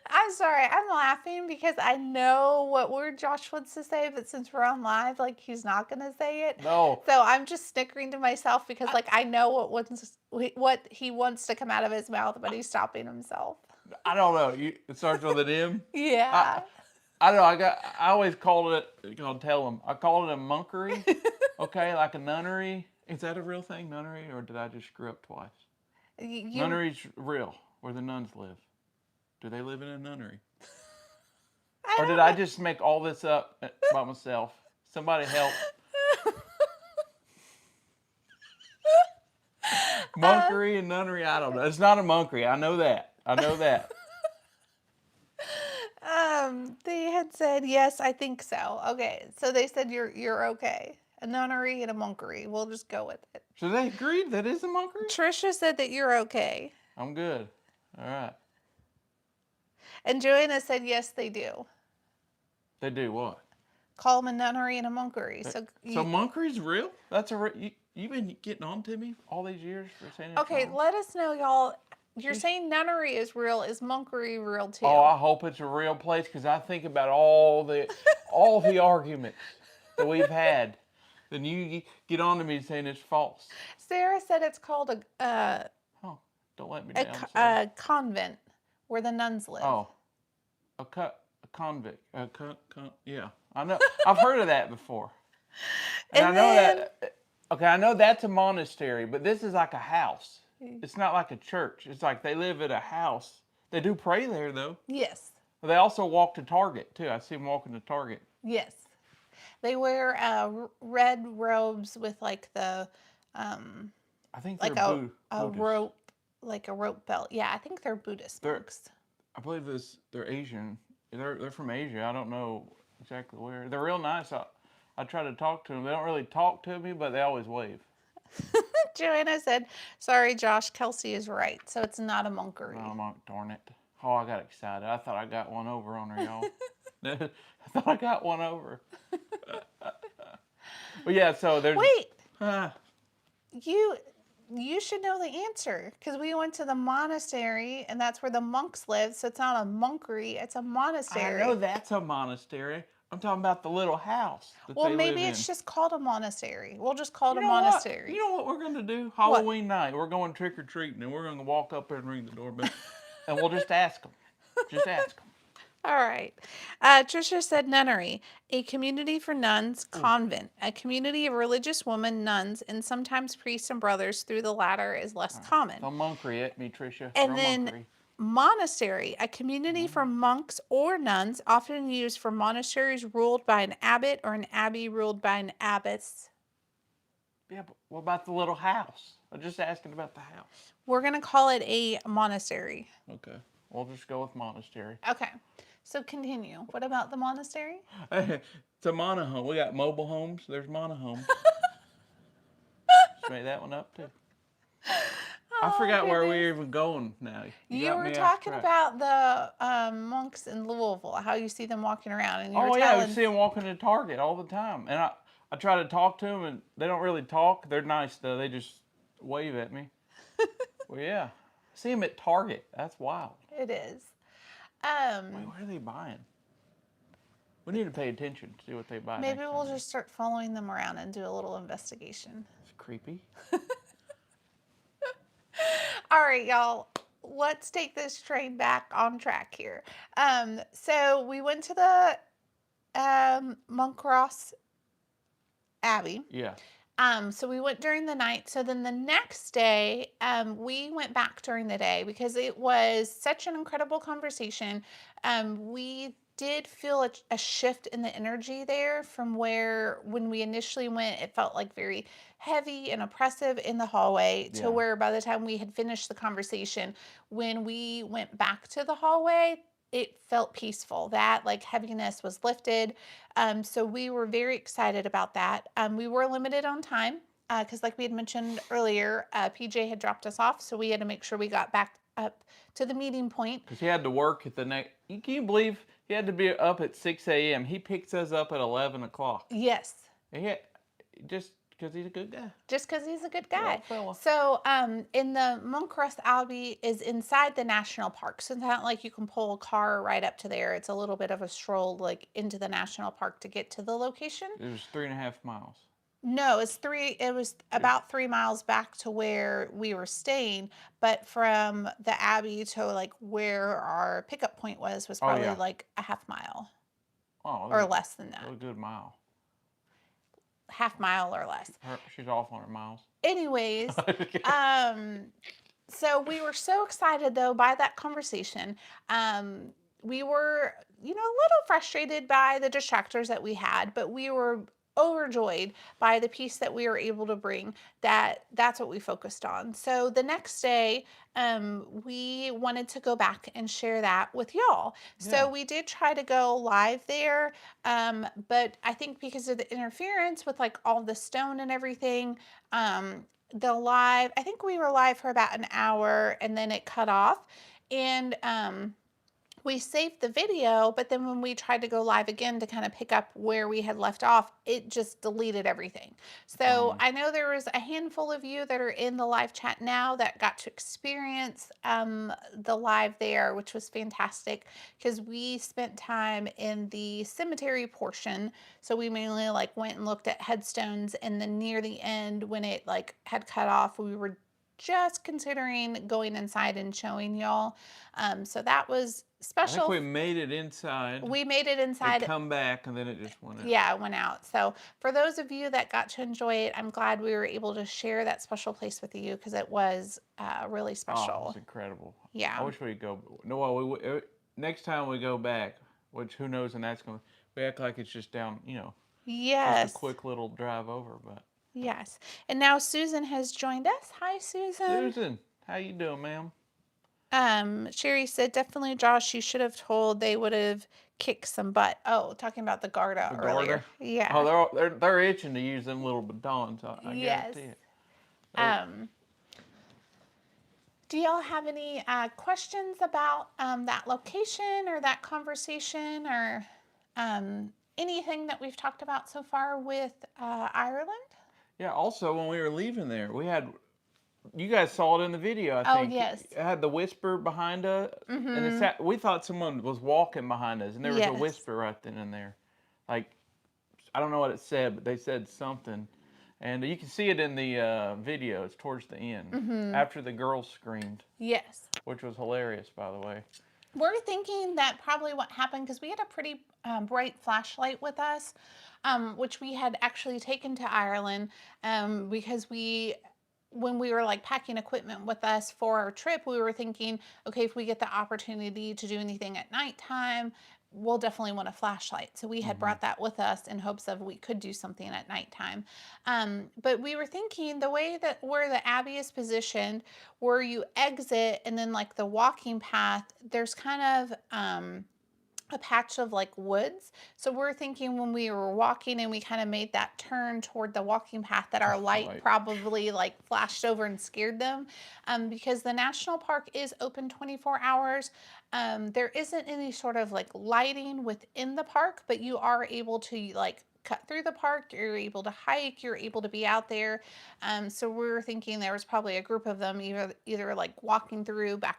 I'm sorry. I'm laughing because I know what word Josh wants to say, but since we're on live, he's not going to say it. No. So I'm just snickering to myself because I know what he wants to come out of his mouth, but he's stopping himself. I don't know. It starts with an M. Yeah. I don't know. I always called it. I'll tell them. I called it a monkery. Okay, like a nunnery. Is that a real thing, nunnery, or did I just screw up twice? Nunnery's real, where the nuns live. Do they live in a nunnery? Or did I just make all this up by myself? Somebody help. Monkery and nunnery, I don't know. It's not a monkery. I know that. They had said, yes, I think so. Okay, so they said you're okay. A nunnery and a monkery. We'll just go with it. So they agreed that is a monkery? Trisha said that you're okay. I'm good. All right. And Joanna said, yes, they do. They do what? Call them a nunnery and a monkery. So monkery's real? That's you've been getting on to me all these years for saying it. Okay, wrong? let us know, y'all. You're saying nunnery is real. Is monkery real too? Oh, I hope it's a real place because I think about all the arguments that we've had. Then you get on to me saying it's false. Sarah said it's called Oh, don't let me down. a convent where the nuns live. Oh, a convict. Yeah, I know. I've heard of that before. And I know that. Okay, I know that's a monastery, but this is like a house. It's not like a church. It's like they live at a house. They do pray there, though. Yes. They also walk to Target, too. I see them walking to Target. Yes. They wear red robes with the I think they're a rope, a rope belt. Yeah, I think they're Buddhist monks. I believe they're Asian. They're from Asia. I don't know exactly where. They're real nice. I try to talk to them. They don't really talk to me, but they always wave. Joanna said, sorry, Josh, Kelsey is right. So it's not a monkery. Oh, monk, darn it. Oh, I got excited. I thought I got one over on her, y'all. I thought I got one over. But yeah, so there's. Wait, Uh, you you should know the answer because we went to the monastery and that's where the monks live. So it's not a monkery, it's a I monastery. know that's a monastery. I'm talking about the little house that Well, they live maybe it's in. just called a monastery. We'll just call it You a know what? monastery. You know what we're gonna do? What? Halloween night, we're going trick or treating, and we're gonna walk up there and ring the doorbell, and we'll just ask them. Just ask them. All right. Trisha said nunnery, a community for nuns, convent, a community of religious women, nuns, and sometimes priests and brothers, through the latter is less common. Throw monkery at me, Tricia. And Throw then monkery. monastery, a community for monks or nuns, often used for monasteries ruled by an abbot or an abbey ruled by an abbess. Yeah, but what about the little house? I'm just asking about the house. We're going to call it a monastery. Okay. We'll just go with monastery. Okay. So continue. What about the monastery? It's a monohome. We got mobile homes. There's monohomes. Just made that one up too. I forgot where we were even going now. You got were me off talking track. about the monks in Louisville, how you see them walking around, and you Oh were yeah, telling. we see them walking to Target all the time, and I try to talk to them, and they don't really talk. They're nice though. They just wave at me. Well, yeah, I see them at Target. That's wild. It is. Wait, what are they buying? We need to pay attention to see what they buy. Maybe next we'll time. just start following them around and do a little investigation. It's creepy. All right, y'all. Let's take this train back on track here. So we went to the Monkross Abbey. Yeah. So we went during the night. So then the next day, we went back during the day because it was such an incredible conversation. We did feel a shift in the energy there from where when we initially went, it felt like very heavy and oppressive in the hallway to Yeah. where by the time we had finished the conversation, when we went back to the hallway, it felt peaceful. That like heaviness was lifted. So we were very excited about that. We were limited on time because, like we had mentioned earlier, PJ had dropped us off, so we had to make sure we got back up to the meeting point. Because he had to work at the next. Can you believe he had to be up at 6 a.m.? He picks us up at 11 o'clock. Yes. And he had, just because he's a good guy. Just because he's a good Good guy. old fella. So, in the Monkross Abbey is inside the national park, so it's not like you can pull a car right up to there. It's a little bit of a stroll, like into the national park to get to the location. It was 3.5 miles. No, it was about 3 miles back to where we were staying, but from the Abbey to like where our pickup point was probably yeah. like a half mile Oh, or less than a that. good mile. Half mile or less. She's off on her miles. Anyways, so we were so excited though by that conversation. We were, a little frustrated by the distractors that we had, but we were overjoyed by the peace that we were able to bring. That's what we focused on. So the next day, we wanted to go back and share that with y'all. Yeah. So we did try to go live there, but I think because of the interference with like all the stone and everything, I think we were live for about an hour and then it cut off. And we saved the video, but then when we tried to go live again to kind of pick up where we had left off, it just deleted everything. So I know there was a handful of you that are in the live chat now that got to experience the live there, which was fantastic because we spent time in the cemetery portion. So we mainly like went and looked at headstones, and then near the end when it like had cut off, we were just considering going inside and showing y'all. So that was special. I think we made it inside. We made it inside. Come back and then it just went out. Yeah, it went out. So for those of you that got to enjoy it, I'm glad we were able to share that special place with you because it was really special. Oh, it was incredible. Yeah. I wish we'd go. No, well, next time we go back, which who knows, and that's going to, we act like it's just down, Yes. just a quick little drive over, but. Yes. And now Susan has joined us. Hi, Susan. Susan, how you doing, ma'am? Sherry said, definitely, Josh, you should have told they would have kicked some butt. Oh, talking about the Garda earlier. Yeah. Oh, they're itching to use them little batons. I Yes. guarantee it. Do y'all have any questions about that location or that conversation or anything that we've talked about so far with Ireland? Yeah. Also, when we were leaving there, you guys saw it in the video. I Oh, think yes. it had the whisper behind us, and Mm-hmm. we thought someone was walking behind us, and there was a Yes. whisper right then and there, like I don't know what it said, but they said something, and you can see it in the video. It's towards the end Mm-hmm. after the girls screamed, Yes. which was hilarious, by the way. We're thinking that probably what happened because we had a pretty bright flashlight with us, which we had actually taken to Ireland because when we were like packing equipment with us for our trip, we were thinking, okay, if we get the opportunity to do anything at nighttime, we'll definitely want a flashlight. So we had Hmm. brought that with us in hopes of we could do something at nighttime. But we were thinking the way that where the Abbey is positioned, where you exit and then like the walking path, there's kind of a patch of like woods. So we're thinking when we were walking and we kind of made that turn toward the walking path that our light Right. probably like flashed over and scared them. Because the national park is open 24 hours. There isn't any sort of like lighting within the park, but you are able to like cut through the park, you're able to hike, you're able to be out there. So we were thinking there was probably a group of them either like walking through back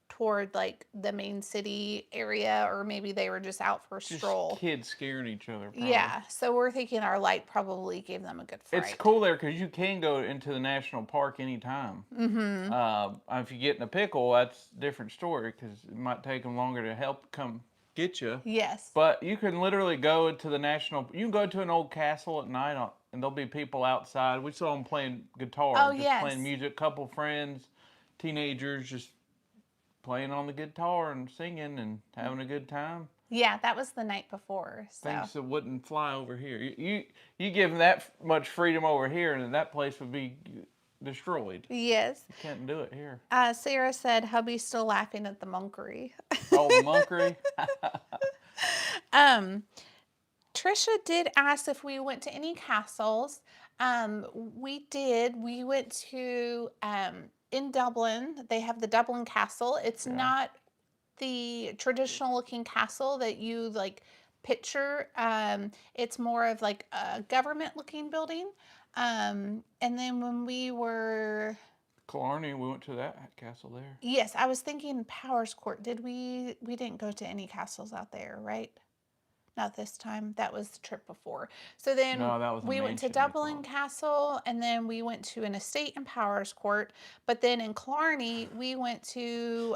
toward like the main city area, or maybe they were just out for a Just stroll. kids scaring each other, probably. Yeah, so we're thinking our light probably gave them a good It's fright. cool there because you can go into the national park anytime. Mm-hmm. If you get in a pickle, that's a different story because it might take them longer to help come get you. Yes. But you can literally go to the national. You can go to an old castle at night, and there'll be people outside. We saw them playing guitar, Oh, just playing yes. music. Couple friends, teenagers, just playing on the guitar and singing and having a good time. Yeah, that was the night before. So Things that wouldn't fly over here. You give them that much freedom over here, and that place would be destroyed. yes. You can't do it here. Sarah said hubby's still laughing at the monkery. Oh, the monkery. um, Trisha did ask if we went to any castles. We did. We went to in Dublin. They have the Dublin Castle. It's Yeah. not the traditional looking castle that you like picture. It's more of like a government looking building. And then when we were, Killarney, we went to that castle there. yes, I was thinking Powers Court. Did we didn't go to any castles out there, right? Not this time. That was the trip before. So then No, that was a we went to mansion, they Dublin call it. Castle, and then we went to an estate in Powers Court. But then in Killarney, we went to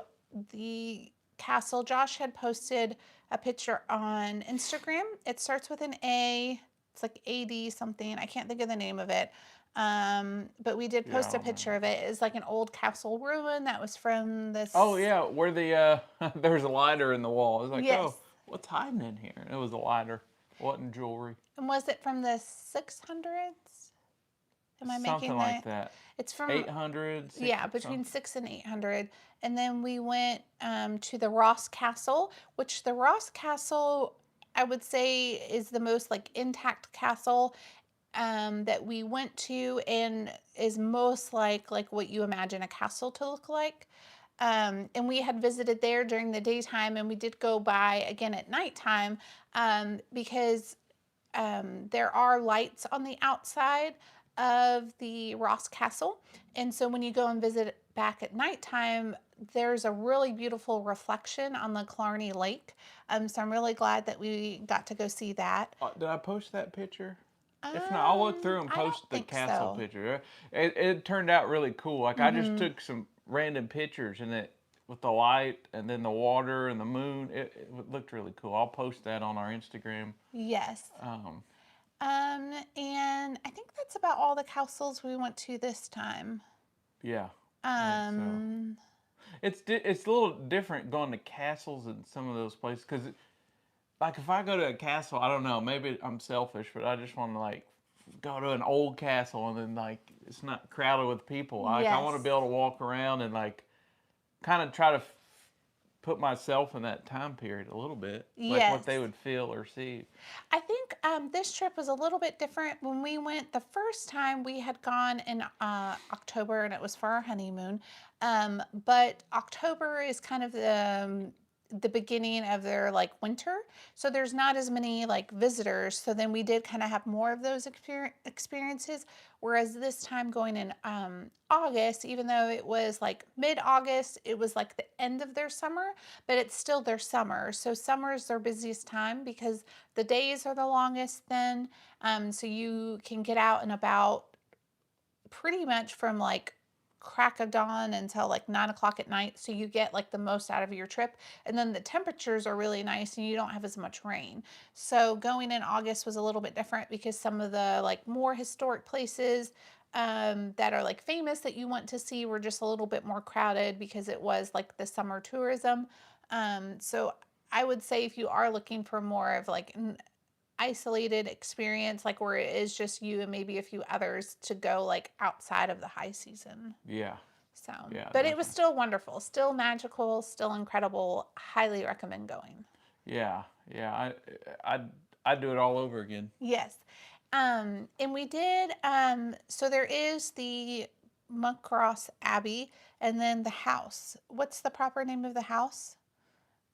the castle. Josh had posted a picture on Instagram. It starts with an A. It's like AD something. I can't think of the name of it. But we did Yeah, I post a don't picture remember. of it. It's like an old castle ruin that was from this. Oh yeah, where the there was a lighter in the wall. It was like, Yes. oh, what's hiding in here? And it was a lighter. Wasn't jewelry. And was it from the 600s? Am I making Something like that. It's from 800. yeah, between 6 and 800. And then we went to the Ross Castle, which the Ross Castle I would say is the most like intact castle that we went to, and is most like what you imagine a castle to look like. And we had visited there during the daytime, and we did go by again at nighttime because there are lights on the outside of the Ross Castle. And so when you go and visit back at nighttime, there's a really beautiful reflection on the Killarney Lake. So I'm really glad that we got to go see that. Did I post that picture? If not, I'll look through and I don't post the think castle so. picture. It turned out really cool. Like I just took some random pictures and it with the light and then the water and the moon. It looked really cool. I'll post that on our Instagram. Yes. Um, And I think that's about all the castles we went to this time. yeah. I think so. Um, It's a little different going to castles in some of those places because, like, if I go to a castle, I don't know, maybe I'm selfish, but I just want to like go to an old castle and then like it's not crowded with people. Like I want to Yes. be able to walk around and like kind of try to put myself in that time period a little bit, like what they Yes. would feel or see. I think this trip was a little bit different. When we went the first time, we had gone in October, and it was for our honeymoon. But October is kind of the beginning of their like winter. So there's not as many like visitors. So then we did kind of have more of those experiences. Whereas this time going in August, even though it was like mid-August, it was like the end of their summer, but it's still their summer. So summer is their busiest time because the days are the longest then. So you can get out and about pretty much from like crack of dawn until like 9 o'clock at night. So you get like the most out of your trip. And then the temperatures are really nice and you don't have as much rain. So going in August was a little bit different because some of the like more historic places that are like famous that you want to see were just a little bit more crowded because it was like the summer tourism. So I would say if you are looking for more of like isolated experience, like where it is just you and maybe a few others to go like outside of the high season. Yeah. So, Yeah. but it was Definitely. still wonderful, still magical, still incredible. Highly recommend going. Yeah. Yeah. I'd do it all over again. Yes. And we did, so there is the Monkcross Abbey and then the house. What's the proper name of the house?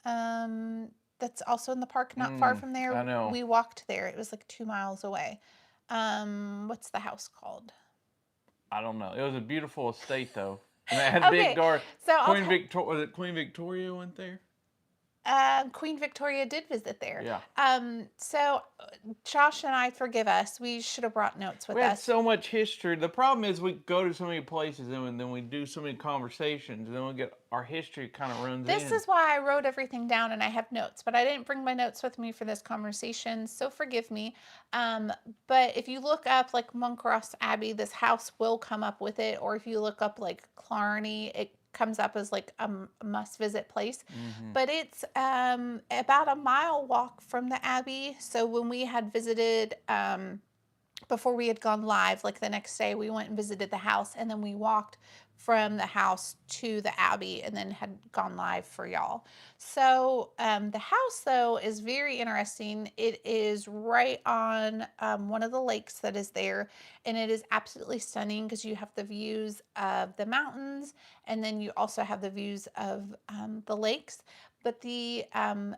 That's also in the park, not far from there. I know. We walked there. It was like 2 miles away. What's the house called? I don't know. It was a beautiful estate though. And it had big Okay, garden. so Queen Victoria, was it Queen Victoria went there? Queen Victoria did visit there. Yeah. So Josh and I, forgive us, we should have brought notes with We had us. so much history. The problem is we go to so many places and then we do so many conversations and then we get our history kind of runs This in. is why I wrote everything down and I have notes, but I didn't bring my notes with me for this conversation, so forgive me. But if you look up like Monkcross Abbey, this house will come up with it, or if you look up like Clarny, it comes up as like a must visit place. But it's about a mile walk from the Abbey. So when we had visited, before we had gone live, like the next day, we went and visited the house and then we walked from the house to the Abbey and then had gone live for y'all. So the house, though, is very interesting. It is right on one of the lakes that is there, and it is absolutely stunning because you have the views of the mountains and then you also have the views of the lakes. But the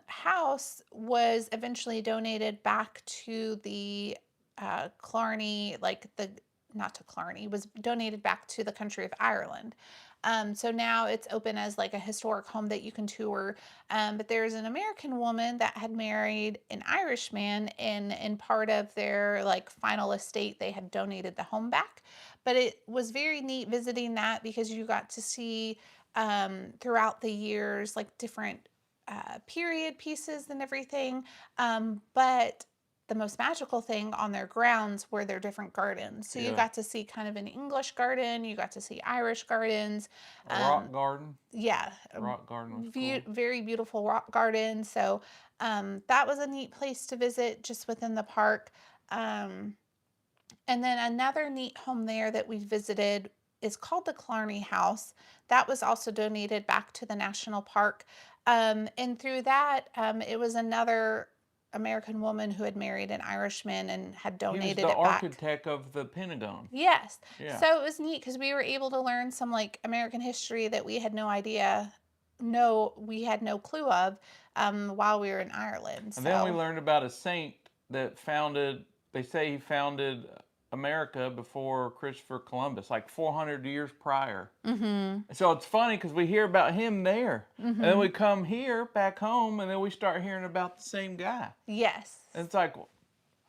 house was eventually donated back to the Clarny, like the not to Clarny, was donated back to the country of Ireland. So now it's open as like a historic home that you can tour. But there's an American woman that had married an Irishman, and in part of their like final estate, they had donated the home back. But it was very neat visiting that because you got to see throughout the years like different period pieces and everything. But the most magical thing on their grounds were their different gardens. So you got to see kind of an English garden, you got to see Irish gardens. A rock garden. Yeah. Rock garden was cool. Very beautiful rock garden. So that was a neat place to visit just within the park. And then another neat home there that we visited is called the Clarny House. That was also donated back to the national park. And through that, it was another American woman who had married an Irishman and had donated He was it the back. architect of the Pentagon. Yes. Yeah. So it was neat because we were able to learn some like American history that we had no idea, we had no clue of while we were in Ireland. And then we learned about a saint that they say he founded America before Christopher Columbus, like 400 years prior. So it's funny because we hear about him there, and then we come here back home, and then we start hearing about the same guy. Yes. And it's like, well,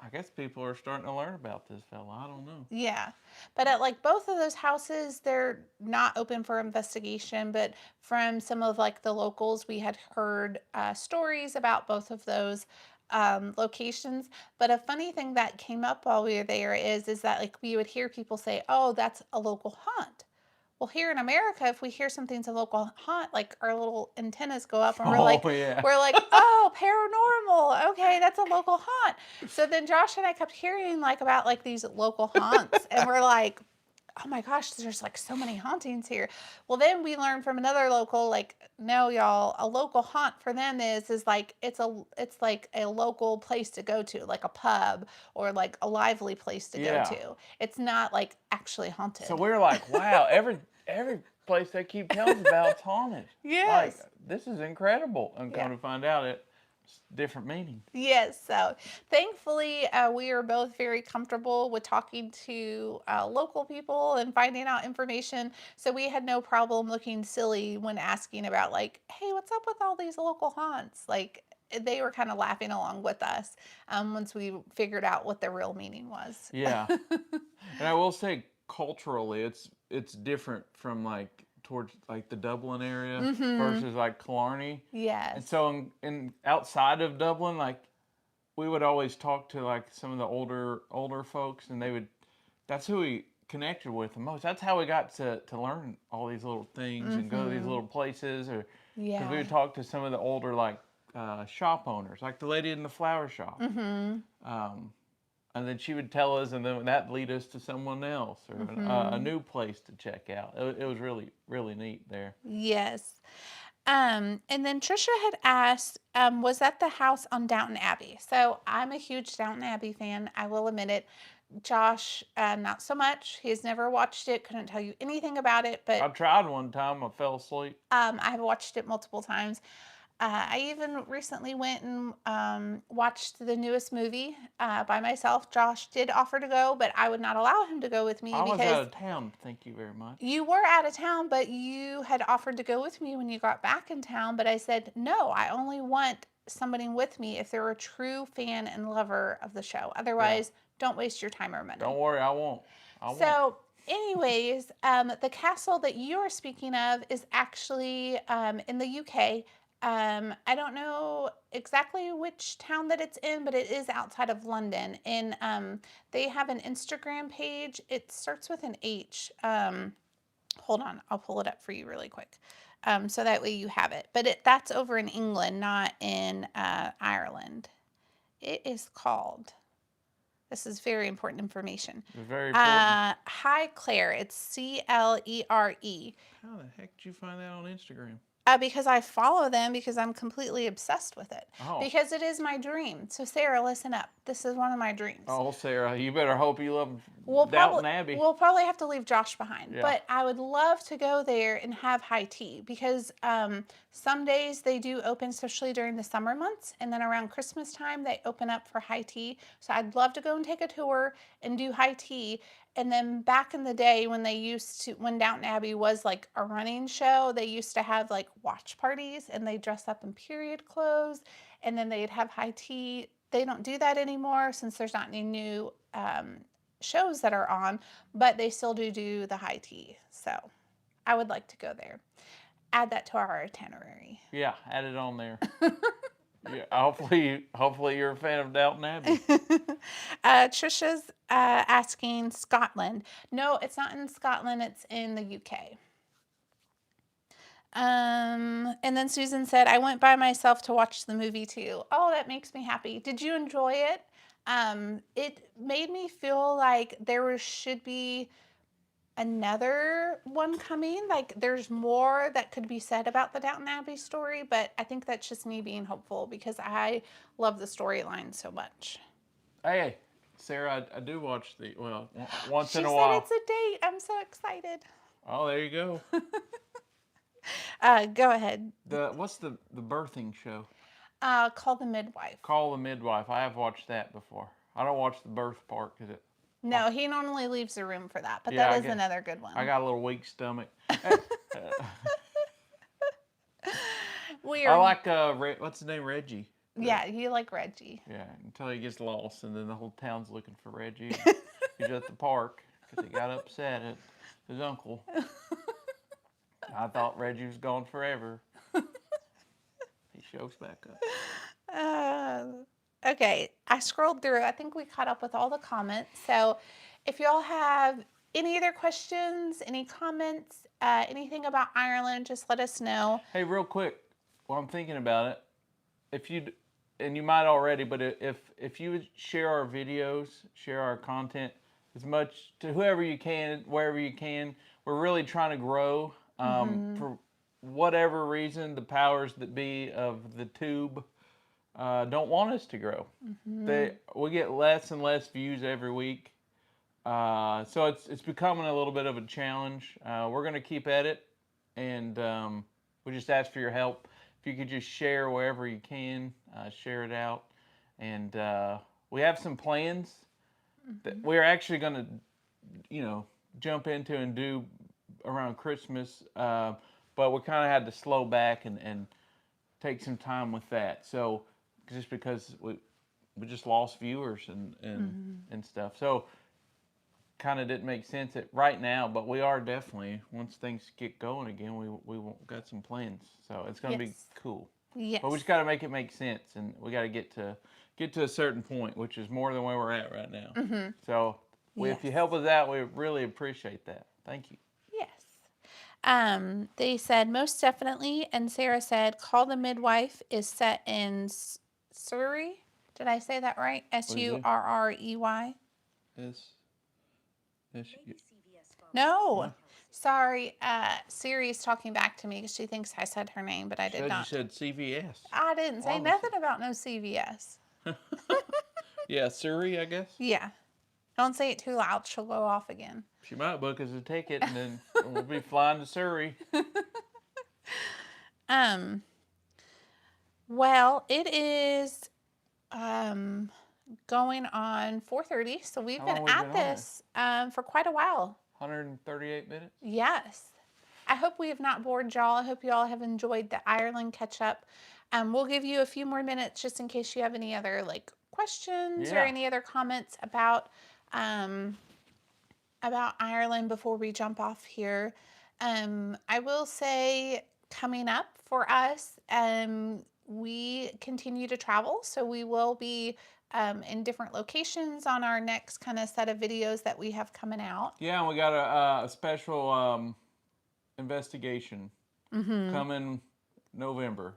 I guess people are starting to learn about this fella. I don't know. Yeah. But at like both of those houses, they're not open for investigation. But from some of like the locals, we had heard stories about both of those locations. But a funny thing that came up while we were there is that like we would hear people say, "Oh, that's a local haunt." Well, here in America, if we hear something's a local haunt, like our little antennas go up and we're like, yeah. oh, paranormal. Okay, that's a local haunt. So then Josh and I kept hearing like about like these local haunts, and we're like, oh my gosh, there's like so many hauntings here. Well, then we learned from another local, like, no, y'all, a local haunt for them is like it's like a local place to go to, like a pub or like a lively place to go to. It's not like actually haunted. So we were like, wow, every place they keep telling us about is haunted. Yes. Like, this is incredible. And Yeah. come to find out, it's different meaning. Yes, so thankfully, we are both very comfortable with talking to local people and finding out information. So we had no problem looking silly when asking about, like, hey, what's up with all these local haunts? Like, they were kind of laughing along with us once we figured out what the real meaning was. Yeah. And I will say culturally, it's different from like towards like the Dublin area Mm-hmm. versus like Killarney. And Yes. so in outside of Dublin, like we would always talk to like some of the older folks, and they would. That's who we connected with the most. That's how we got to learn all these little things and go to these Mm-hmm. little places, or because we Yeah. would talk to some of the older like shop owners, like the lady in the flower shop. Mm-hmm. Um, and then she would tell us, and then that lead us to someone else or a Mm-hmm. new place to check out. It was really really neat there. Yes. And then Trisha had asked, was that the house on Downton Abbey? So I'm a huge Downton Abbey fan. I will admit it. Josh, not so much. He's never watched it, couldn't tell you anything about it, I but tried one time, I fell asleep. I've watched it multiple times. I even recently went and watched the newest movie by myself. Josh did offer to go, but I would not allow him to go with me I was out because of town. Thank you very much. you were out of town, but you had offered to go with me when you got back in town. But I said, no, I only want somebody with me if they're a true fan and lover of the show. Yeah. Otherwise, don't waste your time or money. Don't worry, I won't. I won't. So, anyways, the castle that you are speaking of is actually in the UK. I don't know exactly which town that it's in, but it is outside of London. And they have an Instagram page. It starts with an H. Hold on, I'll pull it up for you really quick. So that way you have it. But that's over in England, not in Ireland. It is called, this is very important information. It's very important. Highclere. It's Clere. How the heck did you find that on Instagram? Because I follow them because I'm completely obsessed with it. Oh. Because it is my dream. So Sarah, listen up. This is one of my dreams. Oh, Sarah, you better hope you love We'll Downton probably Abbey. we'll probably have to leave Josh behind, Yeah. but I would love to go there and have high tea because some days they do open, especially during the summer months, and then around Christmas time they open up for high tea. So I'd love to go and take a tour and do high tea. And then back in the day when when Downton Abbey was like a running show, they used to have like watch parties and they dress up in period clothes and then they'd have high tea. They don't do that anymore since there's not any new shows that are on, but they still do the high tea. So I would like to go there. Add that to our itinerary. Yeah, add it on there. Yeah, hopefully you're a fan of Downton Abbey. Trisha's asking Scotland. No, it's not in Scotland. It's in the UK. And then Susan said, I went by myself to watch the movie too. Oh, that makes me happy. Did you enjoy it? It made me feel like should be another one coming. Like there's more that could be said about the Downton Abbey story, but I think that's just me being hopeful because I love the storyline so much. Hey, Sarah, I do watch once She in a said while. it's a date. I'm so excited. Oh, there you go. Go ahead. What's the birthing show? Call the Midwife. Call the Midwife. I have watched that before. I don't watch the birth part because No, he normally leaves the room for that, but Yeah, that is another good one. I got a little weak stomach. We I are, like what's his name, Reggie. yeah, you like Reggie. Yeah, until he gets lost, and then the whole town's looking for Reggie. He's at the park because he got upset at his uncle. I thought Reggie was gone forever. He shows back up. Okay, I scrolled through. I think we caught up with all the comments. So if y'all have any other questions, any comments, anything about Ireland, just let us know. Hey, real quick, while I'm thinking about it, if you and you might already, but if you would share our videos, share our content as much to whoever you can, wherever you can. We're really trying to grow. For whatever reason, the powers that be of the tube don't want us to grow. We get less and less views every week. So it's becoming a little bit of a challenge. We're going to keep at it, and we just ask for your help. if you could just share wherever you can, share it out. And we have some plans that we're actually going to, jump into and do around Christmas. But we kind of had to slow back and take some time with that. So just because we just lost viewers and stuff. So kind of didn't make sense right now, but we are definitely, once things get going again, we got some plans. So it's going to be cool. Yes. But we just got to make it make sense, and we got to get to a certain point, which is more than where we're at right now. So if you help us out, we really appreciate that. Thank you. Yes. They said most definitely, and Sarah said, "Call the Midwife" is set in Surrey. Did I say that right? Surrey. No. Sorry, Siri's talking back to me because she thinks I said her name, but I did not. You said CVS. I didn't say nothing about no CVS. Yeah, Surrey, I guess. Yeah. Don't say it too loud. She'll go off again. She might book us a ticket, and then we'll be flying to Surrey. Well, it is going on 4:30, so we've been at this for quite a while. 138 minutes? Yes. I hope we have not bored y'all. I hope y'all have enjoyed the Ireland catch-up. We'll give you a few more minutes just in case you have any other questions or any other comments about Ireland before we jump off here. I will say, coming up for us, we continue to travel, so we will be in different locations on our next kind of set of videos that we have coming out. Yeah, and we got a special investigation coming November.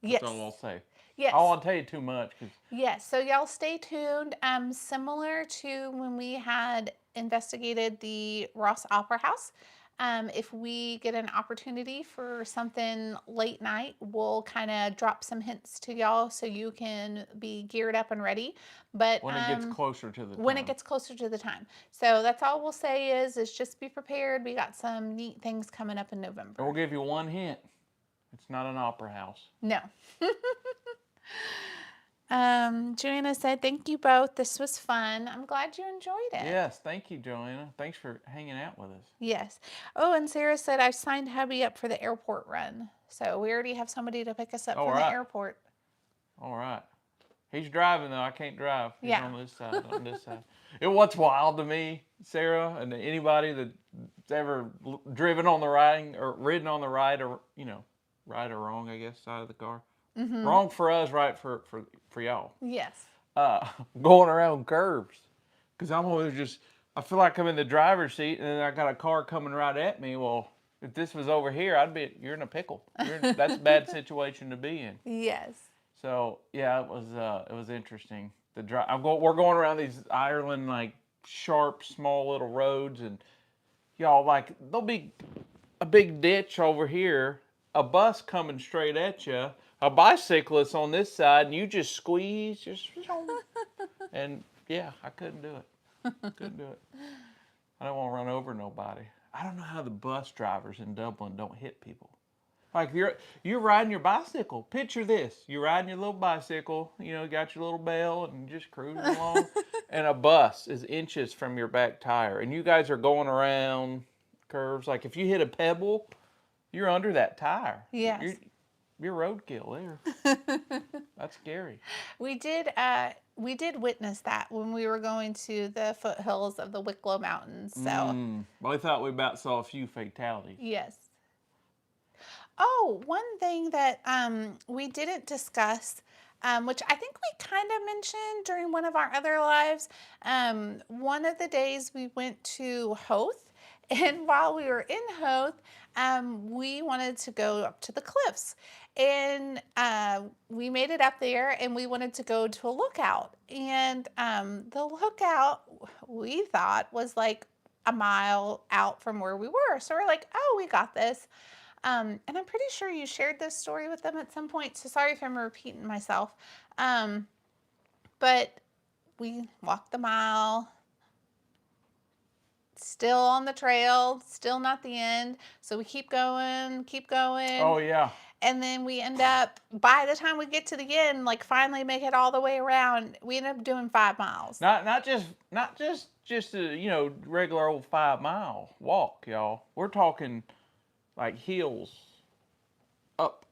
That's all I'll say. Yes. I don't want to tell you too much. Yes, so y'all stay tuned. Similar to when we had investigated the Ross Opera House, if we get an opportunity for something late night, we'll kind of drop some hints to y'all so you can be geared up and ready. But when it gets closer to the time. When it gets closer to the time. So that's all we'll say is just be prepared. We got some neat things coming up in November. And we'll give you one hint. It's not an opera house. No. Joanna said, "Thank you both. This was fun. I'm glad you enjoyed it." Yes, thank you, Joanna. Thanks for hanging out with us. Yes. Oh, and Sarah said, "I've signed hubby up for the airport run." So we already have somebody to pick us up from the airport. All right. He's driving, though. I can't drive. He's on this side, on this side. What's wild to me, Sarah, and anybody that's ever driven on the riding or ridden on the right or, right or wrong, I guess, side of the car. Wrong for us, right for y'all. Yes. Going around curves. Because I'm always I feel like I'm in the driver's seat and then I got a car coming right at me. Well, if this was over here, you're in a pickle. That's a bad situation to be in. Yes. So yeah, it was interesting. We're going around these Ireland sharp, small little roads, and y'all there'll be a big ditch over here, a bus coming straight at you, a bicyclist on this side, and you just squeeze, and yeah, I couldn't do it. I don't want to run over nobody. I don't know how the bus drivers in Dublin don't hit people. Like you're riding your bicycle. Picture this: you're riding your little bicycle. Got your little bell and just cruising along, and a bus is inches from your back tire, and you guys are going around curves. Like if you hit a pebble, you're under that tire. Yes. You're roadkill there. That's scary. We did witness that when we were going to the foothills of the Wicklow Mountains. So well, I thought we about saw a few fatalities. Yes. Oh, one thing that we didn't discuss, which I think we kind of mentioned during one of our other lives, one of the days we went to Howth, and while we were in Howth, we wanted to go up to the cliffs. And we made it up there, and we wanted to go to a lookout. And the lookout, we thought, was like a mile out from where we were. So we're like, oh, we got this. And I'm pretty sure you shared this story with them at some point, so sorry if I'm repeating myself. But we walked the mile, still on the trail, still not the end. So we keep going. Oh, yeah. And then we end up, by the time we get to the end, like finally make it all the way around, we end up doing 5 miles. Not just a regular old 5 mile walk, y'all. We're talking like hills, up,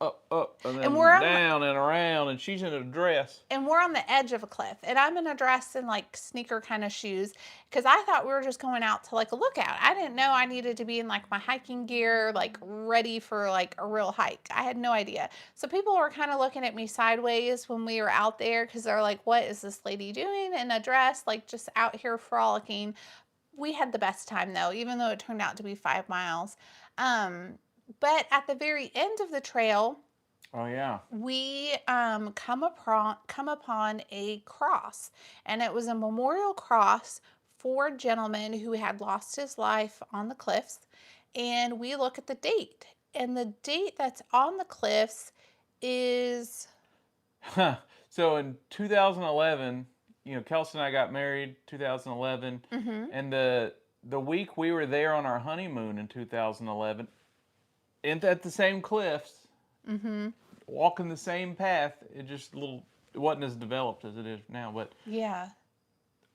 and then down and around, and she's in a dress. And we're on the edge of a cliff, and I'm in a dress and like sneaker kind of shoes because I thought we were just going out to like a lookout. I didn't know I needed to be in like my hiking gear, like ready for like a real hike. I had no idea. So people were kind of looking at me sideways when we were out there because they're like, what is this lady doing in a dress, like just out here frolicking? We had the best time though, even though it turned out to be 5 miles. But at the very end of the trail, oh yeah, we come upon a cross, and it was a memorial cross for a gentleman who had lost his life on the cliffs. And we look at the date, and the date that's on the cliffs is so in 2011, Kelsey and I got married 2011, and the week we were there on our honeymoon in 2011, at the same cliffs, walking the same path. It wasn't as developed as it is now, but yeah.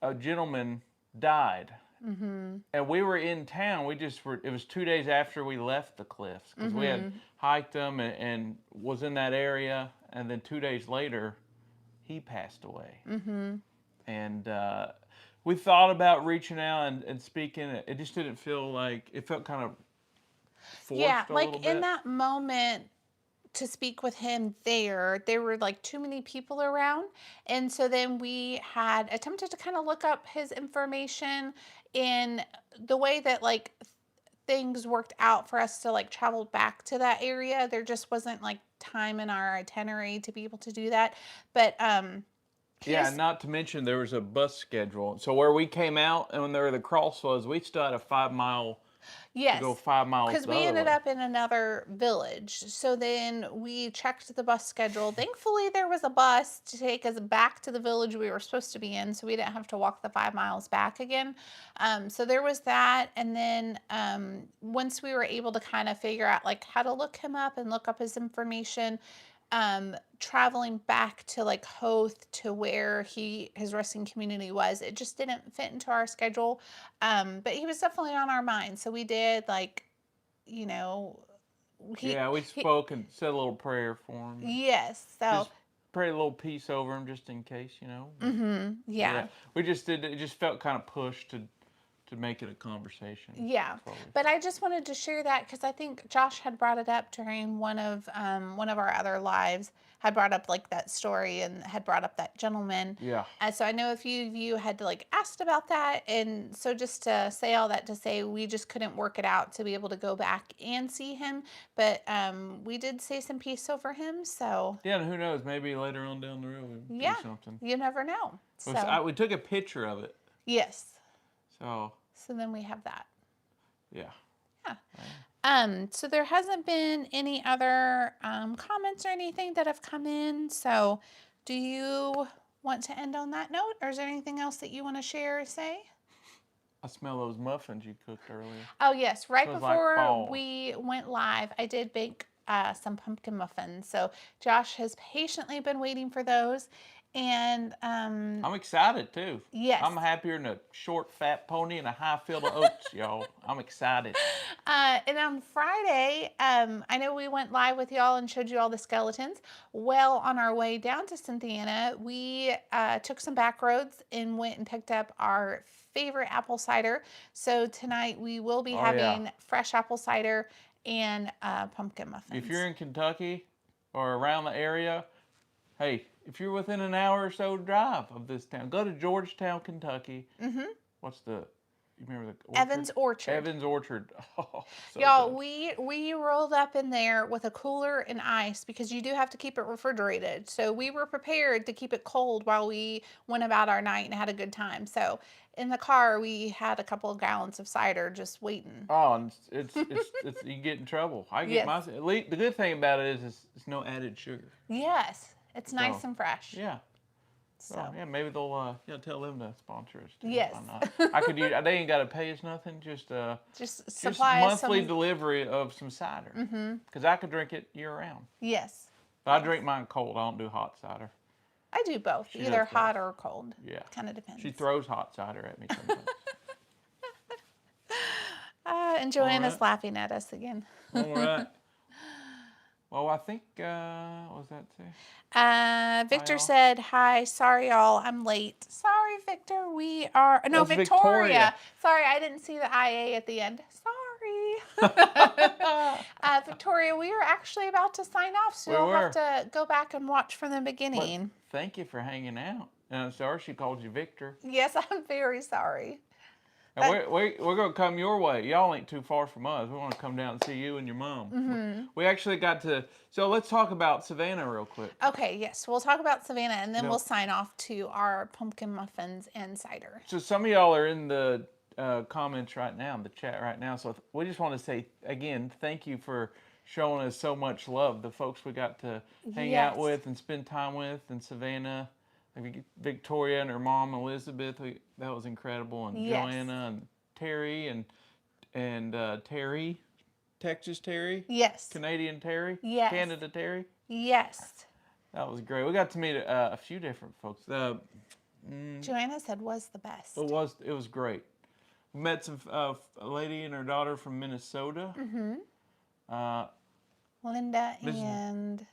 a gentleman died, and we were in town. It was 2 days after we left the cliffs because we had hiked them and was in that area, and then 2 days later, he passed away. And we thought about reaching out and speaking. It just didn't feel like it felt kind of forced a little bit. In that moment to speak with him there were like too many people around. And so then we had attempted to kind of look up his information, in the way that like things worked out for us to like travel back to that area. There just wasn't like time in our itinerary to be able to do that. But yeah, not to mention there was a bus schedule. So where we came out and when the cross was, we still had a 5 mile yes, to go 5 miles. because we ended up in another village. So then we checked the bus schedule. Thankfully, there was a bus to take us back to the village we were supposed to be in, so we didn't have to walk the 5 miles back again. So there was that. And then once we were able to kind of figure out like how to look him up and look up his information, traveling back to like Hoth, to where his resting community was, it just didn't fit into our schedule. But he was definitely on our mind, so we did like, we spoke and said a little prayer for him. Yes, so just pray a little peace over him just in case, yeah. We just did. It just felt kind of pushed to make it a conversation. Yeah, but I just wanted to share that because I think Josh had brought it up during one of our other lives. Had brought up like that story and had brought up that gentleman. Yeah. And so I know a few of you had like asked about that, and so just to say all that to say we just couldn't work it out to be able to go back and see him, but we did say some peace over him. So yeah, and who knows? Maybe later on down the road we'll do something. You never know. So we took a picture of it. Yes. So then we have that. Yeah. Yeah. So there hasn't been any other comments or anything that have come in. So do you want to end on that note, or is there anything else that you want to share or say? I smell those muffins you cooked earlier. Oh yes, right before we went live, I did bake some pumpkin muffins. So Josh has patiently been waiting for those. And I'm excited too. Yes. I'm happier than a short fat pony and a high field of oats, y'all. I'm excited. And on Friday, I know we went live with y'all and showed you all the skeletons. Well, on our way down to Cynthiana, we took some back roads and went and picked up our favorite apple cider. So tonight we will be having fresh apple cider and pumpkin muffins. If you're in Kentucky or around the area, hey, if you're within an hour or so drive of this town, go to Georgetown, Kentucky. What's you remember the orchard? Evans Orchard. Evans Orchard. Oh, so y'all, good. we rolled up in there with a cooler and ice because you do have to keep it refrigerated. So we were prepared to keep it cold while we went about our night and had a good time. So in the car, we had a couple of gallons of cider just waiting. Oh, and it's you get in trouble. I get the good thing about it is it's no added sugar. Yes. It's nice and fresh. Yeah. Oh, So yeah, maybe they'll tell them to sponsor us too. yes, Why not? I could use. They ain't got to pay us nothing. Just just just supply us monthly some. delivery of some cider. Because I could drink it year round. Yes, But I yes. drink mine cold. I don't do hot cider. I do both, She either does both. hot or cold. Yeah. Kind of depends. She throws hot cider at me sometimes. And Joanna's laughing at us again. All right. Well, I think, what was that say? Victor y'all. said, hi, sorry y'all, I'm late. Sorry, Victor, we are, no, That's Victoria. Victoria. Sorry, I didn't see the IA at the end. Sorry. Victoria, we are actually about to sign off, so We you'll have were. to go back and watch from the But beginning. thank you for hanging out. And I'm sorry she called you Victor. Yes, I'm very sorry. And we're going to come your way. Y'all ain't too far from us. We want to come down and see you and your mom. We actually got to, so let's talk about Savannah real quick. Okay, yes, we'll talk about Savannah, and then No. we'll sign off to our pumpkin muffins and cider. So some of y'all are in the comments right now, in the chat right now. So we just want to say, again, thank you for showing us so much love. The folks we got to hang out Yes. with and spend time with in Savannah. Victoria and her mom, Elizabeth, that was incredible. And Yes. Joanna and Terry and Terry, Texas Terry, Yes. Canadian Terry, Yes. Canada Terry. Yes. That was great. We got to meet a few different folks. Joanna said was the best. It was great. We met some a lady and her daughter from Minnesota. Linda This is- and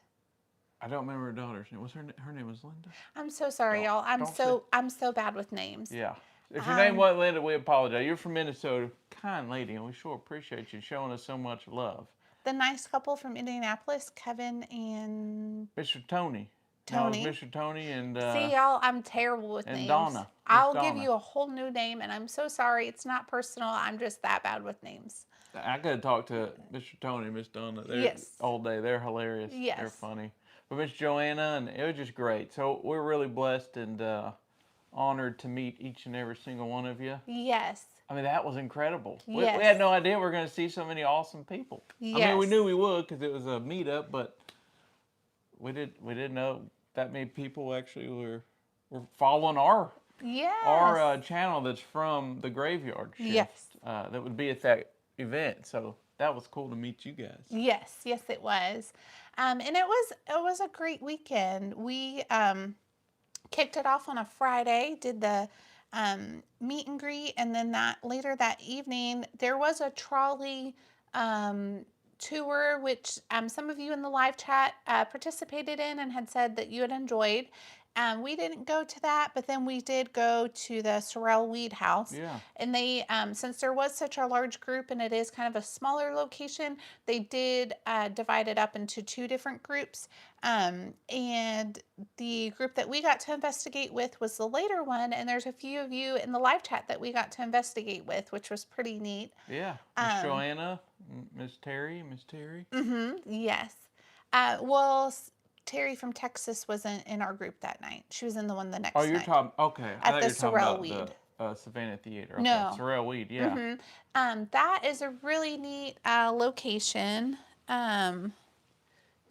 I don't remember her daughter's name. Her name was Linda? I'm so sorry, y'all. I'm so bad with names. Yeah. If your name wasn't Linda, we apologize. You're from Minnesota. Kind lady, and we sure appreciate you showing us so much love. The nice couple from Indianapolis, Kevin and Mr. Tony. Tony. No, Mr. Tony and See, y'all, I'm terrible with and names. Donna. Miss I'll give Donna. you a whole new name, and I'm so sorry. It's not personal. I'm just that bad with names. I could have talked to Mr. Tony and Miss Donna Yes. all day. They're hilarious. Yes. They're funny. But Miss Joanna, and it was just great. So we're really blessed and honored to meet each and every single one of you. Yes. I mean, that was incredible. Yes. We had no idea we were going to see so many awesome people. Yes. I mean, we knew we would because it was a meetup, but we didn't know that many people actually were following our Yes. channel that's from the Graveyard Shift. Yes. That would be at that event. So that was cool to meet you guys. Yes, yes, it was, and it was a great weekend. We kicked it off on a Friday, did the meet and greet, and then later that evening there was a trolley tour, which some of you in the live chat participated in and had said that you had enjoyed. We didn't go to that, but then we did go to the Sorrel Weed House. Yeah. And they, since there was such a large group and it is kind of a smaller location, they did divide it up into two different groups. And the group that we got to investigate with was the later one. And there's a few of you in the live chat that we got to investigate with, which was pretty neat. Yeah. Miss Joanna, Miss Terry. Yes. Well, Terry from Texas wasn't in our group that night. She was in the one the next night. Oh, you're talking, okay. I At thought the you were Sorrel talking about Weed. the Savannah Theater. Okay. No. Sorrel Weed, yeah. That is a really neat location.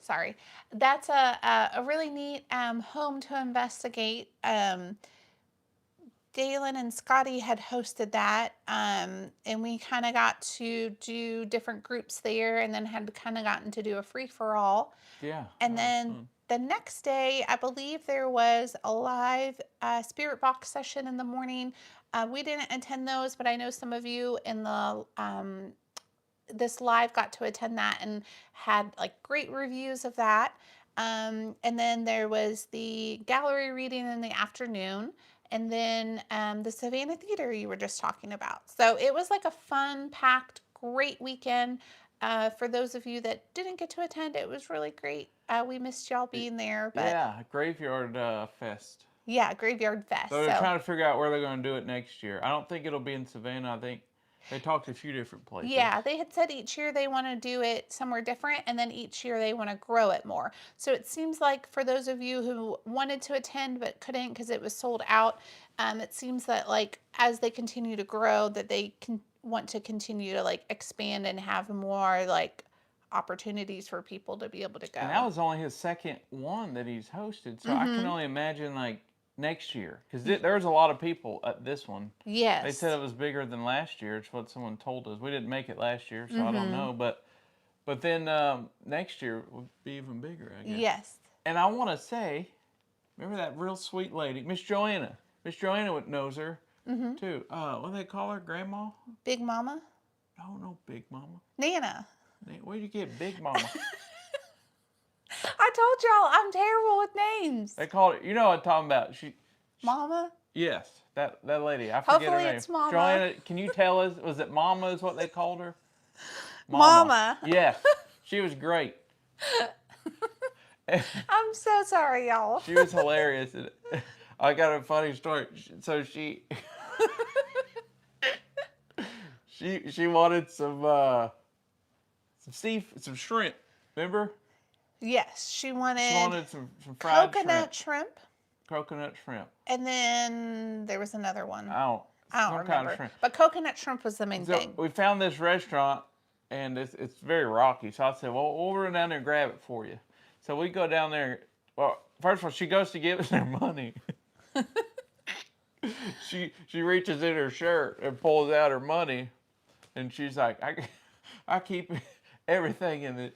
Sorry. That's a really neat home to investigate. Dalen and Scotty had hosted that, and we kind of got to do different groups there and then had kind of gotten to do a free-for-all. Yeah. And then the next day, I believe there was a live spirit box session in the morning. We didn't attend those, but I know some of you in the this live got to attend that and had like great reviews of that. And then there was the gallery reading in the afternoon, and then the Savannah Theater you were just talking about. So it was like a fun, packed, great weekend. For those of you that didn't get to attend, it was really great. We missed y'all being there. But yeah, Graveyard Fest. Yeah, Graveyard Fest. So they're trying to figure out where they're going to do it next year. I don't think it'll be in Savannah. I think they talked to a few different places. Yeah, they had said each year they want to do it somewhere different, and then each year they want to grow it more. So it seems like for those of you who wanted to attend but couldn't because it was sold out, it seems that like as they continue to grow, that they can want to continue to like expand and have more like opportunities for people to be able to go. And that was only his second one that he's hosted. So I can only imagine like next year because there's a lot of people at this one. They Yes. said it was bigger than last year. It's what someone told us. We didn't make it last year, so I don't know. But then next year will be even bigger, I guess. Yes. And I want to say, remember that real sweet lady, Miss Joanna. Miss Joanna knows her too. What do they call her? Grandma? Big Mama? No, Big Mama. Nana. Where'd you get Big Mama? I told y'all I'm terrible with names. They call it. You know what I'm talking about? Mama? Yes, that lady. I forget her Hopefully name. it's Mama. Joanna, can you tell us? Was it Mama? Is what they called her? Mama. Yes, she was great. I'm so sorry, y'all. She was hilarious. I got a funny story. So she wanted some shrimp. Remember? Yes, she wanted some fried coconut shrimp. Coconut shrimp. And then there was another one. I don't remember. Kind of shrimp. But coconut shrimp was the main thing. We found this restaurant, and it's very rocky. So I said, well, we'll run down there and grab it for you. So we go down there. Well, first of all, she goes to give us their money. She reaches in her shirt and pulls out her money, and she's like, I keep everything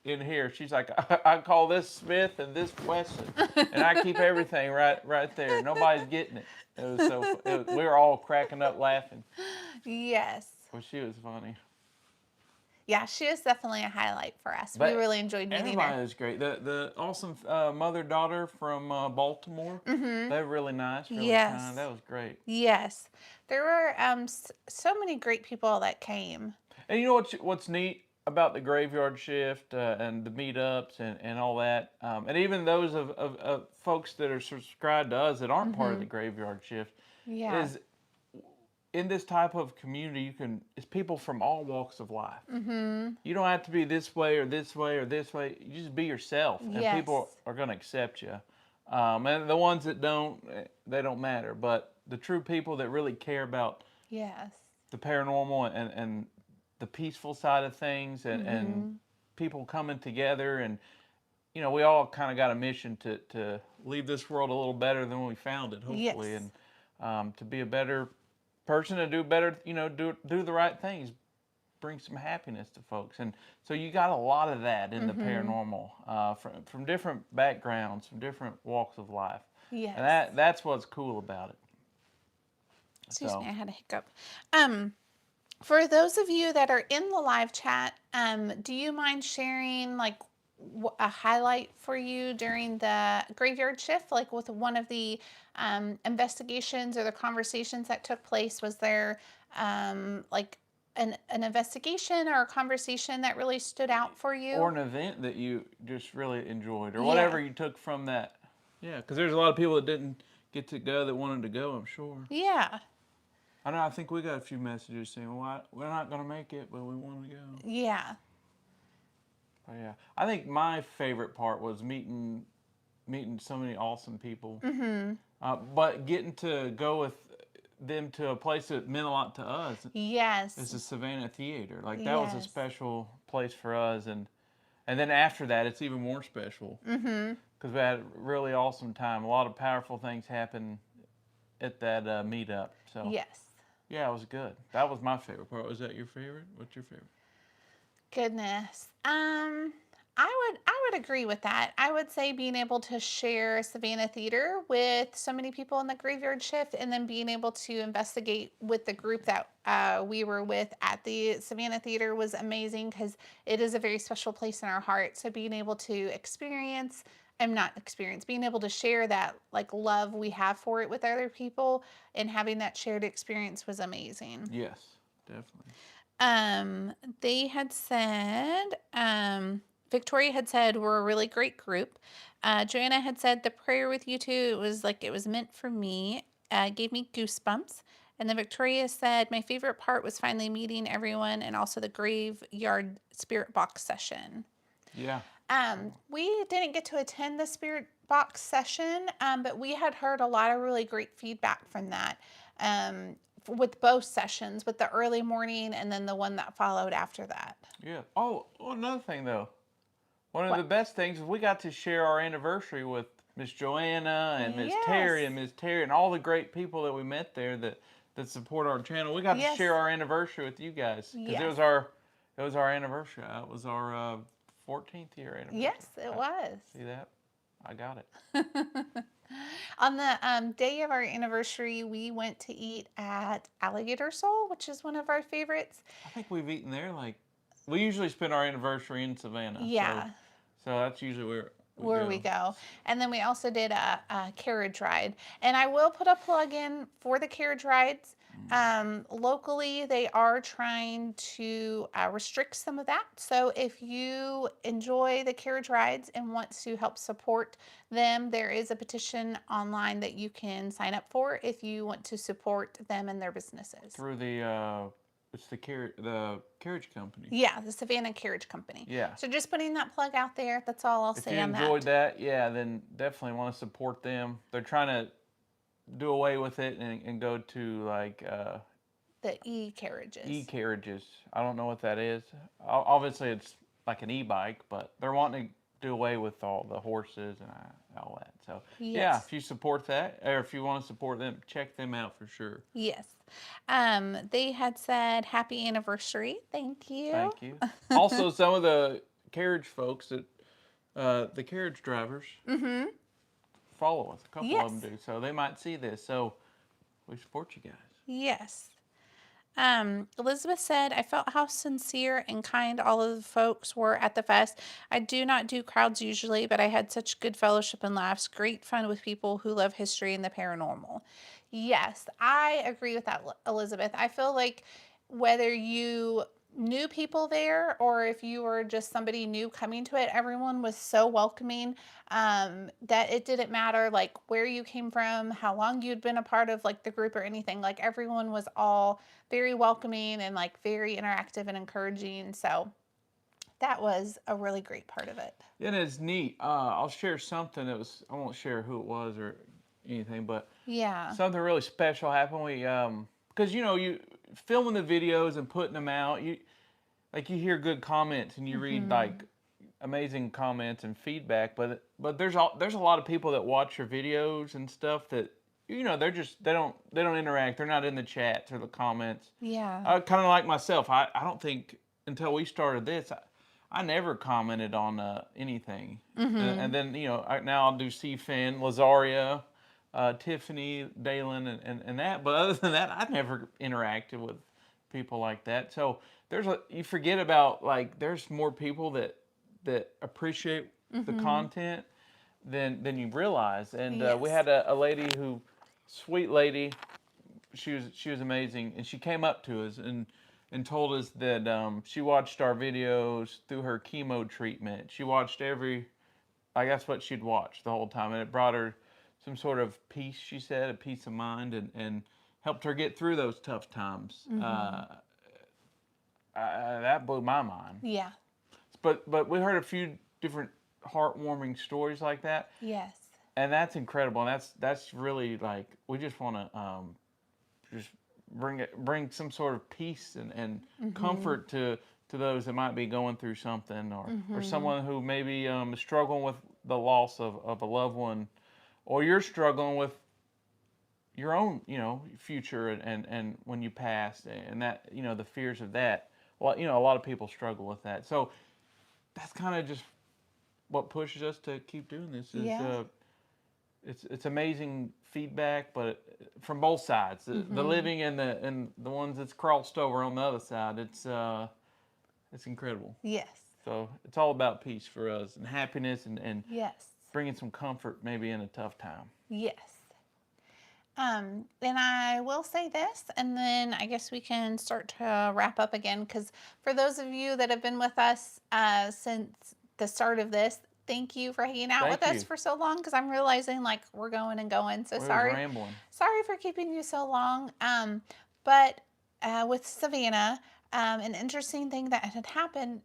in here. She's like, I call this Smith and this Wesson, and I keep everything right there. Nobody's getting it. We were all cracking up laughing. Yes. Well, she was funny. Yeah, she was definitely a highlight for us. But we really enjoyed meeting everybody her. was great. The awesome mother-daughter from Baltimore. They're really nice, really kind. That was great. Yes. There were so many great people that came. And you know what's neat about the graveyard shift and the meetups and all that, and even those of folks that are subscribed to us that aren't part of the graveyard shift, is in this type of community, it's people from all walks of life. You don't have to be this way or this way or this way. You just be yourself, and people are going to accept you. And the ones that don't, they don't matter. But the true people that really care about the paranormal and the peaceful side of things, and people coming together, and we all kind of got a mission to leave this world a little better than when we found it, hopefully, and to be a better person and do better, do the right things, bring some happiness to folks. And so you got a lot of that in the paranormal, from different backgrounds, from different walks of life. Yes. And that's what's cool about it. Excuse me, I had a hiccup. For those of you that are in the live chat, do you mind sharing like a highlight for you during the graveyard shift, like with one of the investigations or the conversations that took place? Was there like an investigation or a conversation that really stood out for you? Or an event that you just really enjoyed, or whatever you took from that. Yeah, because there's a lot of people that didn't get to go that wanted to go, I'm sure. Yeah. I know, I think we got a few messages saying, well, we're not going to make it, but we want to go. Yeah. But yeah, I think my favorite part was meeting so many awesome people. But getting to go with them to a place that meant a lot to us. Yes. It's the Savannah Theater. Like, that was a special place for us. And then after that, it's even more special. Because we had a really awesome time. A lot of powerful things happened at that meetup. So yes. Yeah, it was good. That was my favorite part. Was that your favorite? What's your favorite? Goodness. I would agree with that. I would say being able to share Savannah Theater with so many people in the graveyard shift, and then being able to investigate with the group that we were with at the Savannah Theater was amazing, because it is a very special place in our heart. So being able to being able to share that like love we have for it with other people and having that shared experience was amazing. Yes, definitely. They had said, Victoria had said, we're a really great group. Joanna had said, the prayer with you two, it was meant for me. Gave me goosebumps. And then Victoria said, my favorite part was finally meeting everyone, and also the graveyard spirit box session. Yeah. We didn't get to attend the spirit box session, but we had heard a lot of really great feedback from that. With both sessions, with the early morning and then the one that followed after that. Yeah. Oh, another thing though. One of the best things is we got to share our anniversary with Miss Joanna and Miss Terry Yes. and Miss Terry and all the great people that we met there that support our channel. We got to Yes. share our anniversary with you guys because Yes. it was our anniversary. It was our 14th year anniversary. Yes, it was. See that? I got it. On the day of our anniversary, we went to eat at Alligator Soul, which is one of our favorites. I think we've eaten there. Like, we usually spend our anniversary in Savannah. Yeah. So that's usually where we go. And then we also did a carriage ride. And I will put a plug in for the carriage rides. Locally, they are trying to restrict some of that. So if you enjoy the carriage rides and want to help support them, there is a petition online that you can sign up for if you want to support them and their businesses. Through the it's the carriage company. Yeah, the Savannah Carriage Company. Yeah. So just putting that plug out there. That's all I'll say on that. If you enjoyed that, yeah, then definitely want to support them. They're trying to do away with it and go to like the e-carriages. E-carriages. I don't know what that is. Obviously, it's like an e-bike, but they're wanting to do away with all the horses and all that. So yes. Yeah, if you support that, or if you want to support them, check them out for sure. Yes. They had said happy anniversary. Thank you. Thank you. Also, some of the carriage folks that the carriage drivers follow us. A couple yes. of them do, so they might see this. So we support you guys. Yes. Elizabeth said, I felt how sincere and kind all of the folks were at the fest. I do not do crowds usually, but I had such good fellowship and laughs. Great fun with people who love history and the paranormal. Yes, I agree with that, Elizabeth. I feel like whether you knew people there or if you were just somebody new coming to it, everyone was so welcoming that it didn't matter like where you came from, how long you'd been a part of like the group or anything. Like everyone was all very welcoming and like very interactive and encouraging. So that was a really great part of it. Yeah, and it's neat. I'll share something that was, I won't share who it was or anything, but yeah, something really special happened. We because you know, you filming the videos and putting them out, you hear good comments and you read like amazing comments and feedback, but there's a lot of people that watch your videos and stuff that you know they don't interact. They're not in the chats or the comments. Yeah. Kind of like myself. I don't think until we started this, I never commented on anything. And then you know now I'll do CFan, Lazaria, Tiffany, Dalen, and that. But other than that, I never interacted with people like that. So you forget about like there's more people that appreciate the content than you realize. And we had a lady sweet lady, she was amazing, and she came up to us and told us that she watched our videos through her chemo treatment. She watched I guess what she'd watched the whole time, and it brought her some sort of peace, she said, a peace of mind, and helped her get through those tough times. That blew my mind. Yeah. But we heard a few different heartwarming stories like that. Yes. And that's incredible. And that's really like we just want to just bring some sort of peace and comfort to those that might be going through something or someone who maybe is struggling with the loss of a loved one, or you're struggling with your own, you know, future and when you pass and that, you know, the fears of that. Well, you know, a lot of people struggle with that. So that's kind of just what pushes us to keep doing this. It's amazing feedback, but from both sides, the living and the ones that's crossed over on the other side. It's incredible. Yes. So it's all about peace for us and happiness and yes, bringing some comfort maybe in a tough time. Yes. Then I will say this, and then I guess we can start to wrap up again, because for those of you that have been with us since the start of this, thank you for hanging out with us for so long, because I'm realizing like we're going and going. So sorry. Rambling. Sorry for keeping you so long. But with Savannah, an interesting thing that had happened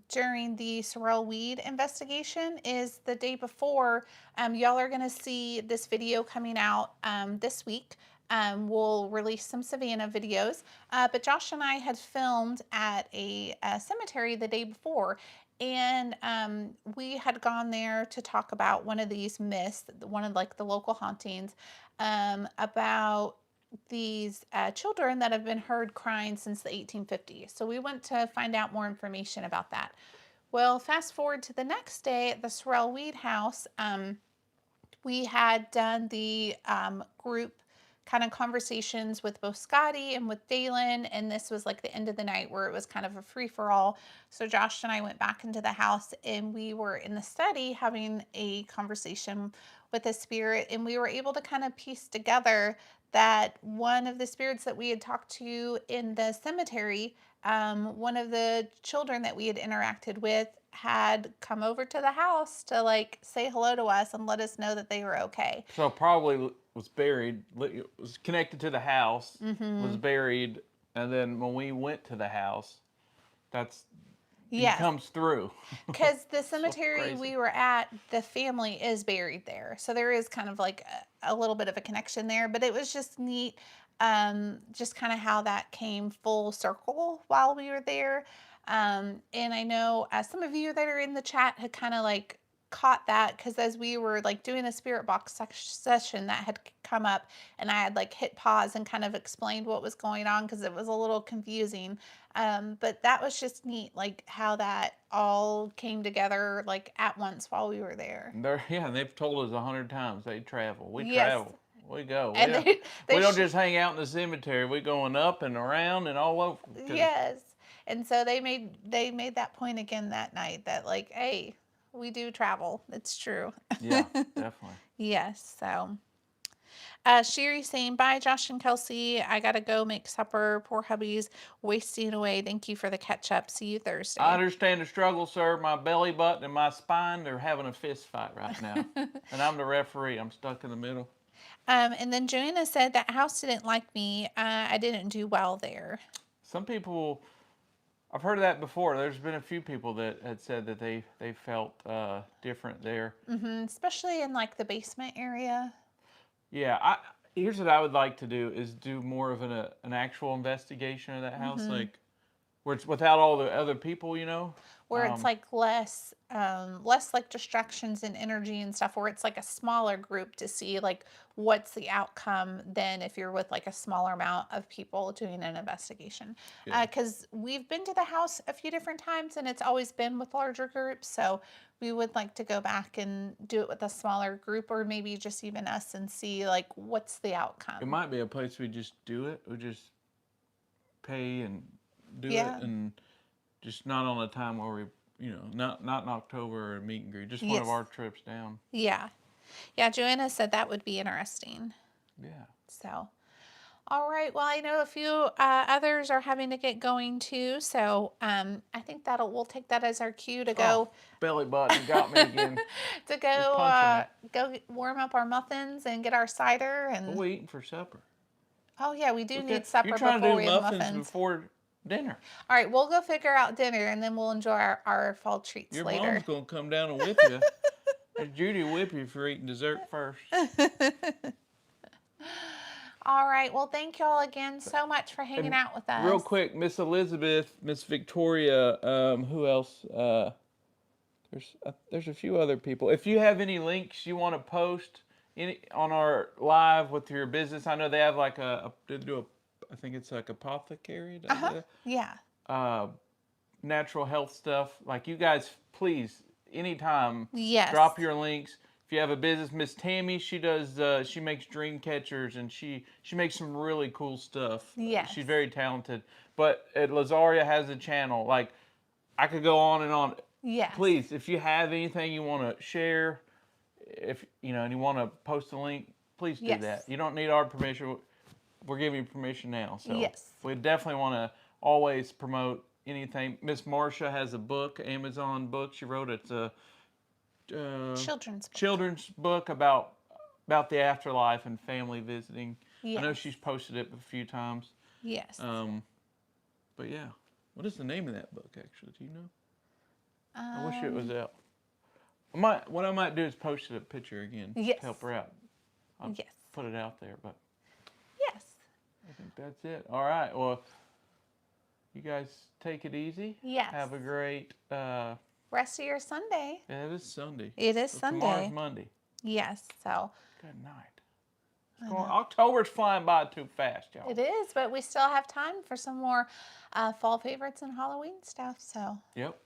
during the Sorrel Weed investigation is the day before, y'all are going to see this video coming out this week. We'll release some Savannah videos, but Josh and I had filmed at a cemetery the day before, And we had gone there to talk about one of these myths, one of like the local hauntings, about these children that have been heard crying since the 1850s. So we went to find out more information about that. Well, fast forward to the next day at the Sorrel Weed House. We had done the group kind of conversations with both Scotty and with Dalen, and this was like the end of the night where it was kind of a free for all. So Josh and I went back into the house, and we were in the study having a conversation with the spirit, and we were able to kind of piece together that one of the spirits that we had talked to in the cemetery, one of the children that we had interacted with, had come over to the house to like say hello to us and let us know that they were okay. So probably was buried, was connected to the house, was buried, and then when we went to the house, that's he Yes, comes through. because the So cemetery crazy. we were at, the family is buried there. So there is kind of like a little bit of a connection there, but it was just neat, just kind of how that came full circle while we were there. And I know some of you that are in the chat had kind of like caught that because as we were like doing the spirit box session that had come up, and I had like hit pause and kind of explained what was going on because it was a little confusing. But that was just neat, like how that all came together like at once while we were there. Yeah, they've told us 100 times they travel. We Yes, travel. We go. and We they don't just hang out in the cemetery. We going up and around and all over. Cause yes, and so they made that point again that night that like, hey, we do travel. It's true. yeah, definitely. Yes. So Sherry saying, bye, Josh and Kelsey. I got to go make supper. Poor hubby's wasting away. Thank you for the catch up. See you I Thursday. understand the struggle, sir. My belly button and my spine, they're having a fist fight right now. And I'm the referee. I'm stuck in the middle. And then Joanna said that house didn't like me. I didn't do well there. Some people, I've heard of that before. There's been a few people that had said that they felt different there. Especially in like the basement area. Yeah, here's what I would like to do is do more of an actual investigation of that house, like where it's without all the other people, you know. Where it's like less like distractions and energy and stuff, where it's like a smaller group to see like what's the outcome than if you're with like a smaller amount of people doing an investigation. Yeah. Because we've been to the house a few different times and it's always been with larger groups, so we would like to go back and do it with a smaller group, or maybe just even us, and see like what's the It outcome. might be a place we just do it. We just pay and do it, Yeah. and just not on a time where we, not in October or meet and greet. Just one of Yes. our trips down. Yeah. Yeah. Joanna said that would be interesting. Yeah. So, all right. Well, I know a few others are having to get going too. So, I think we'll take that as our cue to Oh, go belly button got me again. to It's go punching me. warm up our muffins and get our cider. What are And we eating for supper? oh yeah, we do Look need at you're supper trying to before do we have muffins muffins. before dinner. All right, we'll go figure out dinner and then we'll enjoy our fall treats Your later. mom's gonna come down and whip you. Judy will whip you for eating dessert first. All right. Well, thank you all again so much for hanging And out with us. real quick, Miss Elizabeth, Miss Victoria, who else? There's a few other people. If you have any links you want to post on our live with your business, I know they have like they do I think it's like apothecary, Yeah. natural health stuff. Like you guys, please, anytime, Yes. drop your links. If you have a business, Miss Tammy, she does. She makes dream catchers, and she makes some really cool stuff. Yes. She's very talented. But Lazaria has a channel. Like I could go on and on. Yes. Please, if you have anything you want to share, if and you want to post a link, please do Yes. that. You don't need our permission. We're giving you permission now. So Yes. we definitely want to always promote anything. Miss Marcia has a book, Amazon book. She wrote it's a Children's book. children's book about the afterlife and family visiting. I know Yes. she's posted it a few times. Yes. But yeah, what is the name of that book actually? Do you know? I wish it was Um, out. What I might do is post a picture again Yes. to help her out. I'll Yes. put it out there, but Yes. I think that's it. All right. Well, you guys take it easy. Yes. Have a great rest of your Sunday. Yeah, it is Sunday. It is So Sunday. Tomorrow's Monday. Yes, so. Good night. October's flying by too fast, y'all. It is, but we still have time for some more fall favorites and Halloween stuff, so. Yep.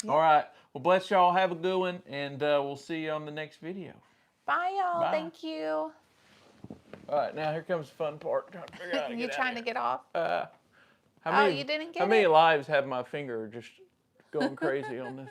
All right. Well, bless y'all. Have a good one, and we'll see you on the next video. Bye, y'all. Bye. Thank you. All right, now here comes the fun part. Trying to figure out how to You get trying to get off? How many, you didn't get How many it? lives have my finger just going crazy on this?